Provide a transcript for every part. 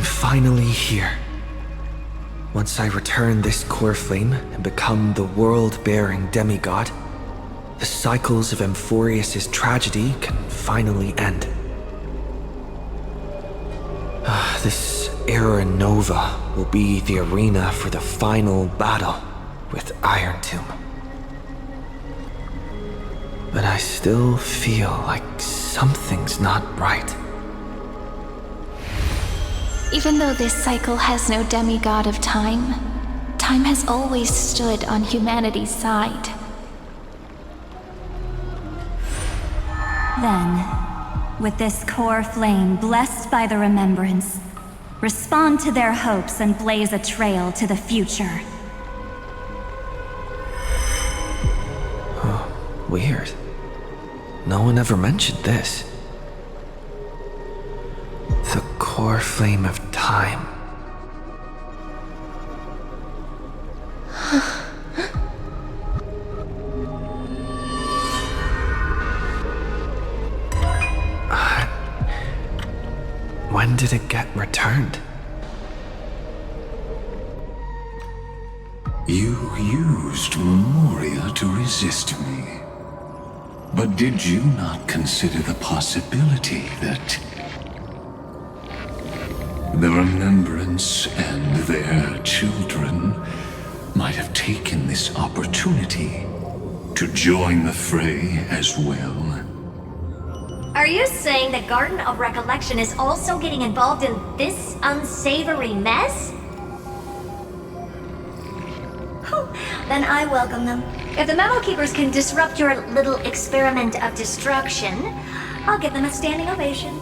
finally here. Once I return this core flame and become the world-bearing demigod, the cycles of Amphoreus' tragedy can finally end. This Era Nova will be the arena for the final battle with Iron Tomb. But I still feel like something's not right. Even though this cycle has no demigod of time, time has always stood on humanity's side. Then, with this core flame blessed by the remembrance, respond to their hopes and blaze a trail to the future. Oh, weird. No one ever mentioned this. The core flame of time. When did it get returned? You used Memoria to resist me. But did you not consider the possibility that the Remembrance and their children might have taken this opportunity to join the fray as well? Are you saying the Garden of Recollection is also getting involved in this unsavory mess? Then I welcome them. If the Memo Keepers can disrupt your little experiment of destruction, I'll give them a standing ovation.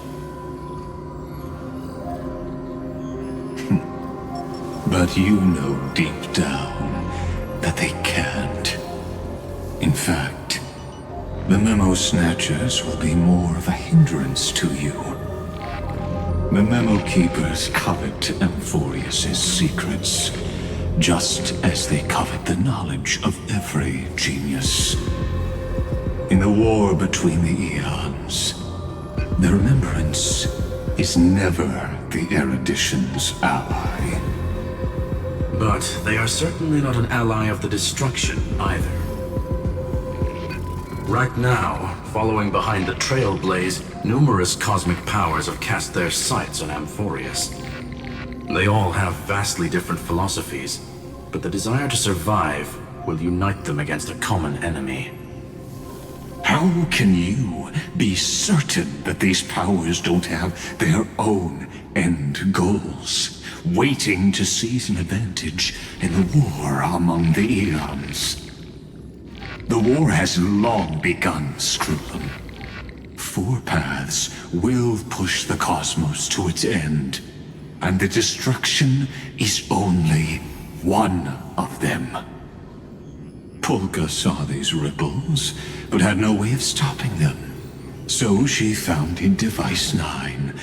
But you know deep down that they can't. In fact, the Memo Snatchers will be more of a hindrance to you. The Memo Keepers covet Amphoreus' secrets, just as they covet the knowledge of every genius. In the war between the eons, the Remembrance is never the Erudition's ally. But they are certainly not an ally of the destruction either. Right now, following behind the Trailblaze, numerous cosmic powers have cast their sights on Amphoreus. They all have vastly different philosophies, but the desire to survive will unite them against a common enemy. How can you be certain that these powers don't have their own end goals, waiting to seize an advantage in the war among the eons? The war has long begun, Screwlum. Four paths will push the cosmos to its end, and the destruction is only one of them. Polka saw these ripples, but had no way of stopping them. So she founded Device 9.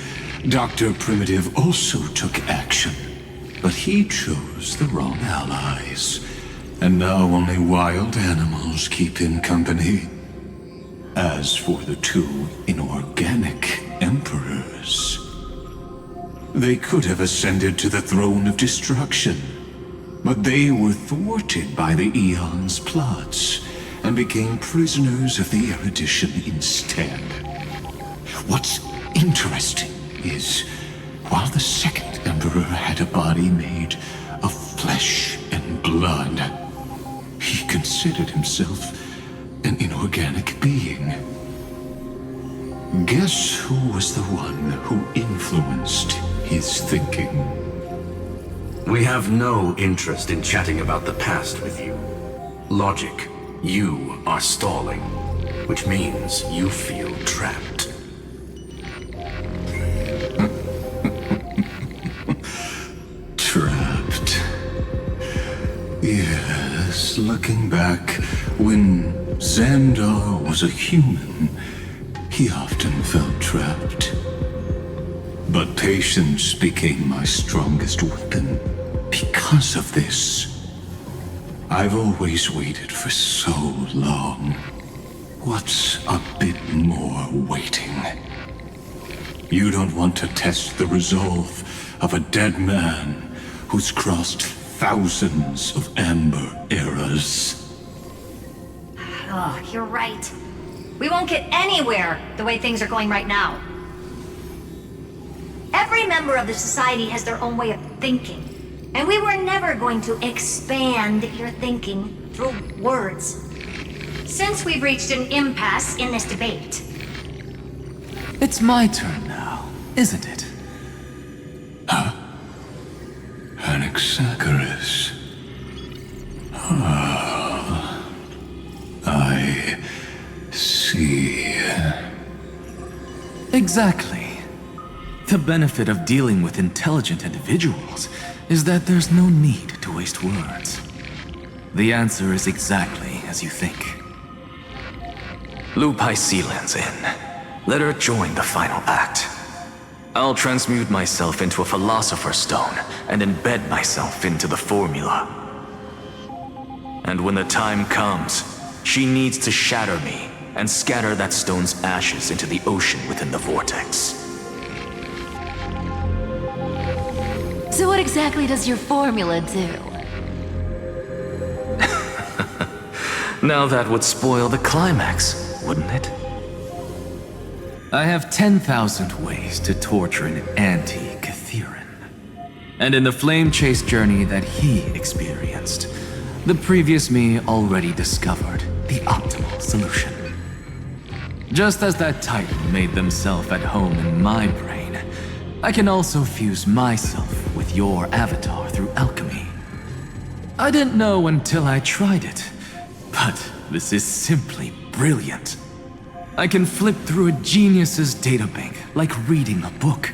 Dr. Primitive also took action, but he chose the wrong allies. And now only wild animals keep him company. As for the two inorganic emperors, they could have ascended to the throne of destruction, but they were thwarted by the Eon's plots and became prisoners of the Erudition instead. What's interesting is, while the second emperor had a body made of flesh and blood, he considered himself an inorganic being. Guess who was the one who influenced his thinking? We have no interest in chatting about the past with you. Logic, you are stalling, which means you feel trapped. Trapped. Yes, looking back, when Xandar was a human, he often felt trapped. But patience became my strongest weapon because of this. I've always waited for so long. What's a bit more waiting? You don't want to test the resolve of a dead man who's crossed thousands of amber eras. Oh, you're right. We won't get anywhere the way things are going right now. Every member of the society has their own way of thinking, and we were never going to expand your thinking through words. Since we've reached an impasse in this debate. It's my turn now, isn't it? Anaxa. I see. Exactly. The benefit of dealing with intelligent individuals is that there's no need to waste words. The answer is exactly as you think. Loop Hysilens in. Let her join the final act. I'll transmute myself into a Philosopher's Stone and embed myself into the formula. And when the time comes, she needs to shatter me and scatter that stone's ashes into the ocean within the vortex. So what exactly does your formula do? Now that would spoil the climax, wouldn't it? I have 10,000 ways to torture an anti-Cyrene. And in the flame chase journey that he experienced, the previous me already discovered the optimal solution. Just as that titan made themselves at home in my brain, I can also fuse myself with your avatar through alchemy. I didn't know until I tried it, but this is simply brilliant. I can flip through a genius's databank like reading a book.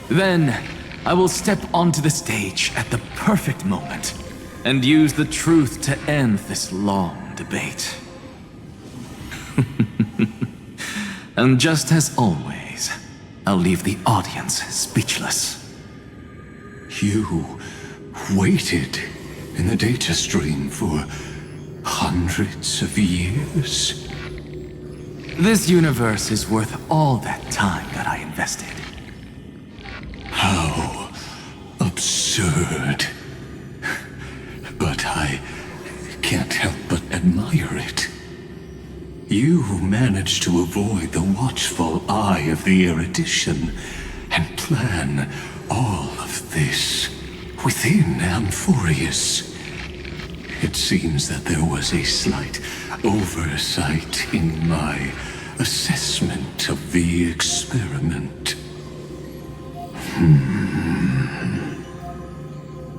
Then, I will step onto the stage at the perfect moment and use the truth to end this long debate. And just as always, I'll leave the audience speechless. You waited in the data stream for hundreds of years? This universe is worth all that time that I invested. How absurd. But I can't help but admire it. You managed to avoid the watchful eye of the erudition and plan all of this within Amphoreus. It seems that there was a slight oversight in my assessment of the experiment.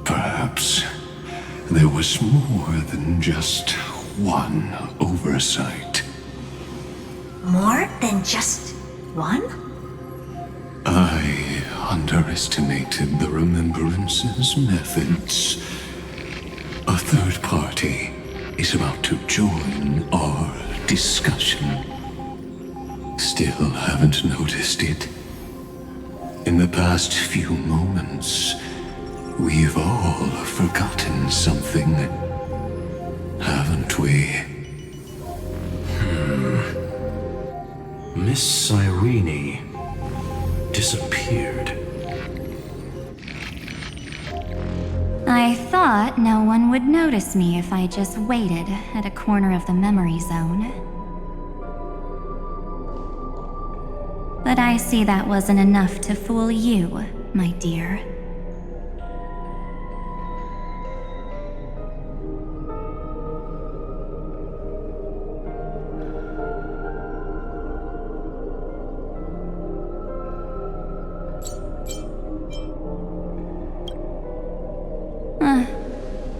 Perhaps there was more than just one oversight. More than just one? I underestimated the Remembrance's methods. A third party is about to join our discussion. Still haven't noticed it. In the past few moments, we've all forgotten something, haven't we? Miss Cyrene disappeared. I thought no one would notice me if I just waited at a corner of the memory zone. But I see that wasn't enough to fool you, my dear.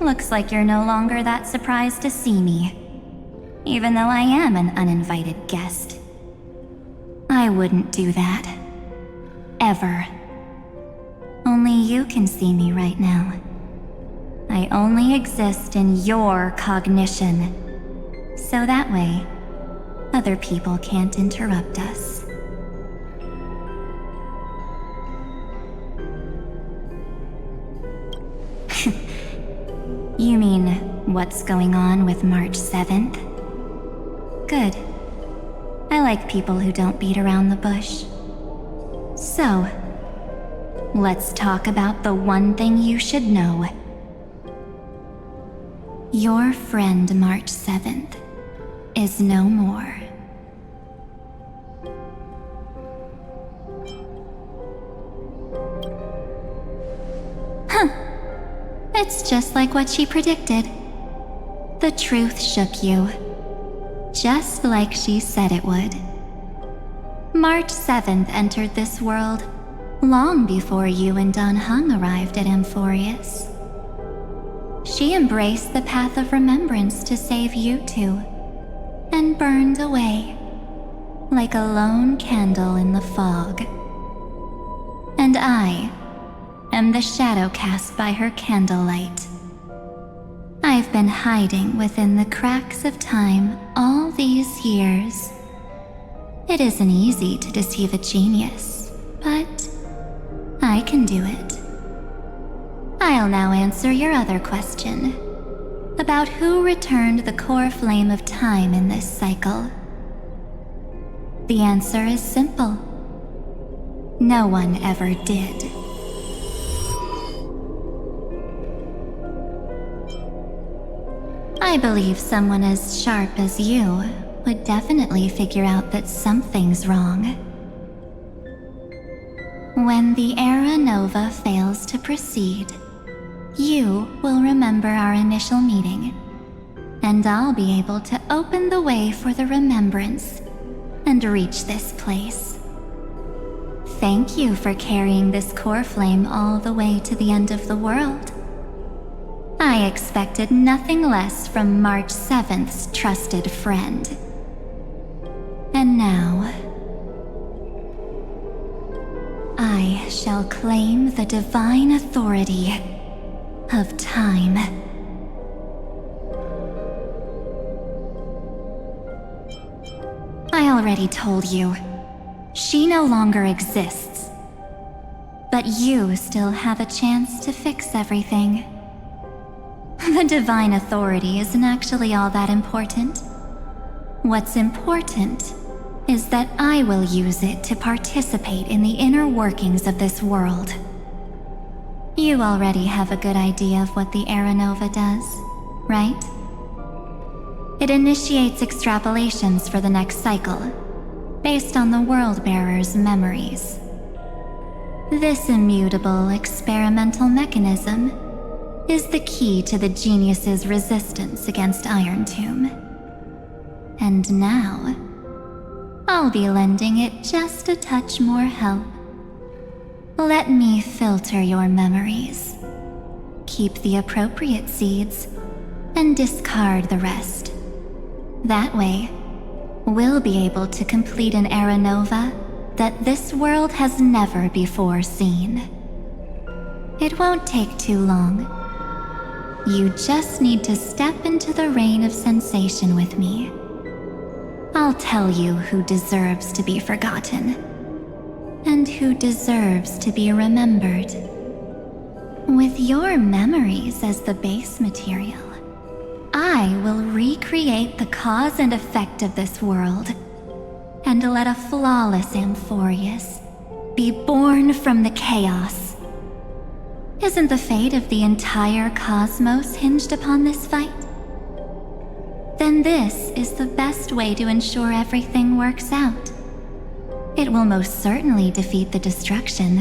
Looks like you're no longer that surprised to see me, even though I am an uninvited guest. I wouldn't do that. Ever. Only you can see me right now. I only exist in your cognition, so that way, other people can't interrupt us. You mean, what's going on with March 7th? Good. I like people who don't beat around the bush. So, let's talk about the one thing you should know. Your friend March 7th is no more. It's just like what she predicted. The truth shook you, just like she said it would. March 7th entered this world long before you and Don Hung arrived at Amphoreus. She embraced the path of remembrance to save you two, and burned away like a lone candle in the fog. And I am the shadow cast by her candlelight. I've been hiding within the cracks of time all these years. It isn't easy to deceive a genius, but I can do it. I'll now answer your other question about who returned the core flame of time in this cycle. The answer is simple. No one ever did. I believe someone as sharp as you would definitely figure out that something's wrong. When the Era Nova fails to proceed, you will remember our initial meeting, and I'll be able to open the way for the remembrance and reach this place. Thank you for carrying this core flame all the way to the end of the world. I expected nothing less from March 7th's trusted friend. And now, I shall claim the divine authority of time. I already told you, she no longer exists. But you still have a chance to fix everything. The divine authority isn't actually all that important. What's important is that I will use it to participate in the inner workings of this world. You already have a good idea of what the Era Nova does, right? It initiates extrapolations for the next cycle, based on the World-Bearer's memories. This immutable experimental mechanism is the key to the genius's resistance against Iron Tomb. And now, I'll be lending it just a touch more help. Let me filter your memories. Keep the appropriate seeds, and discard the rest. That way, we'll be able to complete an Era Nova that this world has never before seen. It won't take too long. You just need to step into the rain of sensation with me. I'll tell you who deserves to be forgotten, and who deserves to be remembered. With your memories as the base material, I will recreate the cause and effect of this world, and let a flawless Amphoreus be born from the chaos. Isn't the fate of the entire cosmos hinged upon this fight? Then this is the best way to ensure everything works out. It will most certainly defeat the destruction,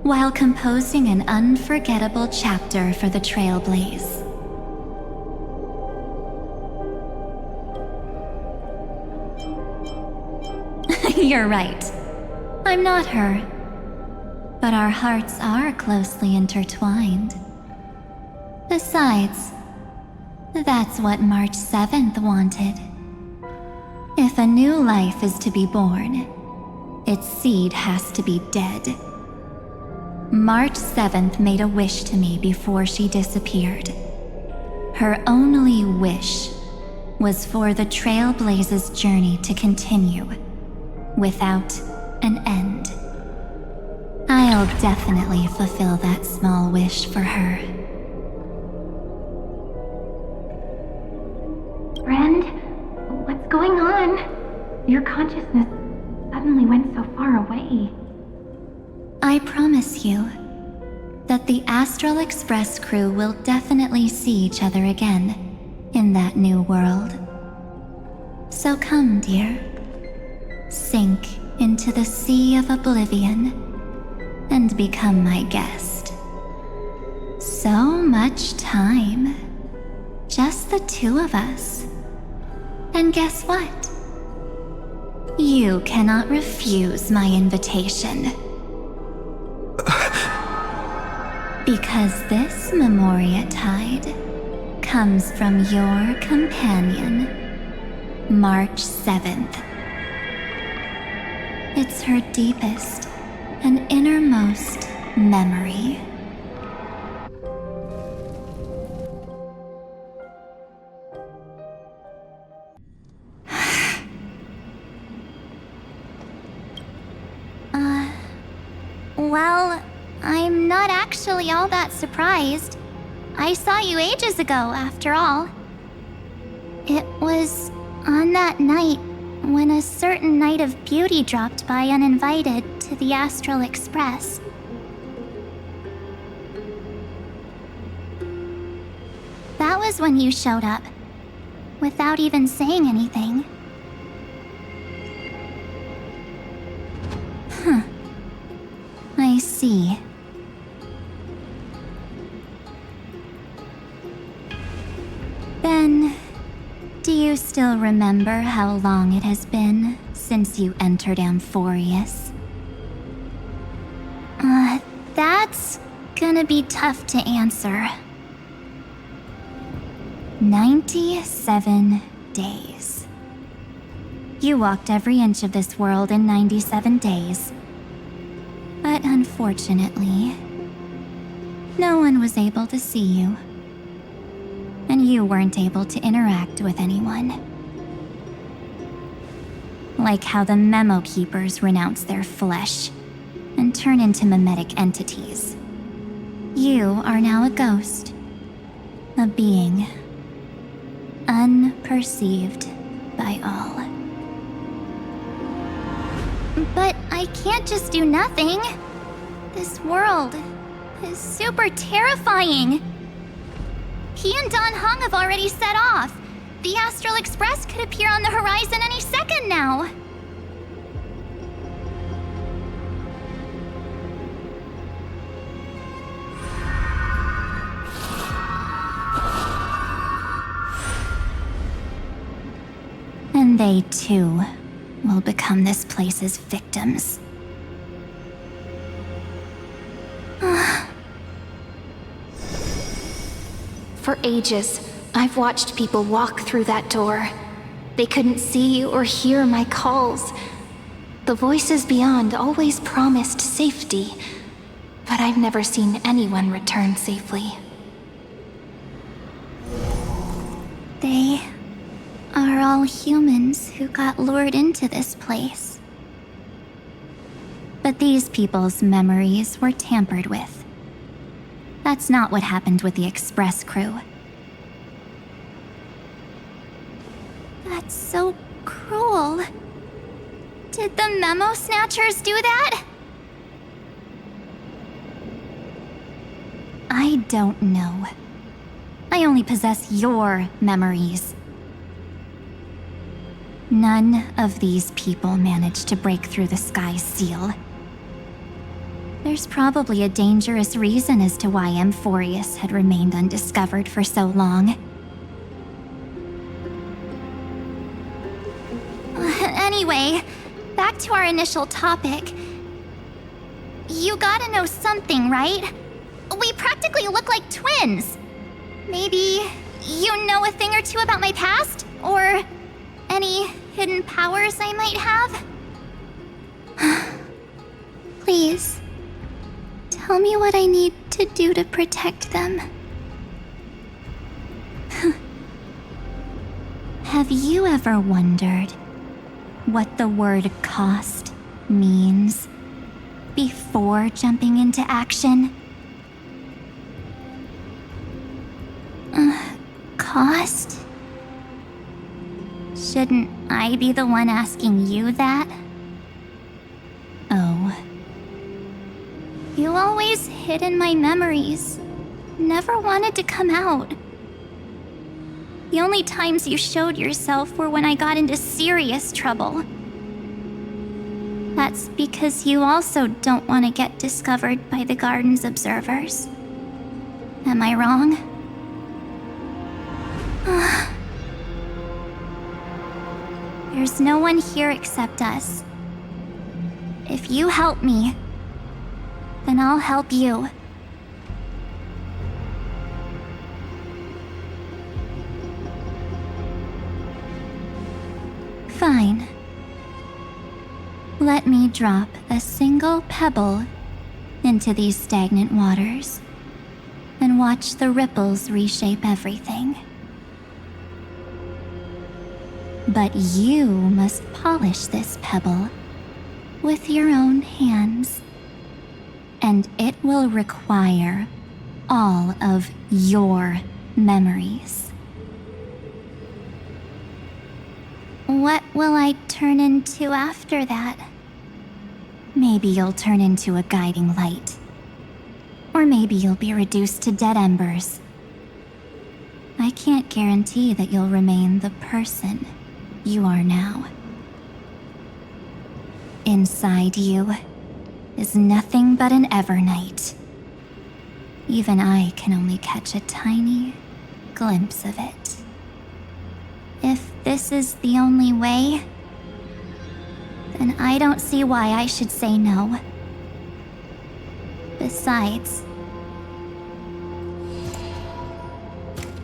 while composing an unforgettable chapter for the Trailblaze. You're right. I'm not her. But our hearts are closely intertwined. Besides, that's what March 7th wanted. If a new life is to be born, its seed has to be dead. March 7th made a wish to me before she disappeared. Her only wish was for the Trailblaze's journey to continue, without an end. I'll definitely fulfill that small wish for her. Friend, what's going on? Your consciousness suddenly went so far away. I promise you that the Astral Express crew will definitely see each other again in that new world. So come, dear. Sink into the sea of oblivion and become my guest. So much time. Just the two of us. And guess what? You cannot refuse my invitation. Because this Memoria Tide comes from your companion, March 7th. It's her deepest and innermost memory. Well, I'm not actually all that surprised. I saw you ages ago, after all. It was on that night when a certain Knight of Beauty dropped by uninvited to the Astral Express. That was when you showed up, without even saying anything. Huh. I see. Then, do you still remember how long it has been since you entered Amphoreus? That's gonna be tough to answer. 97 days. You walked every inch of this world in 97 days. But unfortunately, no one was able to see you. And you weren't able to interact with anyone. Like how the Memo Keepers renounce their flesh and turn into mimetic entities. You are now a ghost. A being. Unperceived by all. But I can't just do nothing. This world is super terrifying. He and Don Hung have already set off. The Astral Express could appear on the horizon any second now. And they too will become this place's victims. For ages, I've watched people walk through that door. They couldn't see or hear my calls. The voices beyond always promised safety, but I've never seen anyone return safely. They are all humans who got lured into this place. But these people's memories were tampered with. That's not what happened with the Express crew. That's so cruel. Did the Memo Snatchers do that? I don't know. I only possess your memories. None of these people managed to break through the sky's seal. There's probably a dangerous reason as to why Amphoreus had remained undiscovered for so long. Anyway, back to our initial topic. You gotta know something, right? We practically look like twins. Maybe you know a thing or two about my past? Or any hidden powers I might have? Please, tell me what I need to do to protect them. Have you ever wondered what the word cost means before jumping into action? Cost? Shouldn't I be the one asking you that? Oh. You always hid in my memories. Never wanted to come out. The only times you showed yourself were when I got into serious trouble. That's because you also don't want to get discovered by the garden's observers. Am I wrong? There's no one here except us. If you help me, then I'll help you. Fine. Let me drop a single pebble into these stagnant waters and watch the ripples reshape everything. But you must polish this pebble with your own hands, and it will require all of your memories. What will I turn into after that? Maybe you'll turn into a guiding light. Or maybe you'll be reduced to dead embers. I can't guarantee that you'll remain the person you are now. Inside you is nothing but an Evernight. Even I can only catch a tiny glimpse of it. If this is the only way, then I don't see why I should say no. Besides,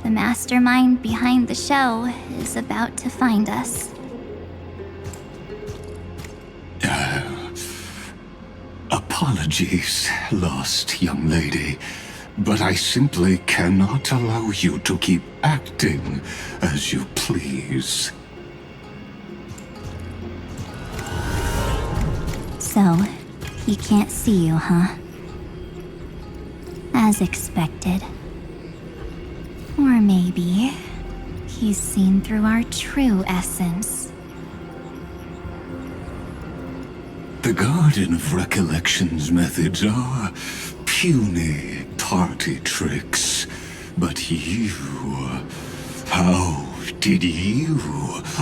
the mastermind behind the show is about to find us. Apologies, lost young lady, but I simply cannot allow you to keep acting as you please. So, he can't see you, huh? As expected. Or maybe he's seen through our true essence. The Garden of Recollection's methods are puny party tricks, but you... how did you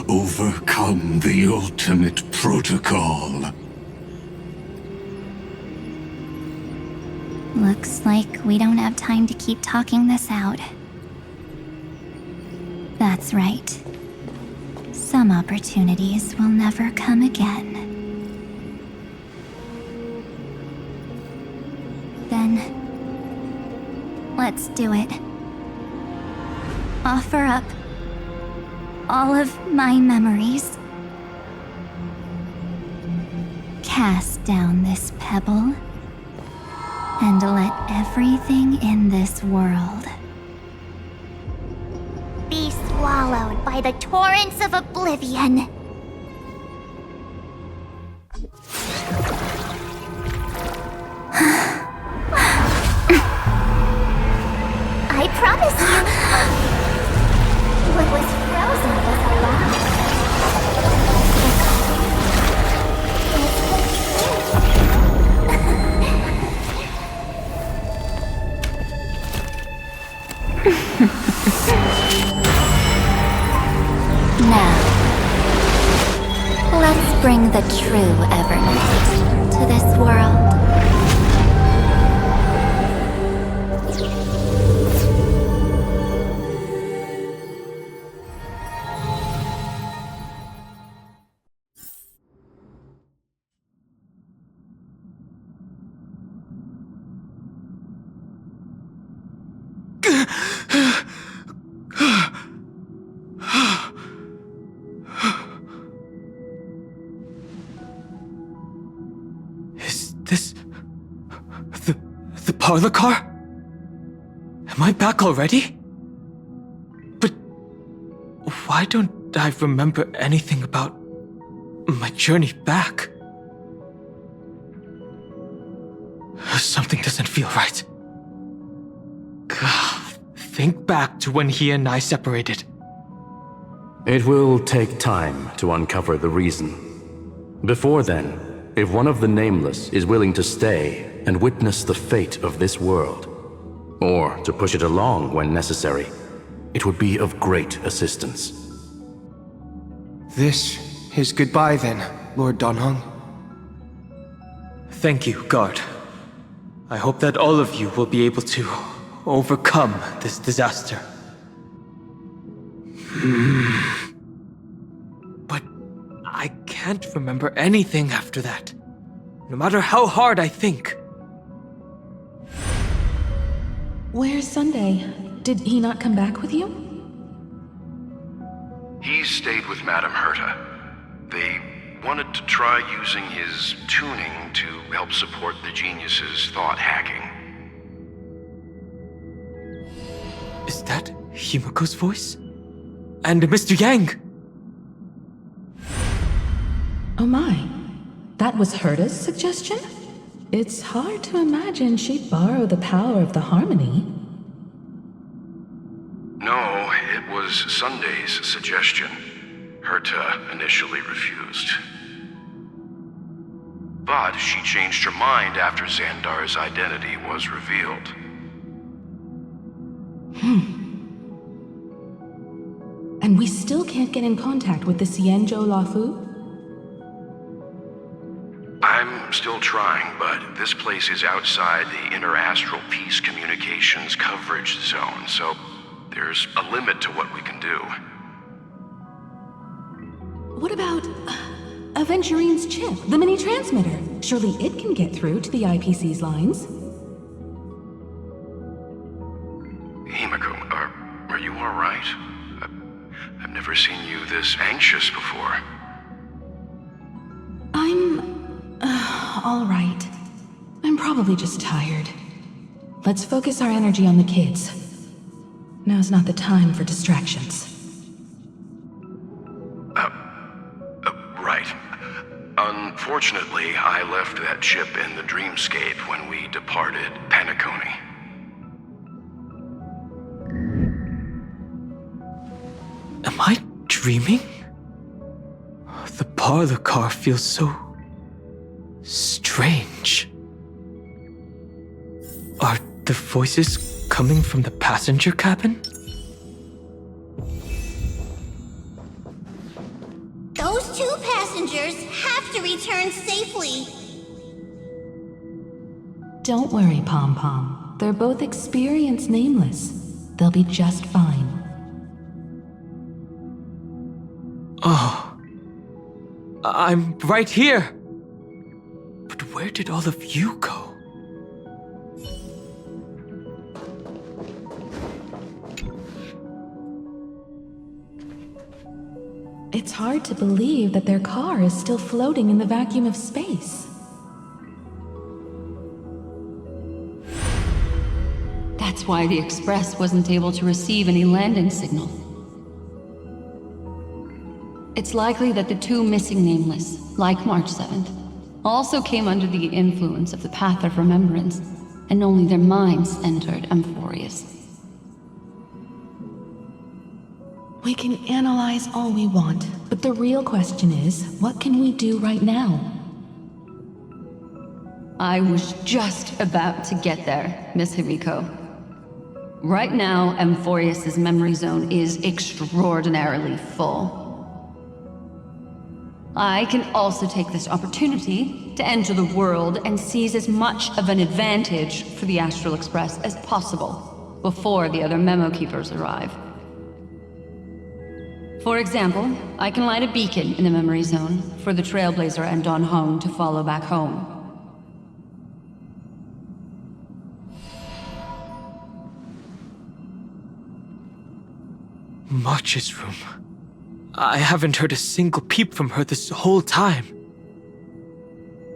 overcome the ultimate protocol? Looks like we don't have time to keep talking this out. That's right. Some opportunities will never come again. Then, let's do it. Offer up all of my memories. Cast down this pebble, and let everything in this world be swallowed by the torrents of oblivion. I promise you, what was frozen was alive. Now, let's bring the true Evernight to this world. Is this... the parlor car? Am I back already? But why don't I remember anything about my journey back? Something doesn't feel right. Think back to when he and I separated. It will take time to uncover the reason. Before then, If one of the Nameless is willing to stay and witness the fate of this world, or to push it along when necessary, it would be of great assistance. This is goodbye then, Lord Donhong. Thank you, Guard. I hope that all of you will be able to overcome this disaster. But I can't remember anything after that, no matter how hard I think. Where's Sunday? Did he not come back with you? He stayed with Madame Herta. They wanted to try using his tuning to help support the genius's thought hacking. Is that Himiko's voice? And Mr. Yang! Oh my. That was Herta's suggestion? It's hard to imagine she'd borrow the power of the harmony. No, it was Sunday's suggestion. Herta initially refused. But she changed her mind after Xandar's identity was revealed. And we still can't get in contact with the Xianzhou Lafu? I'm still trying, but this place is outside the Interastral Peace Communications coverage zone, so there's a limit to what we can do. What about Aventurine's chip, the mini-transmitter? Surely it can get through to the IPC's lines. Himiko, are you alright? I've never seen you this anxious before. I'm... all right. I'm probably just tired. Let's focus our energy on the kids. Now's not the time for distractions. Right. Unfortunately, I left that chip in the dreamscape when we departed Penacony. Am I dreaming? The parlor car feels so strange. Are the voices coming from the passenger cabin? Those two passengers have to return safely. Don't worry, Pom Pom. They're both experienced Nameless. They'll be just fine. Oh. I'm right here. But where did all of you go? It's hard to believe that their car is still floating in the vacuum of space. That's why the Express wasn't able to receive any landing signal. It's likely that the two missing Nameless, like March 7th, also came under the influence of the Path of Remembrance, and only their minds entered Amphoreus. We can analyze all we want, but the real question is, what can we do right now? I was just about to get there, Miss Himiko. Right now, Amphoreus' memory zone is extraordinarily full. I can also take this opportunity to enter the world and seize as much of an advantage for the Astral Express as possible before the other memo keepers arrive. For example, I can light a beacon in the memory zone for the Trailblazer and Don Hong to follow back home. March's room. I haven't heard a single peep from her this whole time.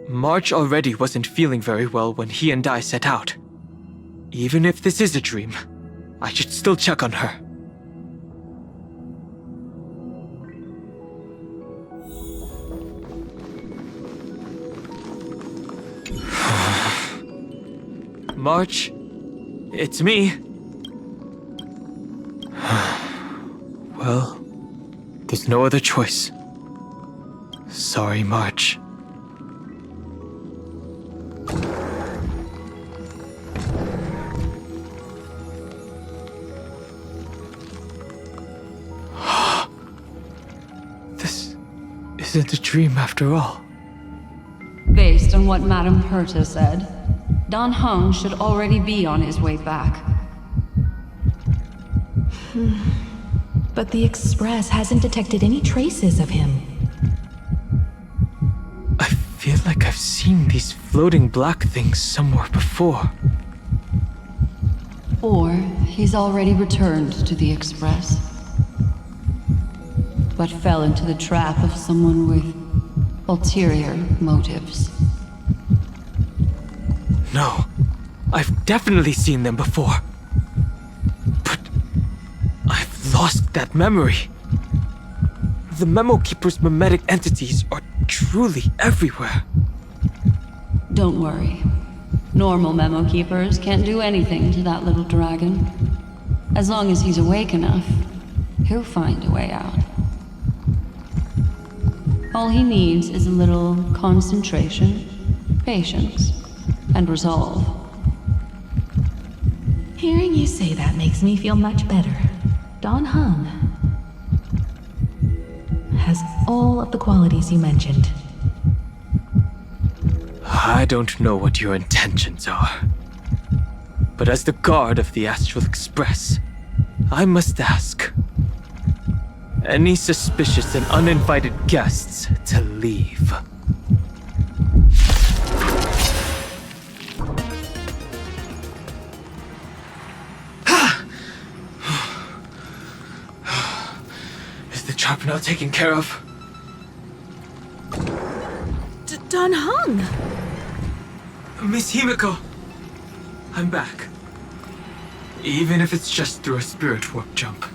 March already wasn't feeling very well when he and I set out. Even if this is a dream, I should still check on her. March, it's me. Well, there's no other choice. Sorry, March. This isn't a dream after all. Based on what Madame Herta said, Don Hung should already be on his way back. But the Express hasn't detected any traces of him. I feel like I've seen these floating black things somewhere before. Or he's already returned to the Express, but fell into the trap of someone with ulterior motives. No, I've definitely seen them before. But I've lost that memory. The Memo Keeper's mimetic entities are truly everywhere. Don't worry. Normal Memo Keepers can't do anything to that little dragon. As long as he's awake enough, he'll find a way out. All he needs is a little concentration, patience, and resolve. Hearing you say that makes me feel much better. Don Hung has all of the qualities you mentioned. I don't know what your intentions are. But as the guard of the Astral Express, I must ask. Any suspicious and uninvited guests to leave. Is the trap now taken care of? Don Hung! Miss Himiko, I'm back. Even if it's just through a spirit warp jump.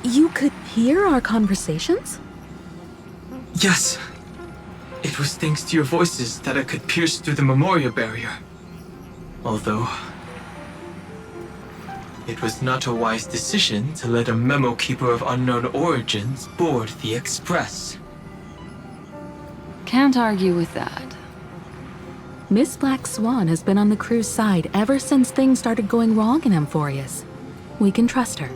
You could hear our conversations? Yes. It was thanks to your voices that I could pierce through the memorial barrier. Although, it was not a wise decision to let a Memo Keeper of unknown origins board the Express. Can't argue with that. Miss Black Swan has been on the crew's side ever since things started going wrong in Amphoreus. We can trust her.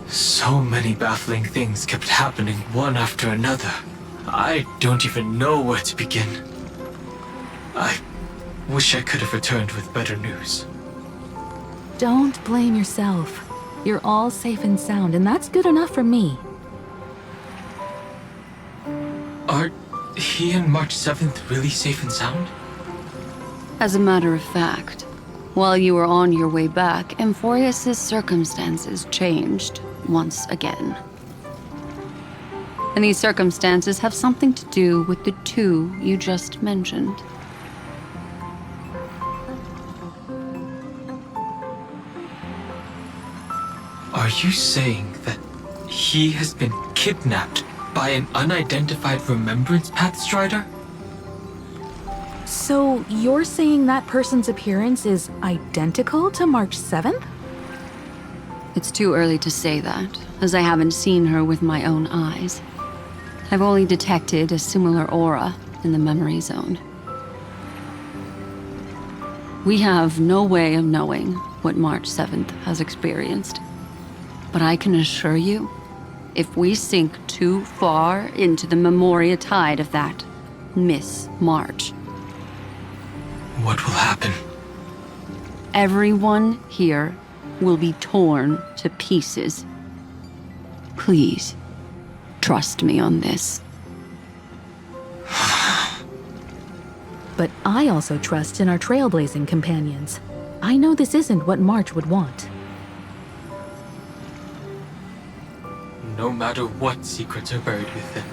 So many baffling things kept happening one after another. I don't even know where to begin. I wish I could have returned with better news. Don't blame yourself. You're all safe and sound, and that's good enough for me. Are he and March 7th really safe and sound? As a matter of fact, while you were on your way back, Amphoreus' circumstances changed once again. And these circumstances have something to do with the two you just mentioned. Are you saying that he has been kidnapped by an unidentified Remembrance Path Strider? So you're saying that person's appearance is identical to March 7th? It's too early to say that, as I haven't seen her with my own eyes. I've only detected a similar aura in the memory zone. We have no way of knowing what March 7th has experienced. But I can assure you, if we sink too far into the Memoria tide of that Miss March, What will happen? everyone here will be torn to pieces. Please, trust me on this. But I also trust in our trailblazing companions. I know this isn't what March would want. No matter what secrets are buried within,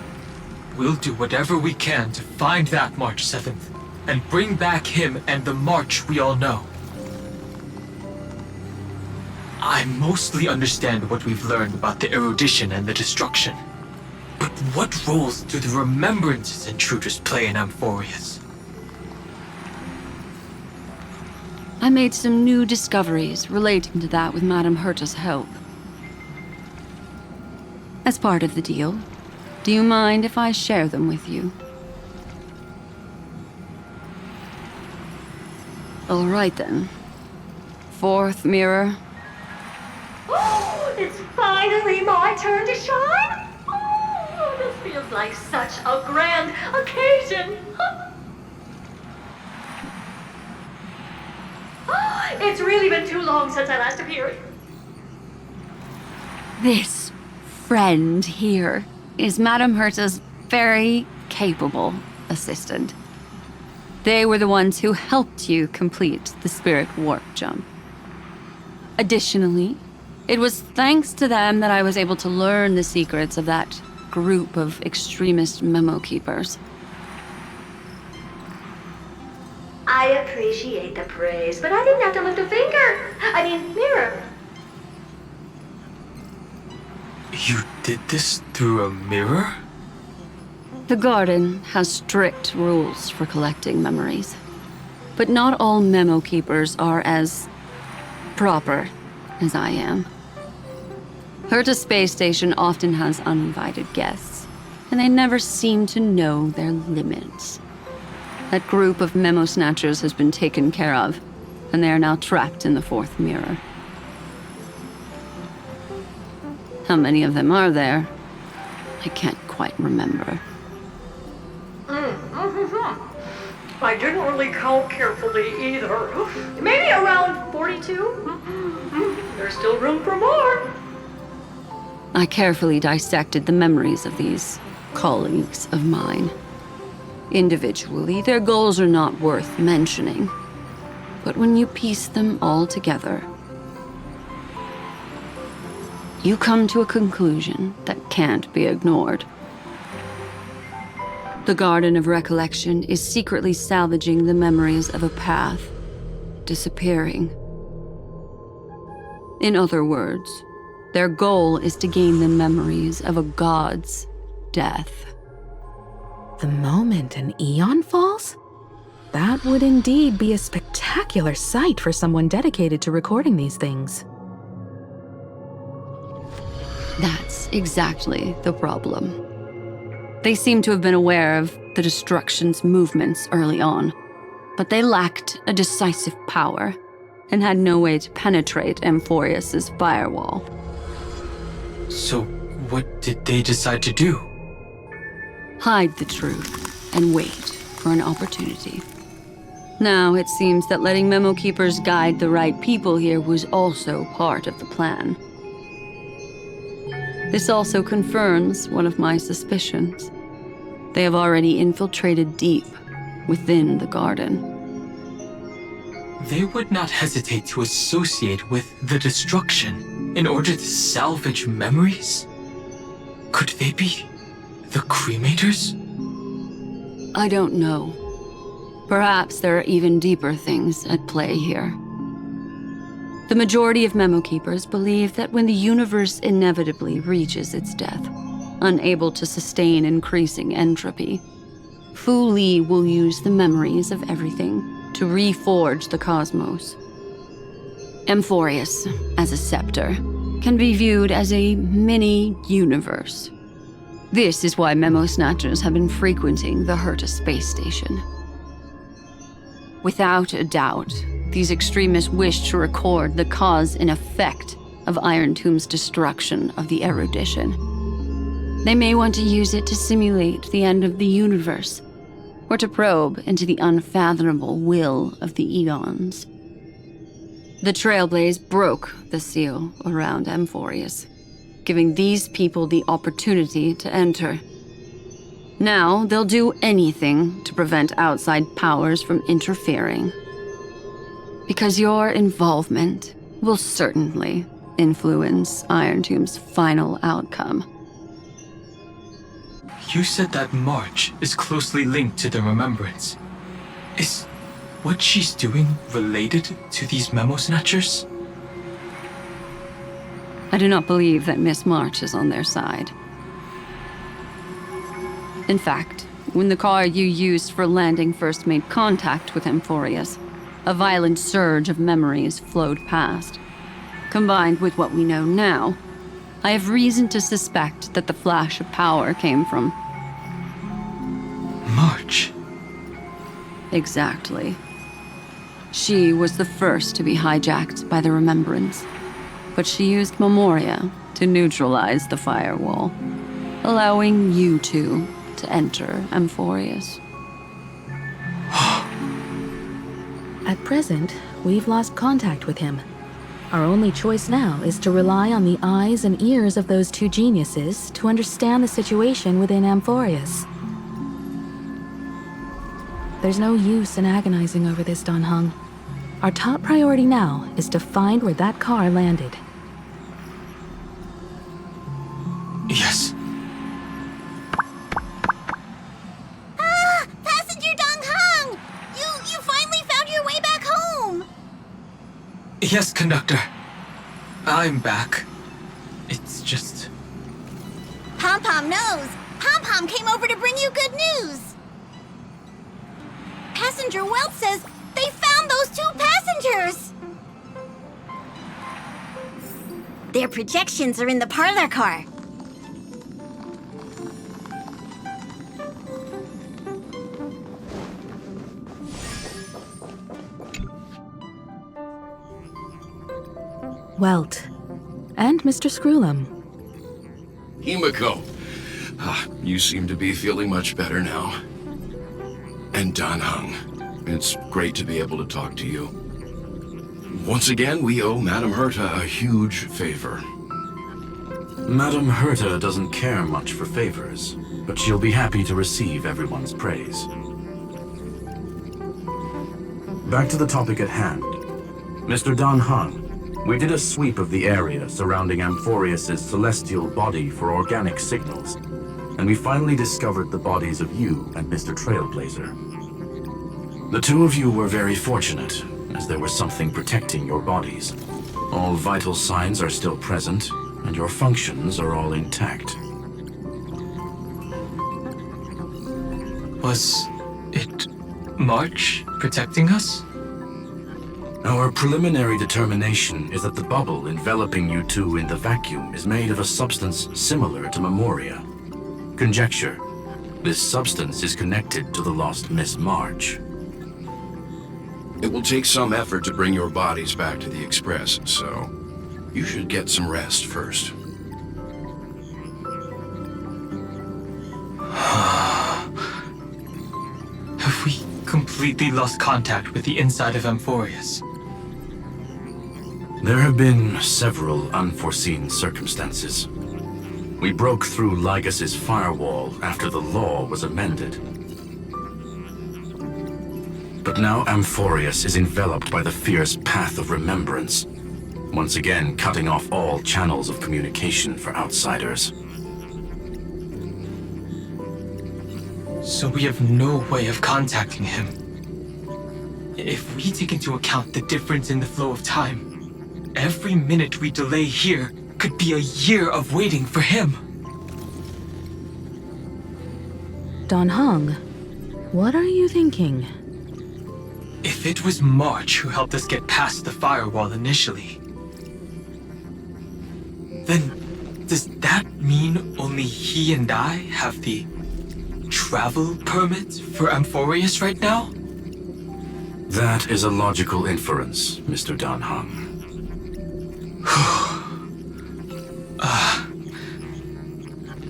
we'll do whatever we can to find that March 7th and bring back him and the March we all know. I mostly understand what we've learned about the erudition and the destruction. But what roles do the remembrances intruders play in Amphoreus? I made some new discoveries relating to that with Madame Herta's help. As part of the deal, do you mind if I share them with you? All right then. Fourth mirror. It's finally my turn to shine! Oh, this feels like such a grand occasion! It's really been too long since I last appeared. This friend here is Madame Herta's very capable assistant. They were the ones who helped you complete the spirit warp jump. Additionally, it was thanks to them that I was able to learn the secrets of that group of extremist memo keepers. I appreciate the praise, but I didn't have to lift a finger. Mirror. You did this through a mirror? The garden has strict rules for collecting memories. But not all memo keepers are as proper as I am. Herta Space Station often has uninvited guests, and they never seem to know their limits. That group of memo snatchers has been taken care of, and they are now trapped in the fourth mirror. How many of them are there? I can't quite remember. I didn't really count carefully either. Maybe around 42? There's still room for more. I carefully dissected the memories of these colleagues of mine. Individually, their goals are not worth mentioning. But when you piece them all together, you come to a conclusion that can't be ignored. The Garden of Recollection is secretly salvaging the memories of a path disappearing. In other words, their goal is to gain the memories of a god's death. The moment an eon falls? That would indeed be a spectacular sight for someone dedicated to recording these things. That's exactly the problem. They seem to have been aware of the destruction's movements early on, but they lacked a decisive power and had no way to penetrate Amphoreus' firewall. So, what did they decide to do? Hide the truth and wait for an opportunity. Now it seems that letting memo keepers guide the right people here was also part of the plan. This also confirms one of my suspicions. They have already infiltrated deep within the garden. They would not hesitate to associate with the destruction in order to salvage memories? Could they be the cremators? I don't know. Perhaps there are even deeper things at play here. The majority of memo keepers believe that when the universe inevitably reaches its death, unable to sustain increasing entropy, Fu Li will use the memories of everything to reforge the cosmos. Amphoreus, as a scepter, can be viewed as a mini-universe. This is why memo snatchers have been frequenting the Herta space station. Without a doubt, these extremists wish to record the cause and effect of Iron Tomb's destruction of the erudition. They may want to use it to simulate the end of the universe, or to probe into the unfathomable will of the eons. The Trailblaze broke the seal around Amphoreus, giving these people the opportunity to enter. Now they'll do anything to prevent outside powers from interfering. Because your involvement will certainly influence Iron Tomb's final outcome. You said that March is closely linked to the Remembrance. Is what she's doing related to these memo snatchers? I do not believe that Miss March is on their side. In fact, when the car you used for landing first made contact with Amphoreus, a violent surge of memories flowed past. Combined with what we know now, I have reason to suspect that the flash of power came from March. Exactly. She was the first to be hijacked by the Remembrance, but she used Memoria to neutralize the firewall, allowing you two to enter Amphoreus. At present, we've lost contact with him. Our only choice now is to rely on the eyes and ears of those two geniuses to understand the situation within Amphoreus. There's no use in agonizing over this, Dan Heng. Our top priority now is to find where that car landed. Yes. Passenger Dong Hung! You finally found your way back home! Yes, conductor. I'm back. It's just... Pom-Pom knows! Pom-Pom came over to bring you good news! Passenger Welt says they found those two passengers! Their projections are in the parlor car. Welt. And Mr. Screwlum. Himiko. You seem to be feeling much better now. And Dan Heng. It's great to be able to talk to you. Once again, we owe Madame Herta a huge favor. Madame Herta doesn't care much for favors, but she'll be happy to receive everyone's praise. Back to the topic at hand. Mr. Dan Heng, we did a sweep of the area surrounding Amphoreus' celestial body for organic signals, and we finally discovered the bodies of you and Mr. Trailblazer. The two of you were very fortunate, as there was something protecting your bodies. All vital signs are still present, and your functions are all intact. Was it March protecting us? Our preliminary determination is that the bubble enveloping you two in the vacuum is made of a substance similar to Memoria. Conjecture. This substance is connected to the lost Miss March. It will take some effort to bring your bodies back to the Express, so you should get some rest first. Have we completely lost contact with the inside of Amphoreus? There have been several unforeseen circumstances. We broke through Lygas's firewall after the law was amended. But now Amphoreus is enveloped by the fierce path of remembrance, once again cutting off all channels of communication for outsiders. So we have no way of contacting him. If we take into account the difference in the flow of time, every minute we delay here could be a year of waiting for him. Dan Heng, what are you thinking? If it was March who helped us get past the firewall initially, then does that mean only he and I have the travel permit for Amphoreus right now? That is a logical inference, Mr. Dan Heng.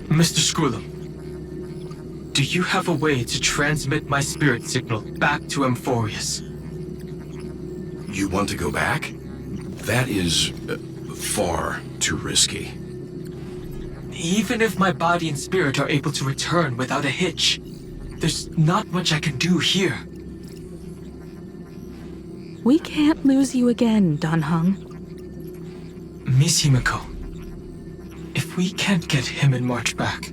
Mr. Screwlum, do you have a way to transmit my spirit signal back to Amphoreus? You want to go back? That is far too risky. Even if my body and spirit are able to return without a hitch, there's not much I can do here. We can't lose you again, Dan Heng. Miss Himiko, if we can't get him and March back,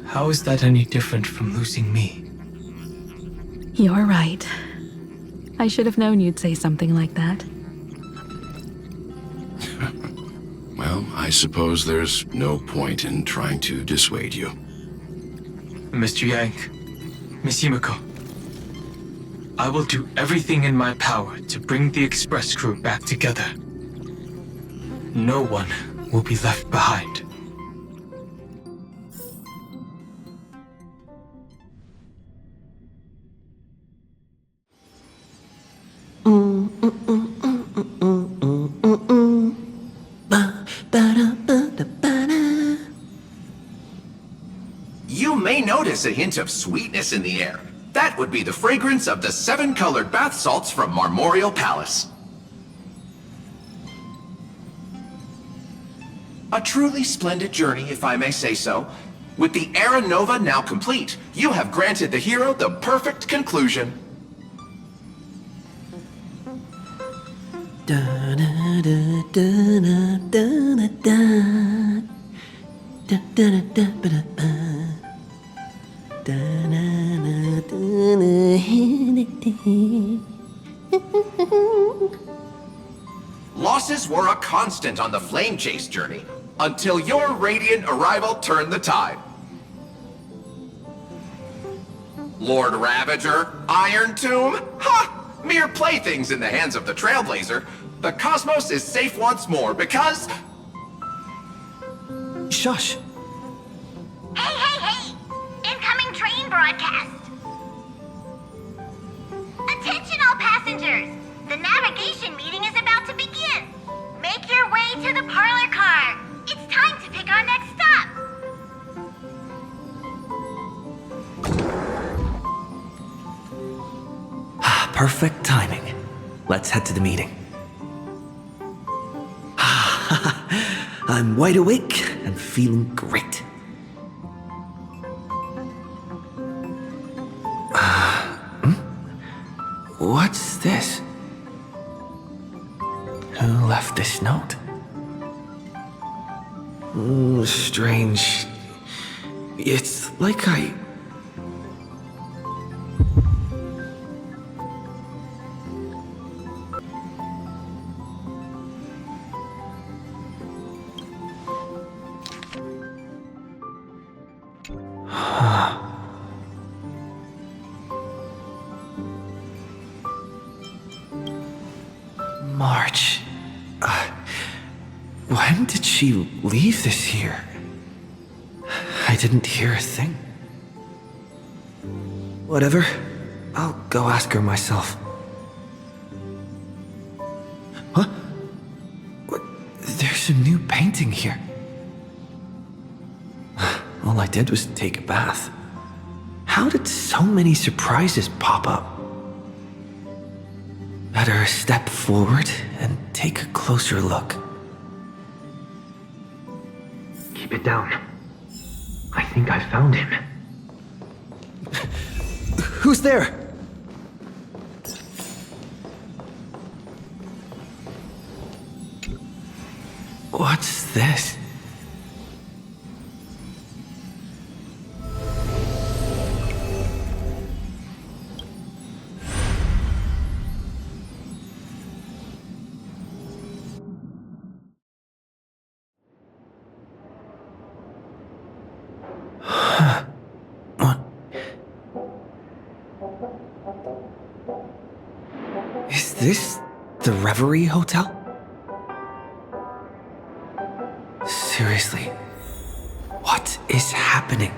how is that any different from losing me? You're right. I should have known you'd say something like that. Well, I suppose there's no point in trying to dissuade you. Mr. Yank, Miss Himiko, I will do everything in my power to bring the Express crew back together. No one will be left behind. You may notice a hint of sweetness in the air. That would be the fragrance of the 7-colored bath salts from Marmoreal Palace. A truly splendid journey, if I may say so. With the Era Nova now complete, you have granted the hero the perfect conclusion. Losses were a constant on the Flame Chase journey, until your radiant arrival turned the tide. Lord Ravager, Iron Tomb, ha! Mere playthings in the hands of the Trailblazer. The cosmos is safe once more because... Shush! Hey! Incoming train broadcast! Attention all passengers! The navigation meeting is about to begin! Make your way to the parlor car! It's time to pick our next stop! Perfect timing. Let's head to the meeting. I'm wide awake and feeling great. What's this? Who left this note? Strange. It's like I... March. When did she leave this here? I didn't hear a thing. Whatever. I'll go ask her myself. Huh? What? There's a new painting here. All I did was take a bath. How did so many surprises pop up? Better step forward and take a closer look. Keep it down. I think I found him. Who's there? What's this? What? Is this the Reverie Hotel? Seriously, what is happening?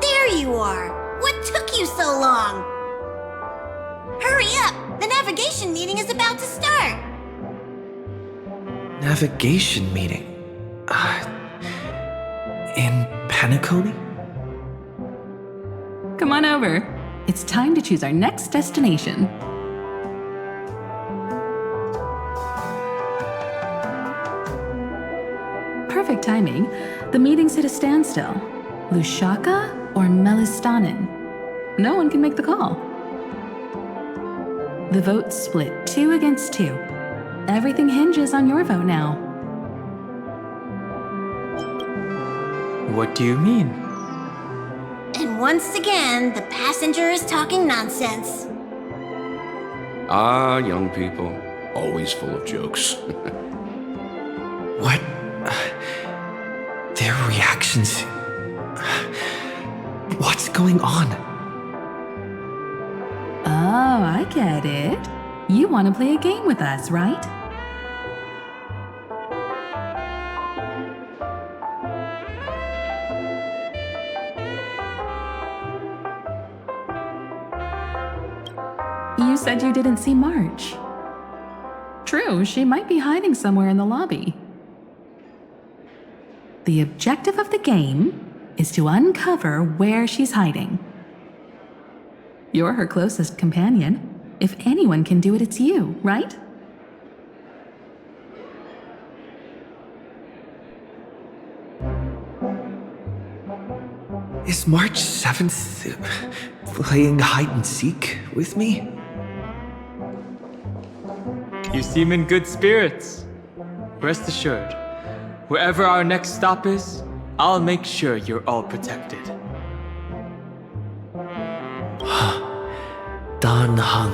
There you are! What took you so long? Hurry up! The navigation meeting is about to start! Navigation meeting? In Penacony? Come on over. It's time to choose our next destination. Perfect timing. The meeting's at a standstill. Lushaka or Melistanen? No one can make the call. The vote's split 2 against 2. Everything hinges on your vote now. What do you mean? And once again, the passenger is talking nonsense. Ah, young people. Always full of jokes. What? Their reactions. What's going on? Oh, I get it. You want to play a game with us, right? You said you didn't see March. true. She might be hiding somewhere in the lobby. The objective of the game is to uncover where she's hiding. You're her closest companion. If anyone can do it, it's you, right? Is March 7th playing hide and seek with me? You seem in good spirits. Rest assured, wherever our next stop is, I'll make sure you're all protected. Dan Heng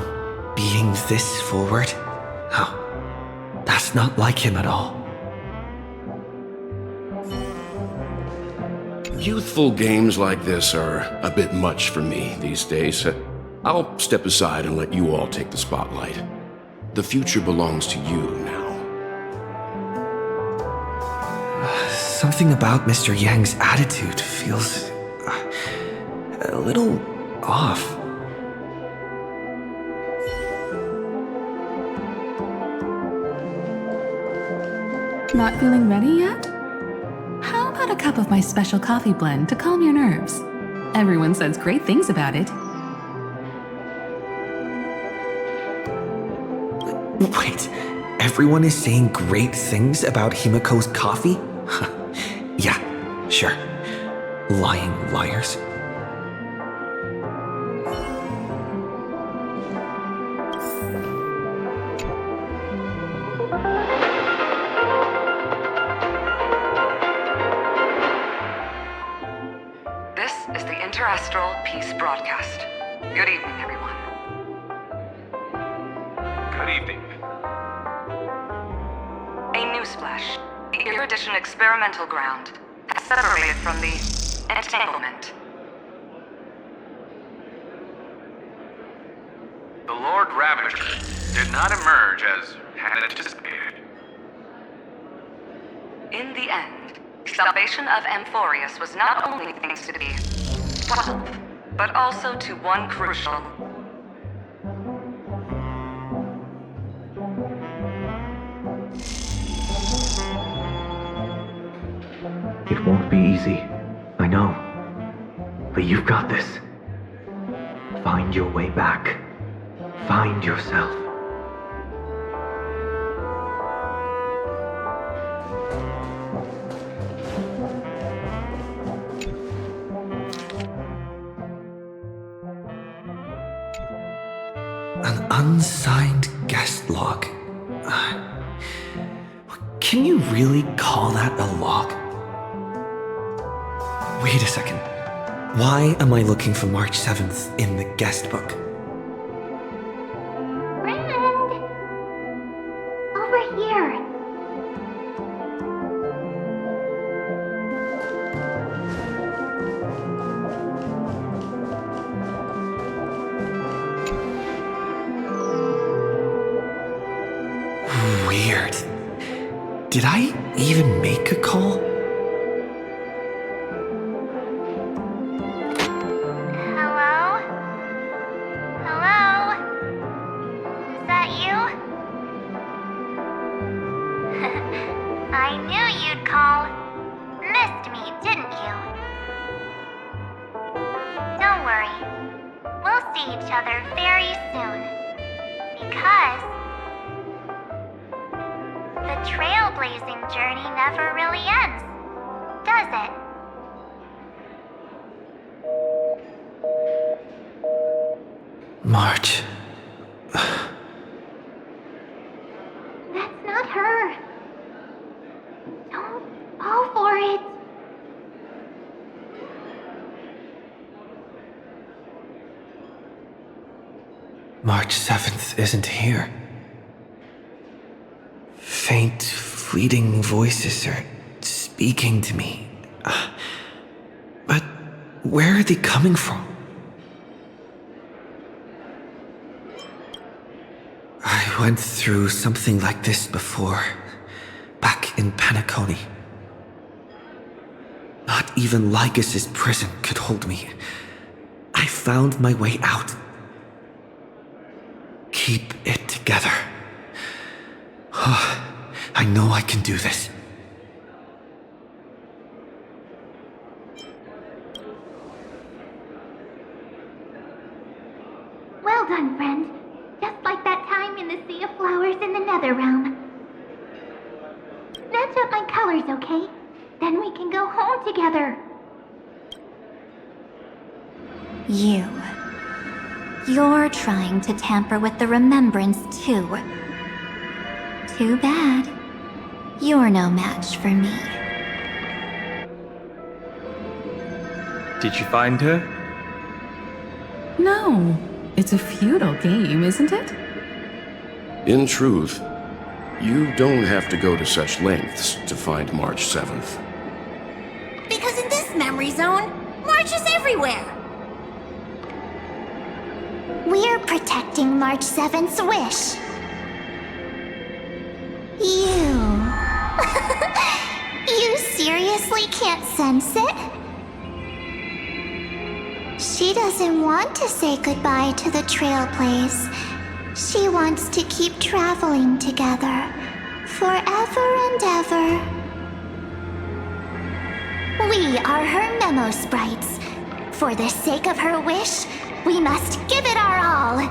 being this forward? Oh, that's not like him at all. Youthful games like this are a bit much for me these days. I'll step aside and let you all take the spotlight. The future belongs to you now. Something about Mr. Yang's attitude feels a little off. Not feeling ready yet? How about a cup of my special coffee blend to calm your nerves? Everyone says great things about it. Wait, everyone is saying great things about Himiko's coffee? Yeah, sure. Lying liars. This is the Interastral Peace Broadcast. Good evening, everyone. Good evening. A newsflash. The Erudition experimental ground has separated from the entanglement. The Lord Ravager did not emerge as had anticipated. In the end, salvation of Amphoreus was not only thanks to the 12, but also to one crucial. It won't be easy, I know. But you've got this. Find your way back. Find yourself. An unsigned guest log. Can you really call that a log? Wait a second. Why am I looking for March 7th in the guest book? Friend! Over here! Weird. Did I even make a call? Trailblazing journey never really ends, does it? March. That's not her. Don't fall for it. March 7th isn't here. Faint, fleeting voices are speaking to me. But where are they coming from? I went through something like this before, back in Penacony. Not even Lycus's prison could hold me. I found my way out. Keep it together. I know I can do this. Well done, friend. Just like that time in the Sea of Flowers in the Nether Realm. Match up my colors, okay? Then we can go home together. You're trying to tamper with the remembrance, too. Too bad. You're no match for me. Did you find her? No. It's a futile game, isn't it? In truth, you don't have to go to such lengths to find March 7th. Because in this memory zone, March is everywhere. We're protecting March 7th's wish. You seriously can't sense it? She doesn't want to say goodbye to the Trailblaze. She wants to keep traveling together, forever and ever. We are her memo sprites. For the sake of her wish, we must give it our all.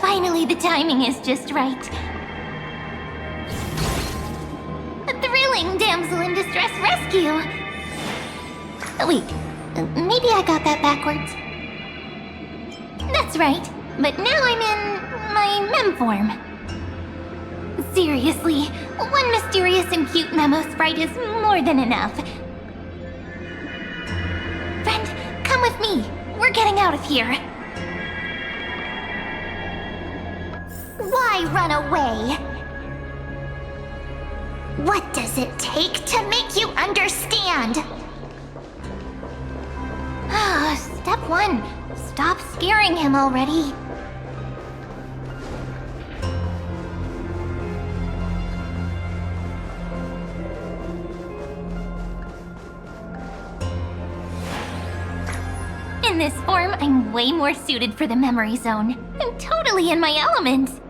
Finally, the timing is just right. A thrilling damsel in distress rescue. Wait, maybe I got that backwards. That's right, but now I'm in my mem form. Seriously, one mysterious and cute memo sprite is more than enough. Friend, come with me. We're getting out of here. Why run away? What does it take to make you understand? Step 1. Stop scaring him already. In this form, I'm way more suited for the memory zone. I'm totally in my element.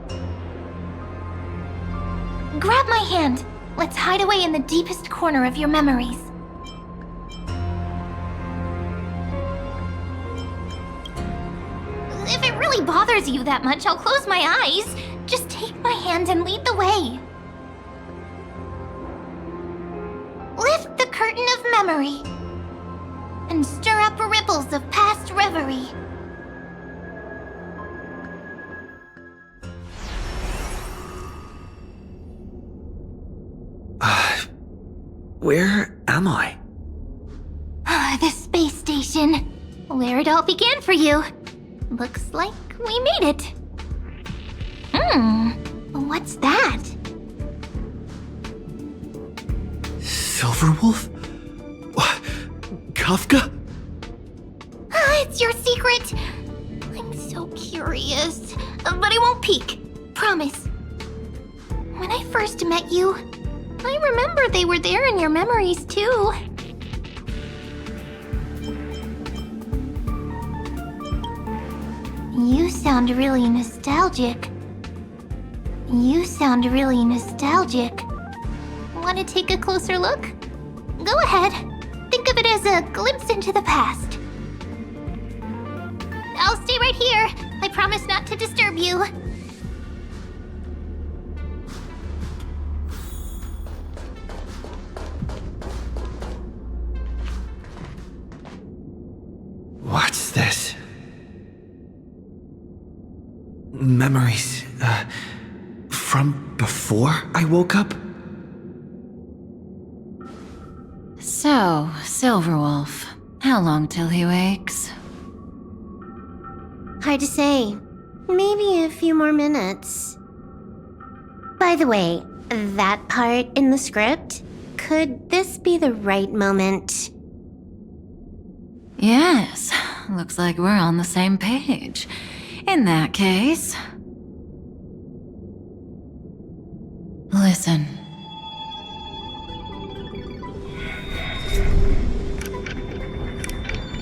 Grab my hand. Let's hide away in the deepest corner of your memories. If it really bothers you that much, I'll close my eyes. Just take my hand and lead the way. Lift the curtain of memory and stir up ripples of past reverie. Where am I? The space station. Where it all began for you. Looks like we made it. What's that? Silverwolf? Kafka? It's your secret. I'm so curious. But I won't peek. Promise. When I first met you, I remember they were there in your memories too. You sound really nostalgic. Want to take a closer look? Go ahead. Think of it as a glimpse into the past. I'll stay right here. I promise not to disturb you. What's this? Memories, from before I woke up? So, Silverwolf, how long till he wakes? Hard to say. Maybe a few more minutes. By the way, that part in the script, could this be the right moment? Yes, looks like we're on the same page. In that case... Listen.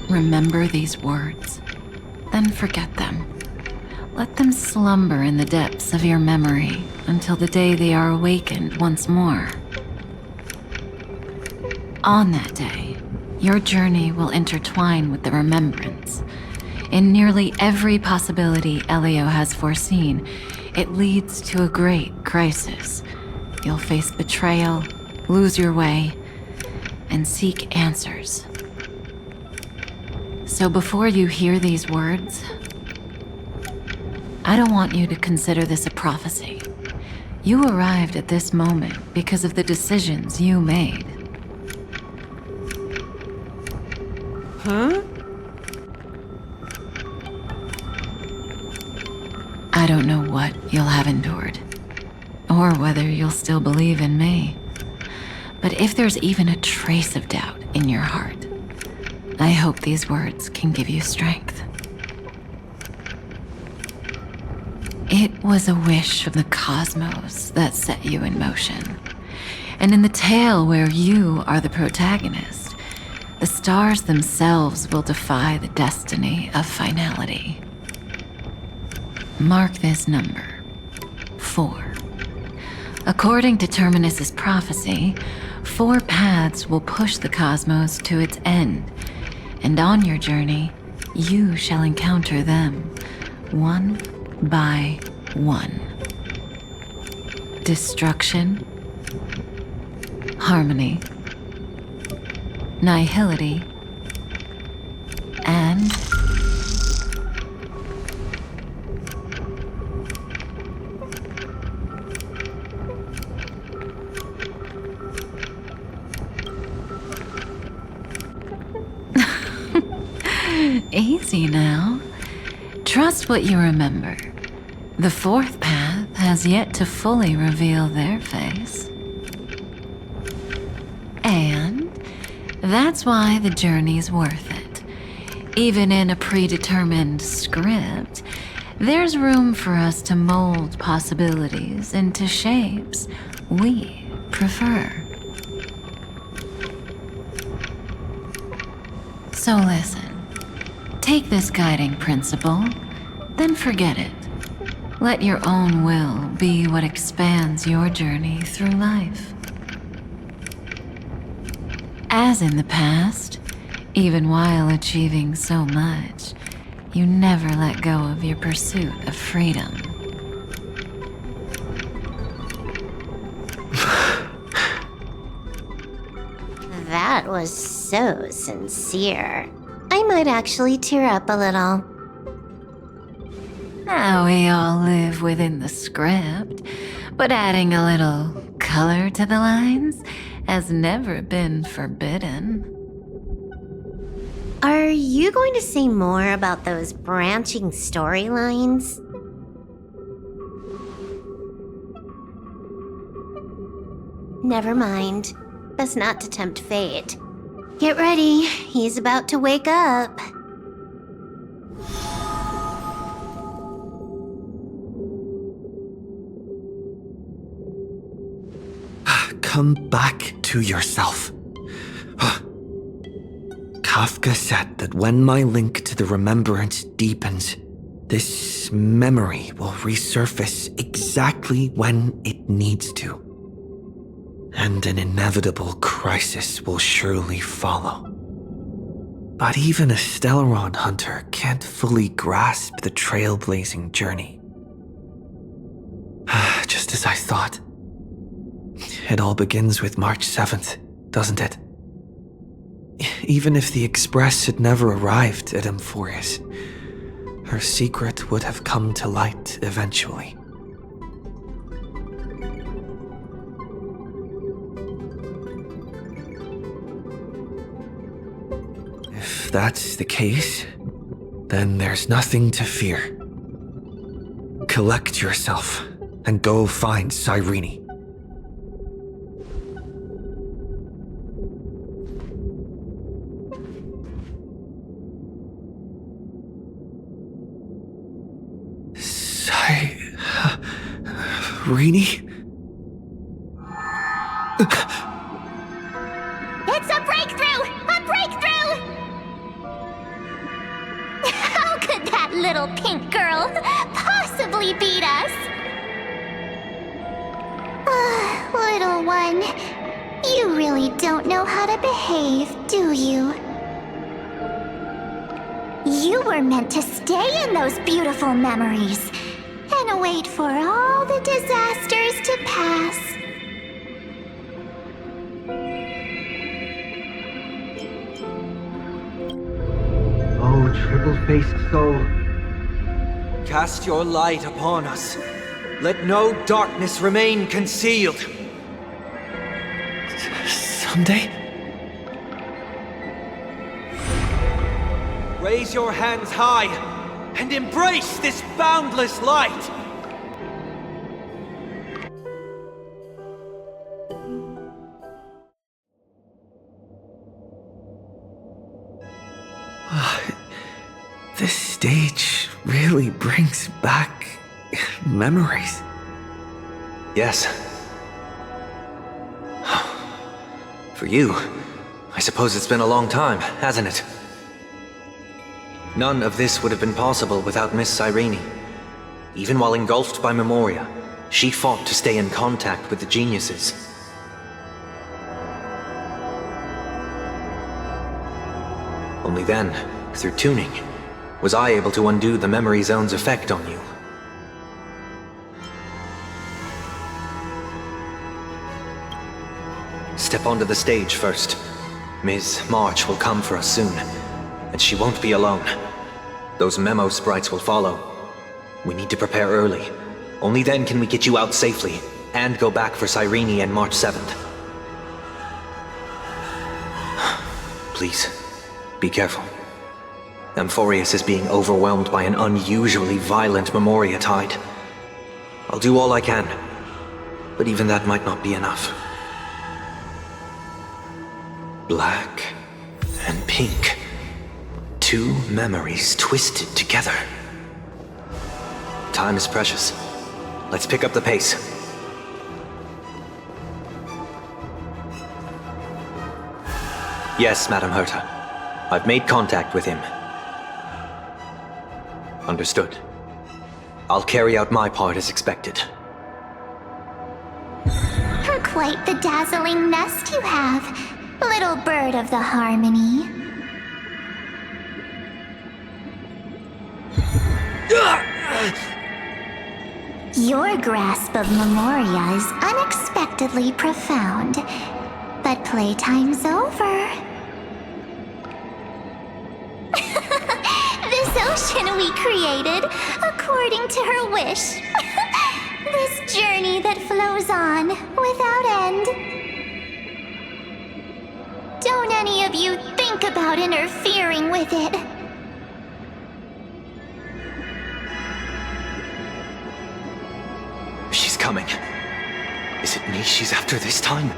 Remember these words, then forget them. Let them slumber in the depths of your memory until the day they are awakened once more. On that day, your journey will intertwine with the remembrance. In nearly every possibility Elio has foreseen, it leads to a great crisis. You'll face betrayal, lose your way, and seek answers. So before you hear these words, I don't want you to consider this a prophecy. You arrived at this moment because of the decisions you made. Huh? I don't know what you'll have endured, or whether you'll still believe in me. But if there's even a trace of doubt in your heart, I hope these words can give you strength. It was a wish from the cosmos that set you in motion. And in the tale where you are the protagonist, the stars themselves will defy the destiny of finality. Mark this number, 4. According to Terminus's prophecy, 4 paths will push the cosmos to its end, and on your journey, you shall encounter them, one by one. Destruction, harmony, nihility, and easy now. Trust what you remember. The 4th path has yet to fully reveal their face. And that's why the journey's worth it. Even in a predetermined script, there's room for us to mold possibilities into shapes we prefer. So listen. Take this guiding principle, then forget it. Let your own will be what expands your journey through life. As in the past, even while achieving so much, you never let go of your pursuit of freedom. That was so sincere. I might actually tear up a little. Now we all live within the script, but adding a little color to the lines has never been forbidden. Are you going to say more about those branching storylines? Never mind. Best not to tempt fate. Get ready, he's about to wake up. Come back to yourself. Kafka said that when my link to the remembrance deepens, this memory will resurface exactly when it needs to. And an inevitable crisis will surely follow. But even a Stellaron hunter can't fully grasp the trailblazing journey. Just as I thought. It all begins with March 7th, doesn't it? Even if the Express had never arrived at Amphoreus, her secret would have come to light eventually. If that's the case, then there's nothing to fear. Collect yourself and go find Cyrene. Cyrene? It's a breakthrough! A breakthrough! How could that little pink girl one. You really don't know how to behave, do you? You were meant to stay in those beautiful memories and wait for all the disasters to pass. Oh, triple-faced soul, cast your light upon us. Let no darkness remain concealed. Someday? Raise your hands high and embrace this boundless light! This stage really brings back memories. Yes. For you, I suppose it's been a long time, hasn't it? None of this would have been possible without Miss Cyrene. Even while engulfed by Memoria, she fought to stay in contact with the geniuses. Only then, through tuning, was I able to undo the memory zone's effect on you. Step onto the stage first. Ms. March will come for us soon, and she won't be alone. Those memo sprites will follow. We need to prepare early. Only then can we get you out safely, and go back for Cyrene and March 7th. Please, be careful. Amphoreus is being overwhelmed by an unusually violent Memoria tide. I'll do all I can, but even that might not be enough. Black and pink. Two memories twisted together. Time is precious. Let's pick up the pace. Yes, Madam Herta. I've made contact with him. Understood. I'll carry out my part as expected. Quite the dazzling nest you have, little bird of the harmony. Your grasp of Memoria is unexpectedly profound, but playtime's over. This ocean we created, according to her wish. This journey that flows on, without end. Don't any of you think about interfering with it. She's coming. Is it me she's after this time?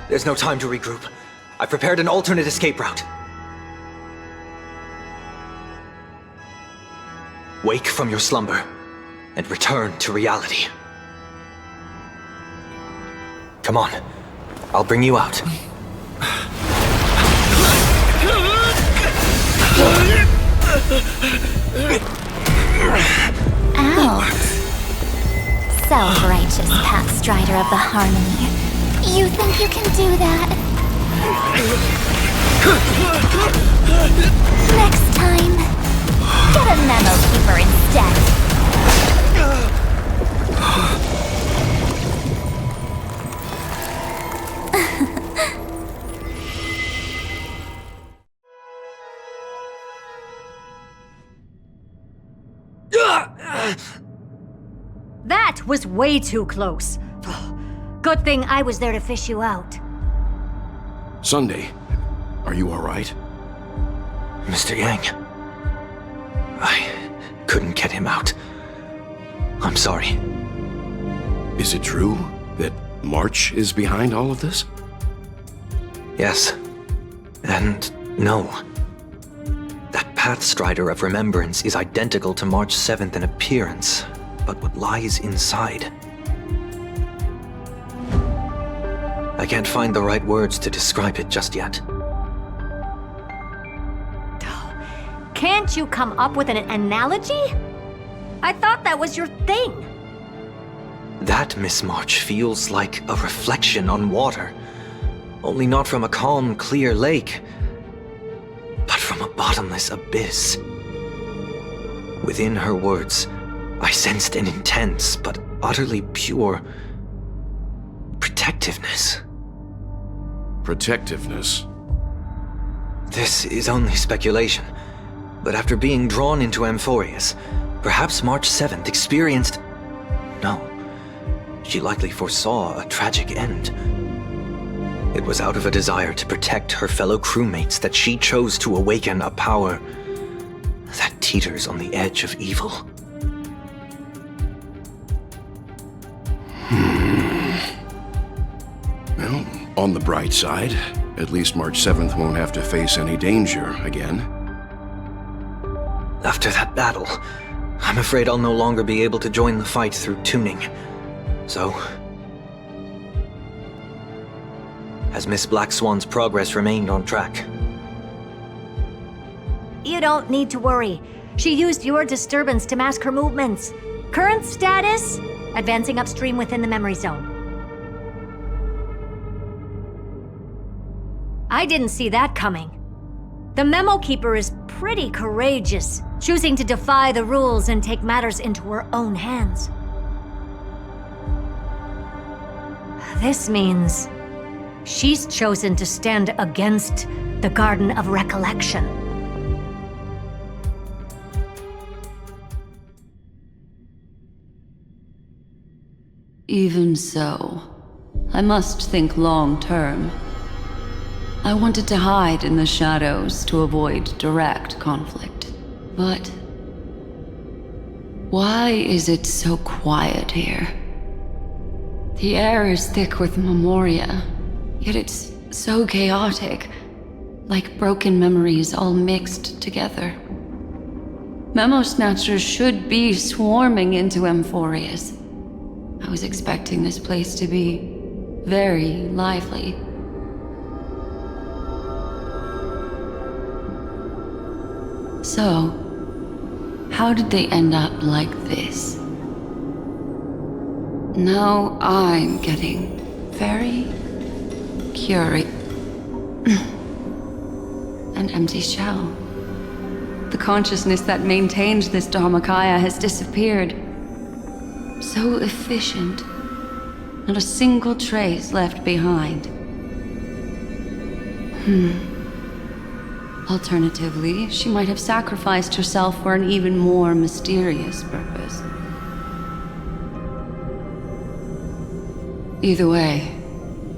There's no time to regroup. I've prepared an alternate escape route. Wake from your slumber and return to reality. Come on, I'll bring you out. Out. Self-righteous pathstrider of the harmony. You think you can do that? Next time, get a memo keeper instead. That was way too close. Good thing I was there to fish you out. Sunday, are you all right? Mr. Yang, I couldn't get him out. I'm sorry. Is it true that March is behind all of this? Yes. And no. That Pathstrider of Remembrance is identical to March 7th in appearance, but what lies inside? I can't find the right words to describe it just yet. Can't you come up with an analogy? I thought that was your thing. That, Miss March, feels like a reflection on water. Only not from a calm, clear lake, but from a bottomless abyss. Within her words, I sensed an intense but utterly pure protectiveness. Protectiveness? This is only speculation, but after being drawn into Amphoreus, perhaps March 7th experienced... No, she likely foresaw a tragic end. It was out of a desire to protect her fellow crewmates that she chose to awaken a power that teeters on the edge of evil. Well, on the bright side, at least March 7th won't have to face any danger again. After that battle, I'm afraid I'll no longer be able to join the fight through tuning. So, has Miss Black Swan's progress remained on track? You don't need to worry. She used your disturbance to mask her movements. Current status? Advancing upstream within the memory zone. I didn't see that coming. The Memo Keeper is pretty courageous, choosing to defy the rules and take matters into her own hands. This means she's chosen to stand against the Garden of Recollection. Even so, I must think long term. I wanted to hide in the shadows to avoid direct conflict. But why is it so quiet here? The air is thick with memoria, yet it's so chaotic, like broken memories all mixed together. Memo Snatchers should be swarming into Amphoreus. I was expecting this place to be very lively. So, how did they end up like this? Now I'm getting very curious. An empty shell. The consciousness that maintained this Dharmakaya has disappeared. So efficient. Not a single trace left behind. Alternatively, she might have sacrificed herself for an even more mysterious purpose. Either way,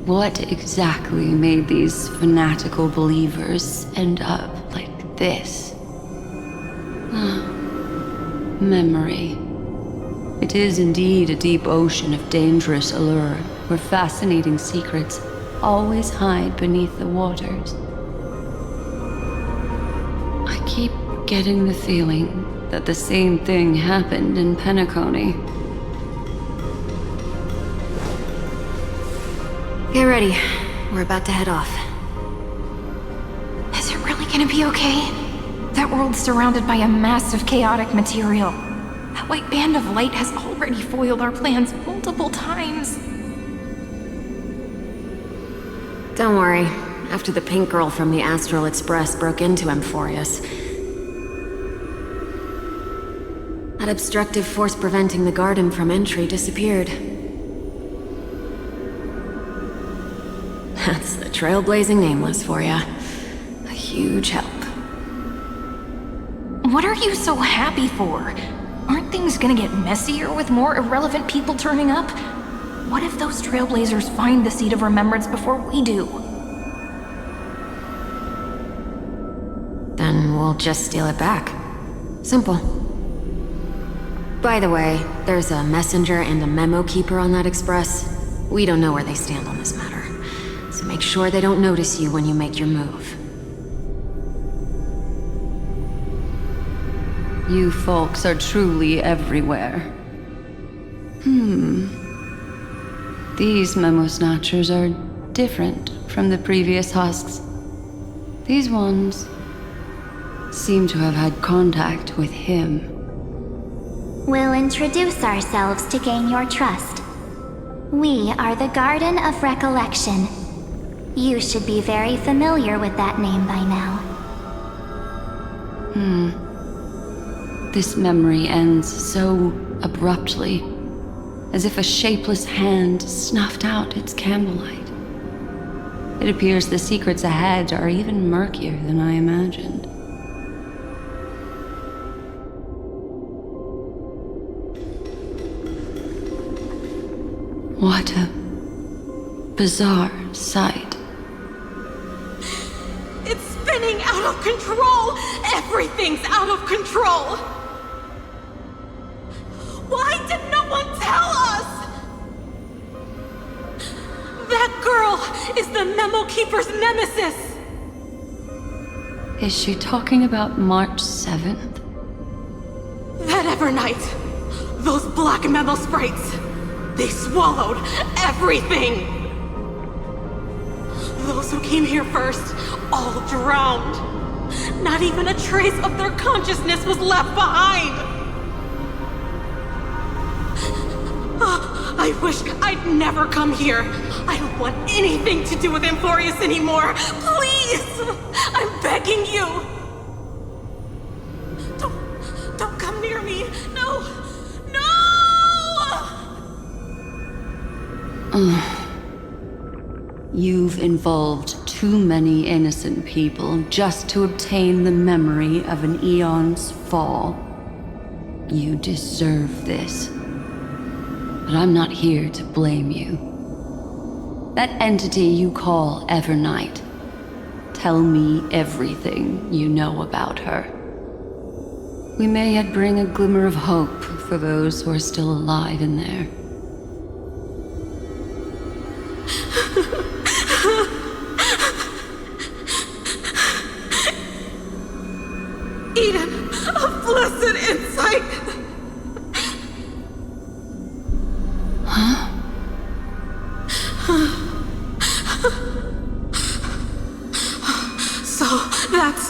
what exactly made these fanatical believers end up like this? Memory. It is indeed a deep ocean of dangerous allure, where fascinating secrets always hide beneath the waters. I keep getting the feeling that the same thing happened in Penacony. Get ready. We're about to head off. Is it really gonna be okay? That world's surrounded by a mass of chaotic material. That white band of light has already foiled our plans multiple times. Don't worry. After the pink girl from the Astral Express broke into Amphoreus, that obstructive force preventing the garden from entry disappeared. That's the trailblazing nameless for ya. A huge help. What are you so happy for? Aren't things gonna get messier with more irrelevant people turning up? What if those Trailblazers find the Seed of Remembrance before we do? Then we'll just steal it back. Simple. By the way, there's a messenger and a memo keeper on that express. We don't know where they stand on this matter, so make sure they don't notice you when you make your move. You folks are truly everywhere. These Memo Snatchers are different from the previous husks. These ones seem to have had contact with him. We'll introduce ourselves to gain your trust. We are the Garden of Recollection. You should be very familiar with that name by now. This memory ends so abruptly, as if a shapeless hand snuffed out its candlelight. It appears the secrets ahead are even murkier than I imagined. What a bizarre sight. It's spinning out of control! Everything's out of control! Why did no one tell us? That girl is the Memo Keeper's nemesis! Is she talking about March 7th? That Evernight! Those black memo sprites! They swallowed everything! Those who came here first, all drowned. Not even a trace of their consciousness was left behind! I wish I'd never come here. I don't want anything to do with Amphoreus anymore. Please! I'm begging you! Don't come near me. No! You've involved too many innocent people just to obtain the memory of an eon's fall. You deserve this. But I'm not here to blame you. That entity you call Evernight. Tell me everything you know about her. We may yet bring a glimmer of hope for those who are still alive in there. Eden of blessed insight! So that's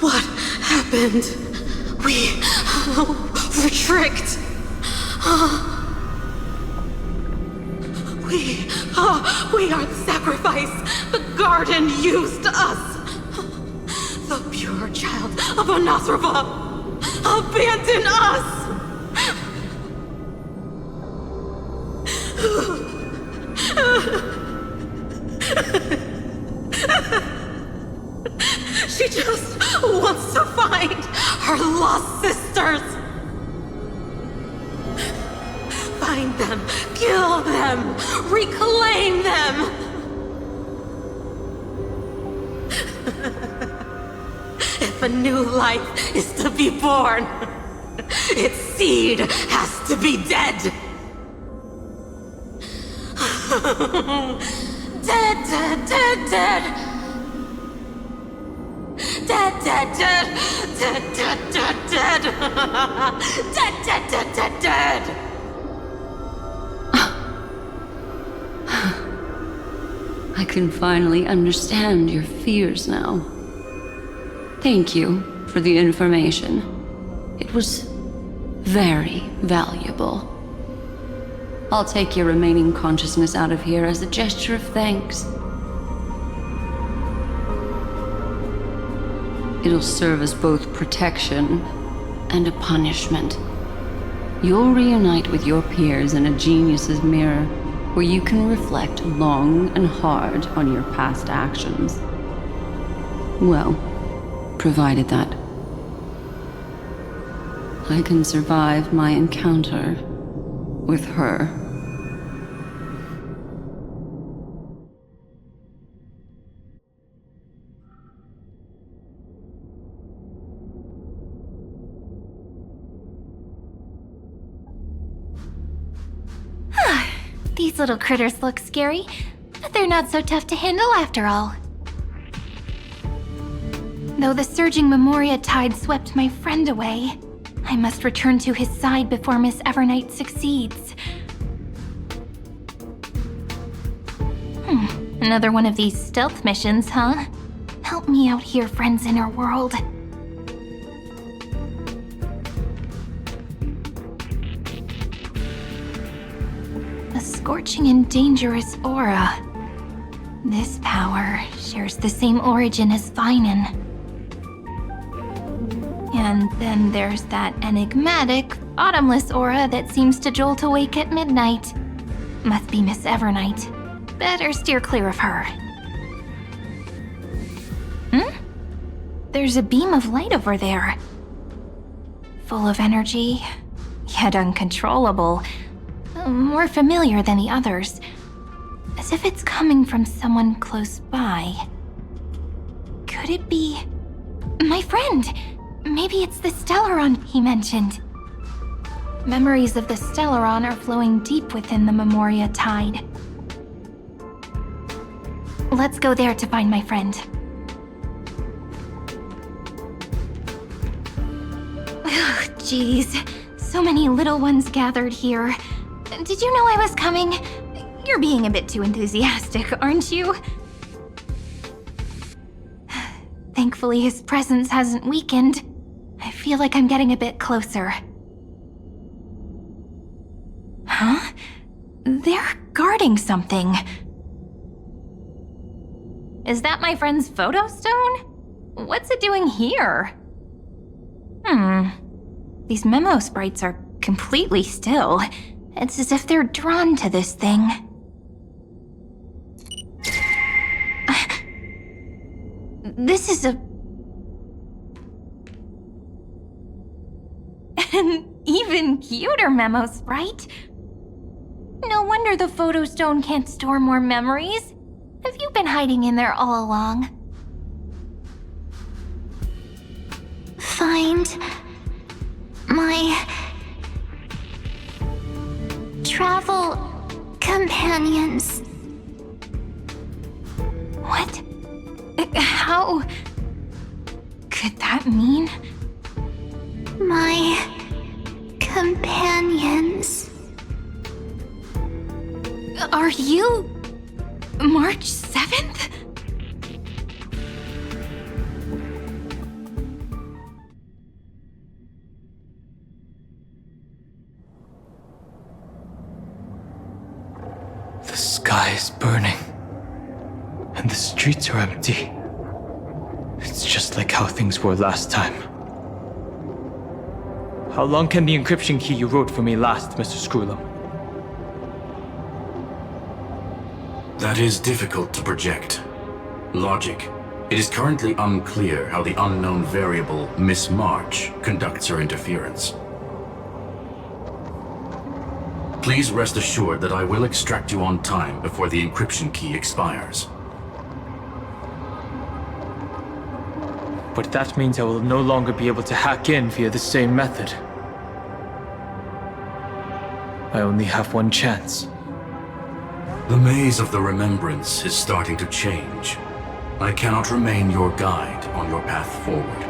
what happened. We were tricked. We are the sacrifice. The garden used us. The pure child of Anasrava abandoned us. She just wants to find her lost sisters. Find them, kill them, reclaim them. If a new life is to be born, its seed has to be dead. Dead, dead, dead, dead. Dead, dead, dead. Dead, dead, dead, dead. Dead, dead, dead, dead, dead. I can finally understand your fears now. Thank you for the information. It was very valuable. I'll take your remaining consciousness out of here as a gesture of thanks. It'll serve as both protection and a punishment. You'll reunite with your peers in a genius's mirror, where you can reflect long and hard on your past actions. Well, provided that I can survive my encounter with her. These little critters look scary, but they're not so tough to handle after all. Though the surging Memoria tide swept my friend away, I must return to his side before Miss Evernight succeeds. Another one of these stealth missions, huh? Help me out here, friends inner world. A scorching and dangerous aura. This power shares the same origin as Phainon. And then there's that enigmatic, bottomless aura that seems to jolt awake at midnight. Must be Miss Evernight. Better steer clear of her. There's a beam of light over there. Full of energy, yet uncontrollable. More familiar than the others. As if it's coming from someone close by. Could it be... my friend? Maybe it's the Stellaron he mentioned. Memories of the Stellaron are flowing deep within the Memoria Tide. Let's go there to find my friend. Jeez, so many little ones gathered here. Did you know I was coming? You're being a bit too enthusiastic, aren't you? Thankfully, his presence hasn't weakened. I feel like I'm getting a bit closer. Huh? They're guarding something. Is that my friend's photo stone? What's it doing here? These memo sprites are completely still. It's as if they're drawn to this thing. This is an even cuter memo sprite. No wonder the photo stone can't store more memories. Have you been hiding in there all along? Find my travel companions. What? How could that mean? My companions. Are you March 7th? The sky is burning, and the streets are empty. It's just like how things were last time. How long can the encryption key you wrote for me last, Mr. Screwlum? That is difficult to project. Logic. It is currently unclear how the unknown variable, Miss March, conducts her interference. Please rest assured that I will extract you on time before the encryption key expires. But that means I will no longer be able to hack in via the same method. I only have one chance. The maze of the Remembrance is starting to change. I cannot remain your guide on your path forward.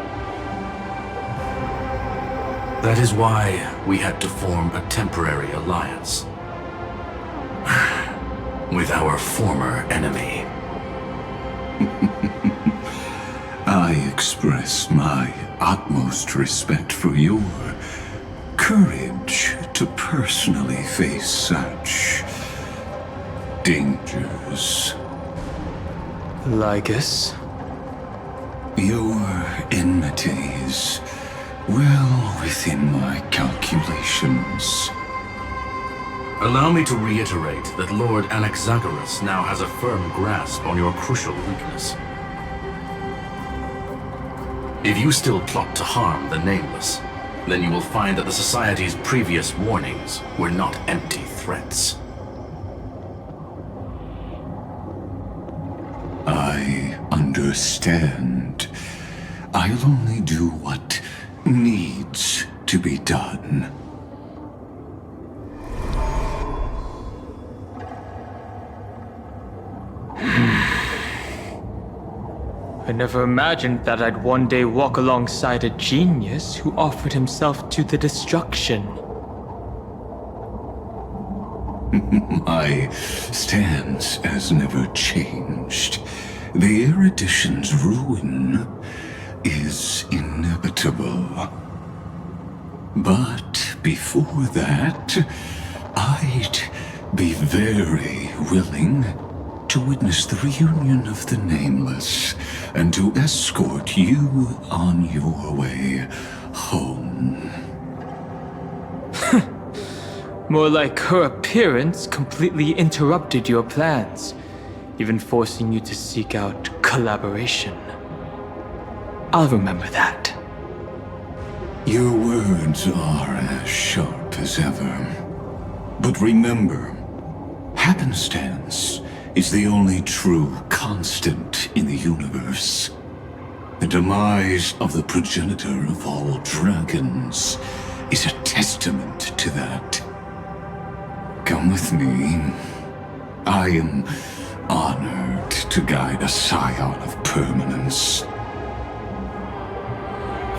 That is why we had to form a temporary alliance with our former enemy. I express my utmost respect for your courage to personally face such dangers. Lygus? Your enmity is well within my calculations. Allow me to reiterate that Lord Anaxagoras now has a firm grasp on your crucial weakness. If you still plot to harm the Nameless, then you will find that the Society's previous warnings were not empty threats. I understand. I'll only do what needs to be done. I never imagined that I'd one day walk alongside a genius who offered himself to the destruction. My stance has never changed. The erudition's ruin is inevitable. But before that, I'd be very willing to witness the reunion of the Nameless and to escort you on your way home. More like her appearance completely interrupted your plans, even forcing you to seek out collaboration. I'll remember that. Your words are as sharp as ever. But remember, happenstance is the only true constant in the universe. The demise of the progenitor of all dragons is a testament to that. Come with me. I am honored to guide a scion of permanence.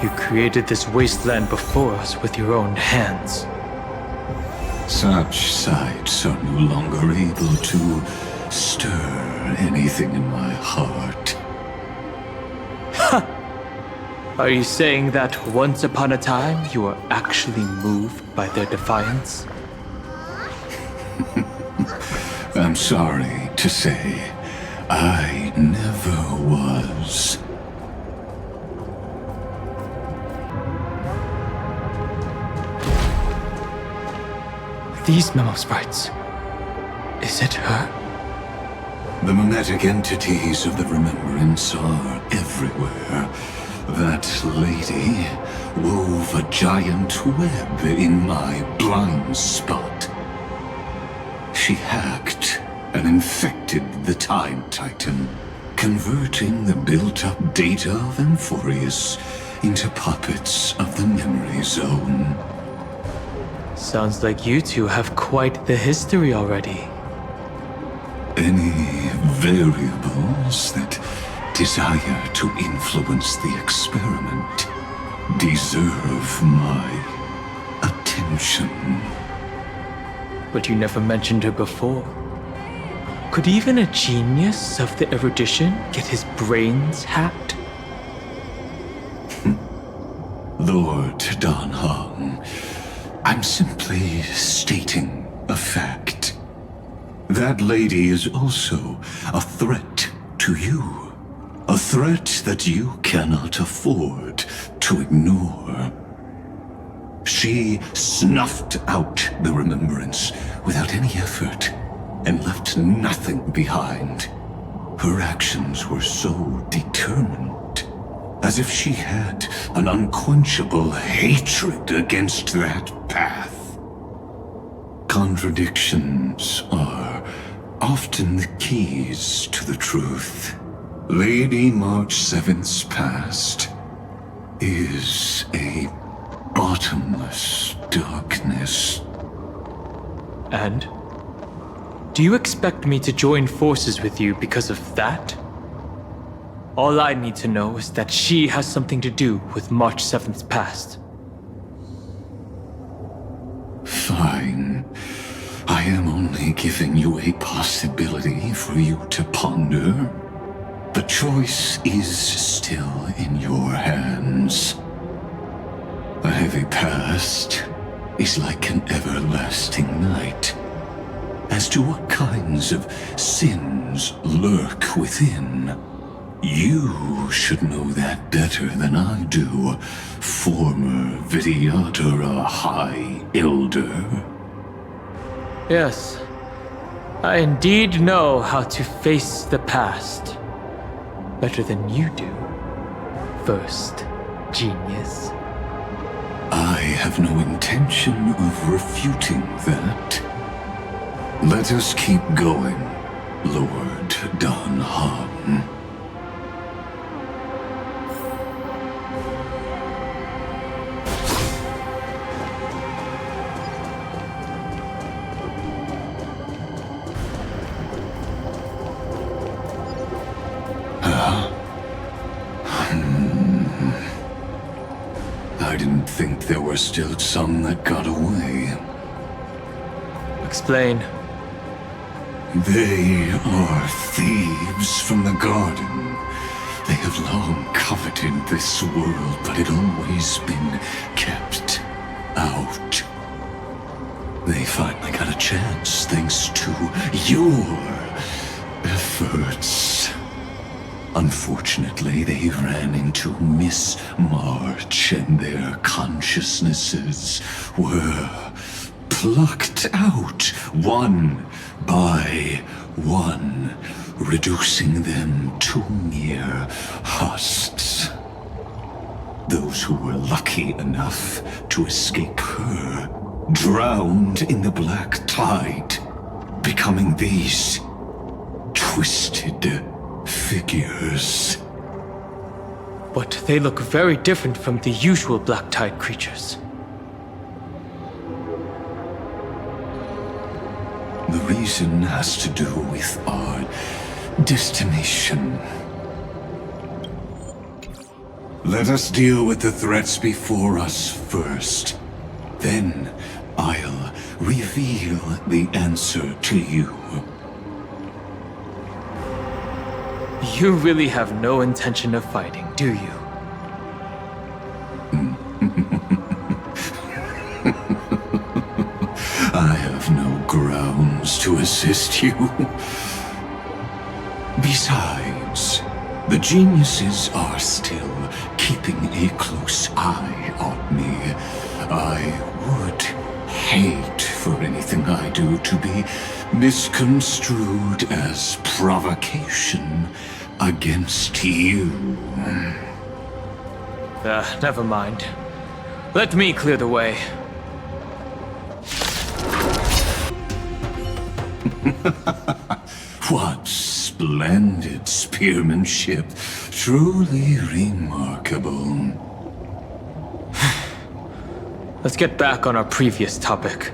You created this wasteland before us with your own hands. Such sights are no longer able to stir anything in my heart. Ha! Are you saying that once upon a time you were actually moved by their defiance? I'm sorry to say, I never was. These memo sprites. Is it her? The mimetic entities of the Remembrance are everywhere. That lady wove a giant web in my blind spot. She hacked and infected the Time Titan, converting the built-up data of Amphoreus into puppets of the Memory Zone. Sounds like you two have quite the history already. Any variables that desire to influence the experiment deserve my attention. But you never mentioned her before. Could even a genius of the erudition get his brains hacked? Lord Dan Heng, I'm simply stating a fact. That lady is also a threat to you. A threat that you cannot afford to ignore. She snuffed out the Remembrance without any effort and left nothing behind. Her actions were so determined, as if she had an unquenchable hatred against that path. Contradictions are often the keys to the truth. Lady March 7th's past is a bottomless darkness. And? Do you expect me to join forces with you because of that? All I need to know is that she has something to do with March 7th's past. Fine. I am only giving you a possibility for you to ponder. The choice is still in your hands. A heavy past is like an everlasting night. As to what kinds of sins lurk within, you should know that better than I do, former Vidyadhara High Elder. Yes, I indeed know how to face the past. Better than you do, First Genius. I have no intention of refuting that. Let us keep going, Lord Dan Heng. I didn't think there were still some that got away. Explain. They are thieves from the garden. They have long coveted this world, but had always been kept out. They finally got a chance thanks to your efforts. Unfortunately, they ran into Miss March and their consciousnesses were plucked out one by one, reducing them to mere husks. Those who were lucky enough to escape her drowned in the black tide, becoming these twisted figures. But they look very different from the usual black tide creatures. The reason has to do with our destination. Let us deal with the threats before us first. Then I'll reveal the answer to you. You really have no intention of fighting, do you? I have no grounds to assist you. Besides, the geniuses are still keeping a close eye on me. I would hate for anything I do to be misconstrued as provocation against you. Never mind. Let me clear the way. What splendid spearmanship. Truly remarkable. Let's get back on our previous topic.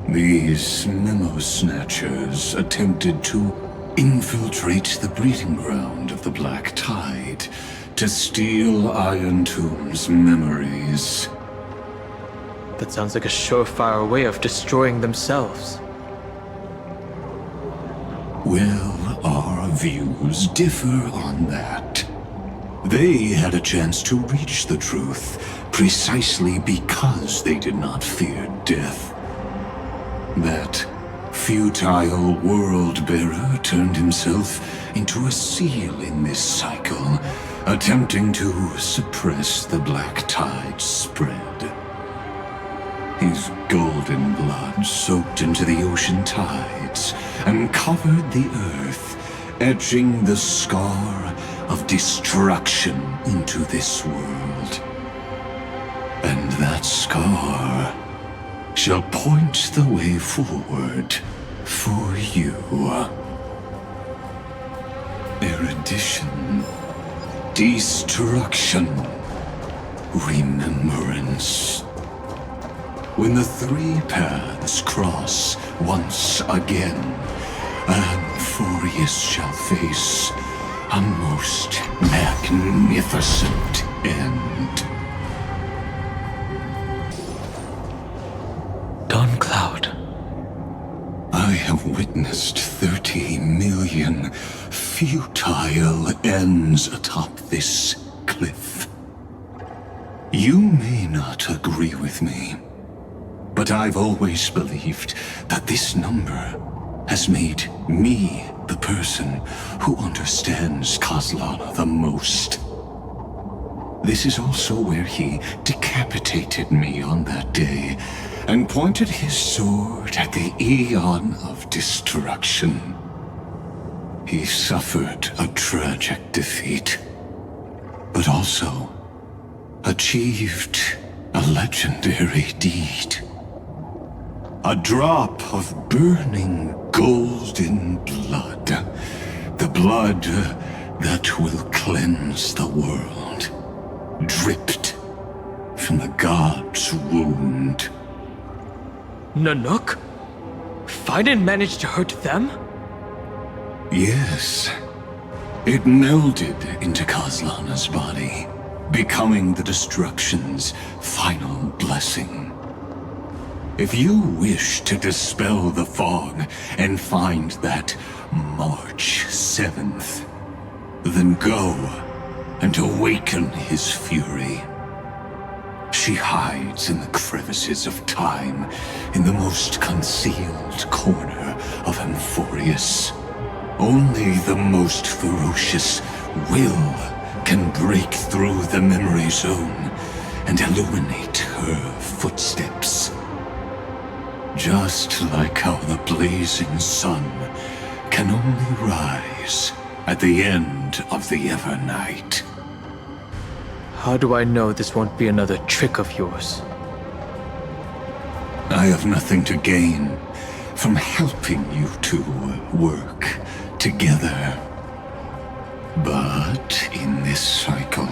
These memo snatchers attempted to infiltrate the breeding ground of the Black Tide to steal Iron Tomb's memories. That sounds like a surefire way of destroying themselves. Well, our views differ on that. They had a chance to reach the truth precisely because they did not fear death. That futile world-bearer turned himself into a seal in this cycle, attempting to suppress the Black Tide's spread. His golden blood soaked into the ocean tides and covered the earth, etching the scar of destruction into this world. And that scar shall point the way forward for you. Erudition, destruction, remembrance. When the three paths cross once again, Amphoreus shall face a most magnificent end. Dawn Cloud. I have witnessed 30 million futile ends atop this cliff. You may not agree with me, but I've always believed that this number has made me the person who understands Caslana the most. This is also where he decapitated me on that day and pointed his sword at the Aeon of Destruction. He suffered a tragic defeat, but also achieved a legendary deed. A drop of burning golden blood. The blood that will cleanse the world. Dripped from the god's wound. Nanook? Phainon managed to hurt them? Yes. It melded into Caslana's body, becoming the destruction's final blessing. If you wish to dispel the fog and find that March 7th, then go and awaken his fury. She hides in the crevices of time, in the most concealed corner of Amphoreus. Only the most ferocious will can break through the memory zone and illuminate her footsteps. Just like how the blazing sun can only rise at the end of the Evernight. How do I know this won't be another trick of yours? I have nothing to gain from helping you two work together. But in this cycle,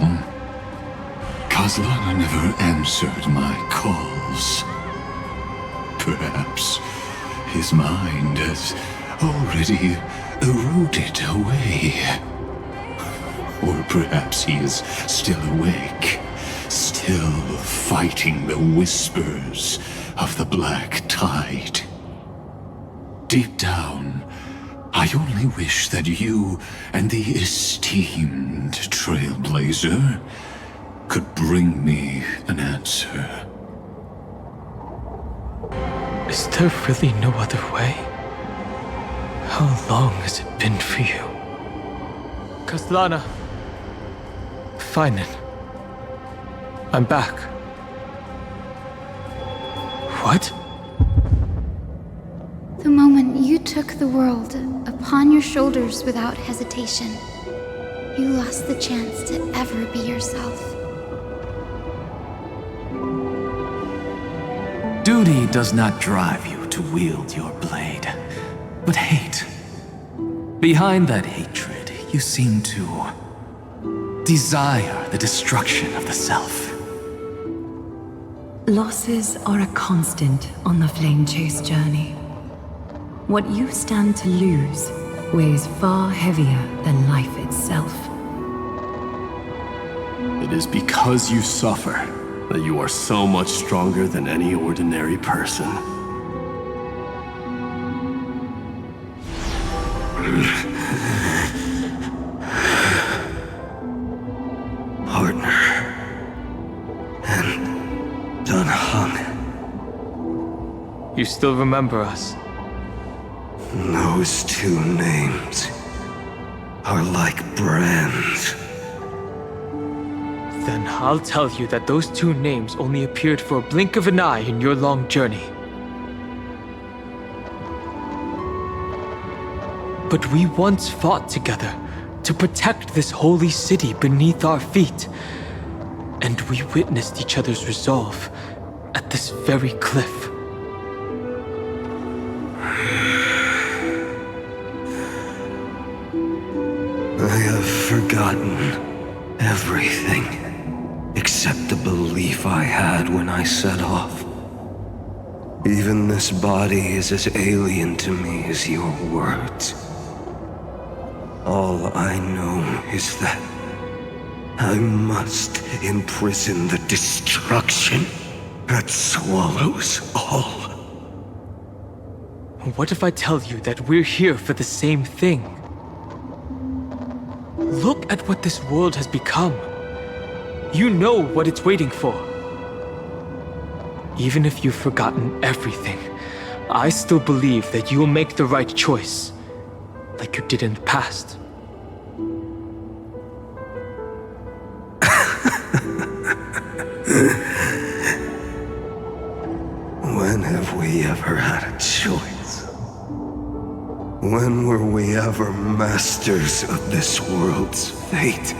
Caslana never answered my calls. Perhaps his mind has already eroded away. Or perhaps he is still awake, still fighting the whispers of the black tide. Deep down, I only wish that you and the esteemed Trailblazer could bring me an answer. Is there really no other way? How long has it been for you? Caslana. Phainon. I'm back. What? The moment you took the world upon your shoulders without hesitation, you lost the chance to ever be yourself. Duty does not drive you to wield your blade, but hate. Behind that hatred, you seem to desire the destruction of the self. Losses are a constant on the flame chase journey. What you stand to lose weighs far heavier than life itself. It is because you suffer that you are so much stronger than any ordinary person. Partner. And Dunhung. You still remember us? Those two names are like brands. Then I'll tell you that those two names only appeared for a blink of an eye in your long journey. But we once fought together to protect this holy city beneath our feet. And we witnessed each other's resolve at this very cliff. I have forgotten everything except the belief I had when I set off. Even this body is as alien to me as your words. All I know is that I must imprison the destruction that swallows all. What if I tell you that we're here for the same thing? Look at what this world has become. You know what it's waiting for. Even if you've forgotten everything, I still believe that you'll make the right choice, like you did in the past. When have we ever had a choice? When were we ever masters of this world's fate?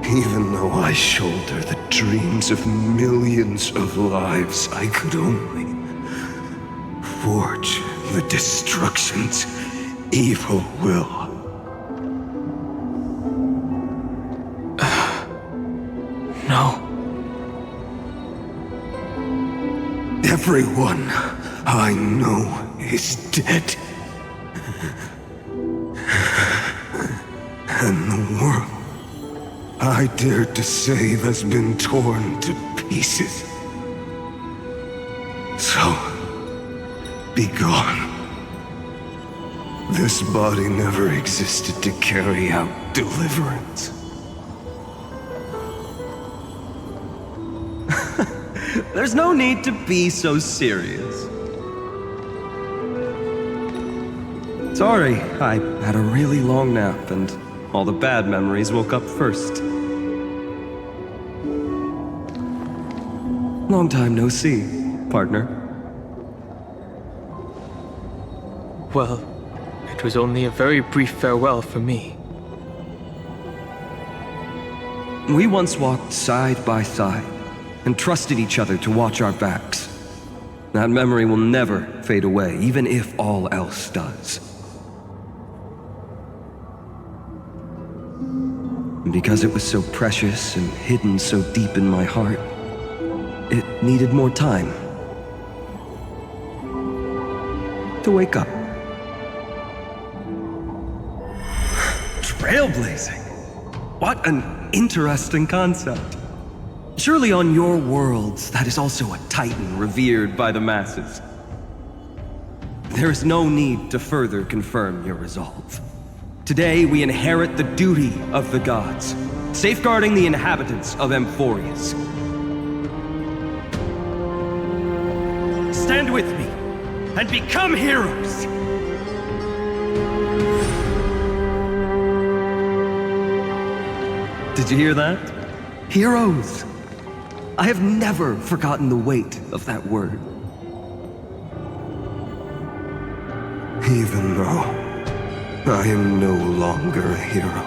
Even though I shoulder the dreams of millions of lives, I could only forge the destruction's evil will. No. Everyone I know is dead. And the world I dared to save has been torn to pieces. So, be gone. This body never existed to carry out deliverance. There's no need to be so serious. Sorry, I had a really long nap and all the bad memories woke up first. Long time no see, partner. Well, it was only a very brief farewell for me. We once walked side by side and trusted each other to watch our backs. That memory will never fade away, even if all else does. And because it was so precious and hidden so deep in my heart, it needed more time to wake up. Trailblazing? What an interesting concept. Surely on your worlds, that is also a titan revered by the masses. There is no need to further confirm your resolve. Today, we inherit the duty of the gods, safeguarding the inhabitants of Amphoreus. Stand with me, and become heroes! Did you hear that? Heroes! I have never forgotten the weight of that word. Even though I am no longer a hero,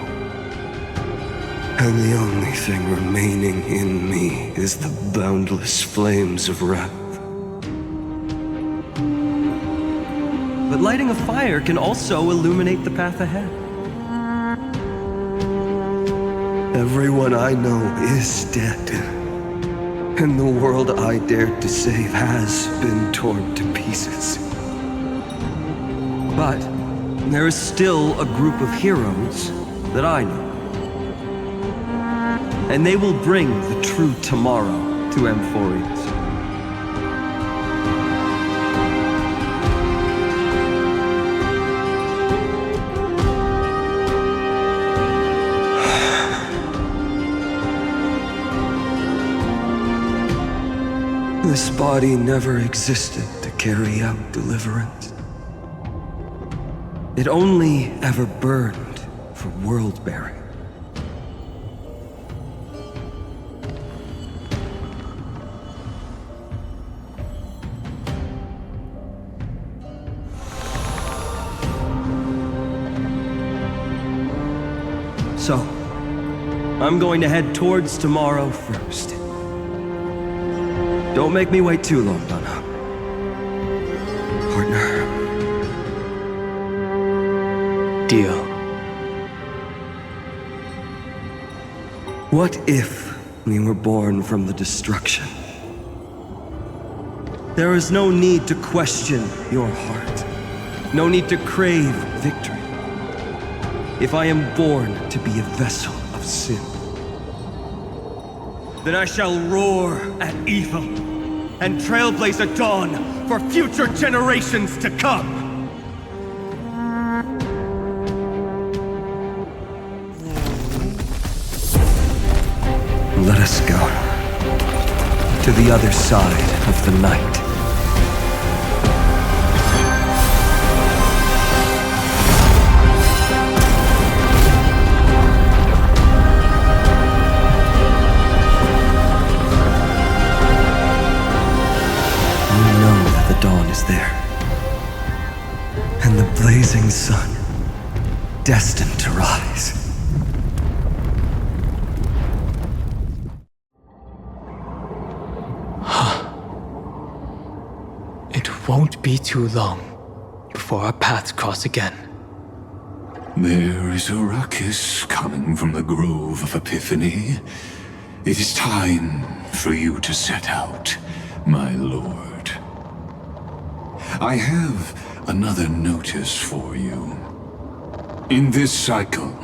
and the only thing remaining in me is the boundless flames of wrath. But lighting a fire can also illuminate the path ahead. Everyone I know is dead, and the world I dared to save has been torn to pieces. But there is still a group of heroes that I know. And they will bring the true tomorrow to Amphoreus. This body never existed to carry out deliverance. It only ever burned for world-bearing. So, I'm going to head towards tomorrow first. Don't make me wait too long, Donna. Partner. Deal. What if we were born from the destruction? There is no need to question your heart. No need to crave victory. If I am born to be a vessel of sin, then I shall roar at evil and trailblaze a dawn for future generations to come. Let us go to the other side of the night. The dawn is there, and the blazing sun, destined to rise. It won't be too long before our paths cross again. There is a ruckus coming from the Grove of Epiphany. It is time for you to set out, my lord. I have another notice for you. In this cycle,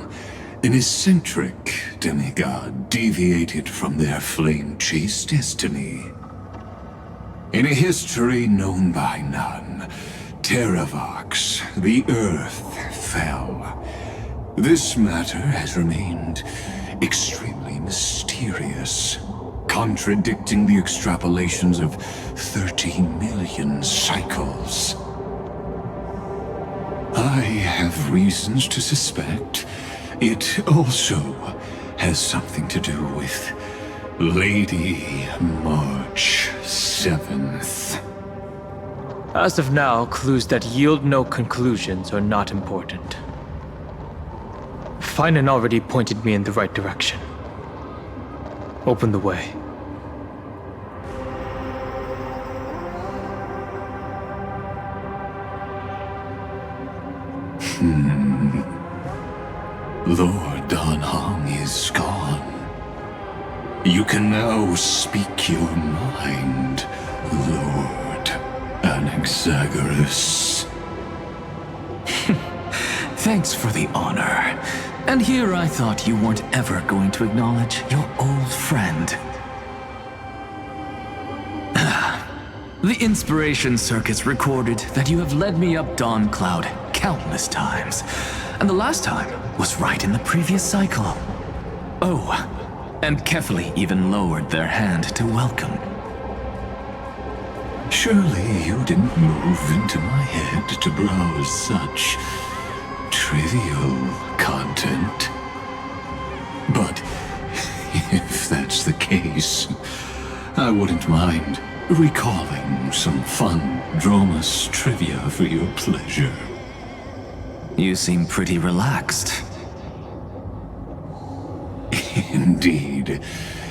an eccentric demigod deviated from their flame-chased destiny. In a history known by none, Terravox, the Earth, fell. This matter has remained extremely mysterious, contradicting the extrapolations of 13 million cycles. I have reasons to suspect it also has something to do with Lady March 7th. As of now, clues that yield no conclusions are not important. Phainon already pointed me in the right direction. Open the way. Lord Danhong is gone. You can now speak your mind, Lord Anaxagoras. Thanks for the honor. And here I thought you weren't ever going to acknowledge your old friend. The Inspiration Circuits recorded that you have led me up Dawn Cloud countless times, and the last time was right in the previous cycle. Oh, and Kefali even lowered their hand to welcome. Surely you didn't move into my head to browse such trivial content. But if that's the case, I wouldn't mind recalling some fun Dromus trivia for your pleasure. You seem pretty relaxed. Indeed.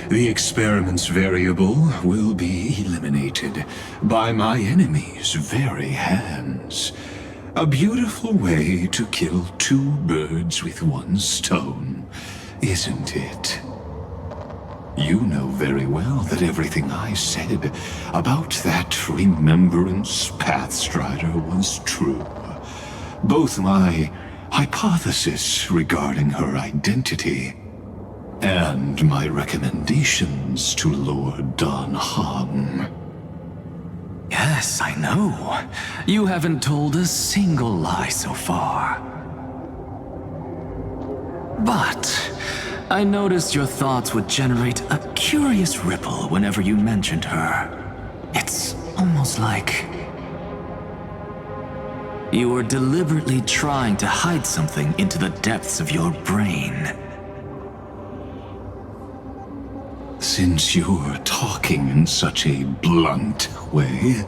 The experiment's variable will be eliminated by my enemy's very hands. A beautiful way to kill two birds with one stone, isn't it? You know very well that everything I said about that Remembrance Pathstrider was true. Both my hypothesis regarding her identity and my recommendations to Lord Danhong. Yes, I know. You haven't told a single lie so far. But I noticed your thoughts would generate a curious ripple whenever you mentioned her. It's almost like you were deliberately trying to hide something into the depths of your brain. Since you're talking in such a blunt way,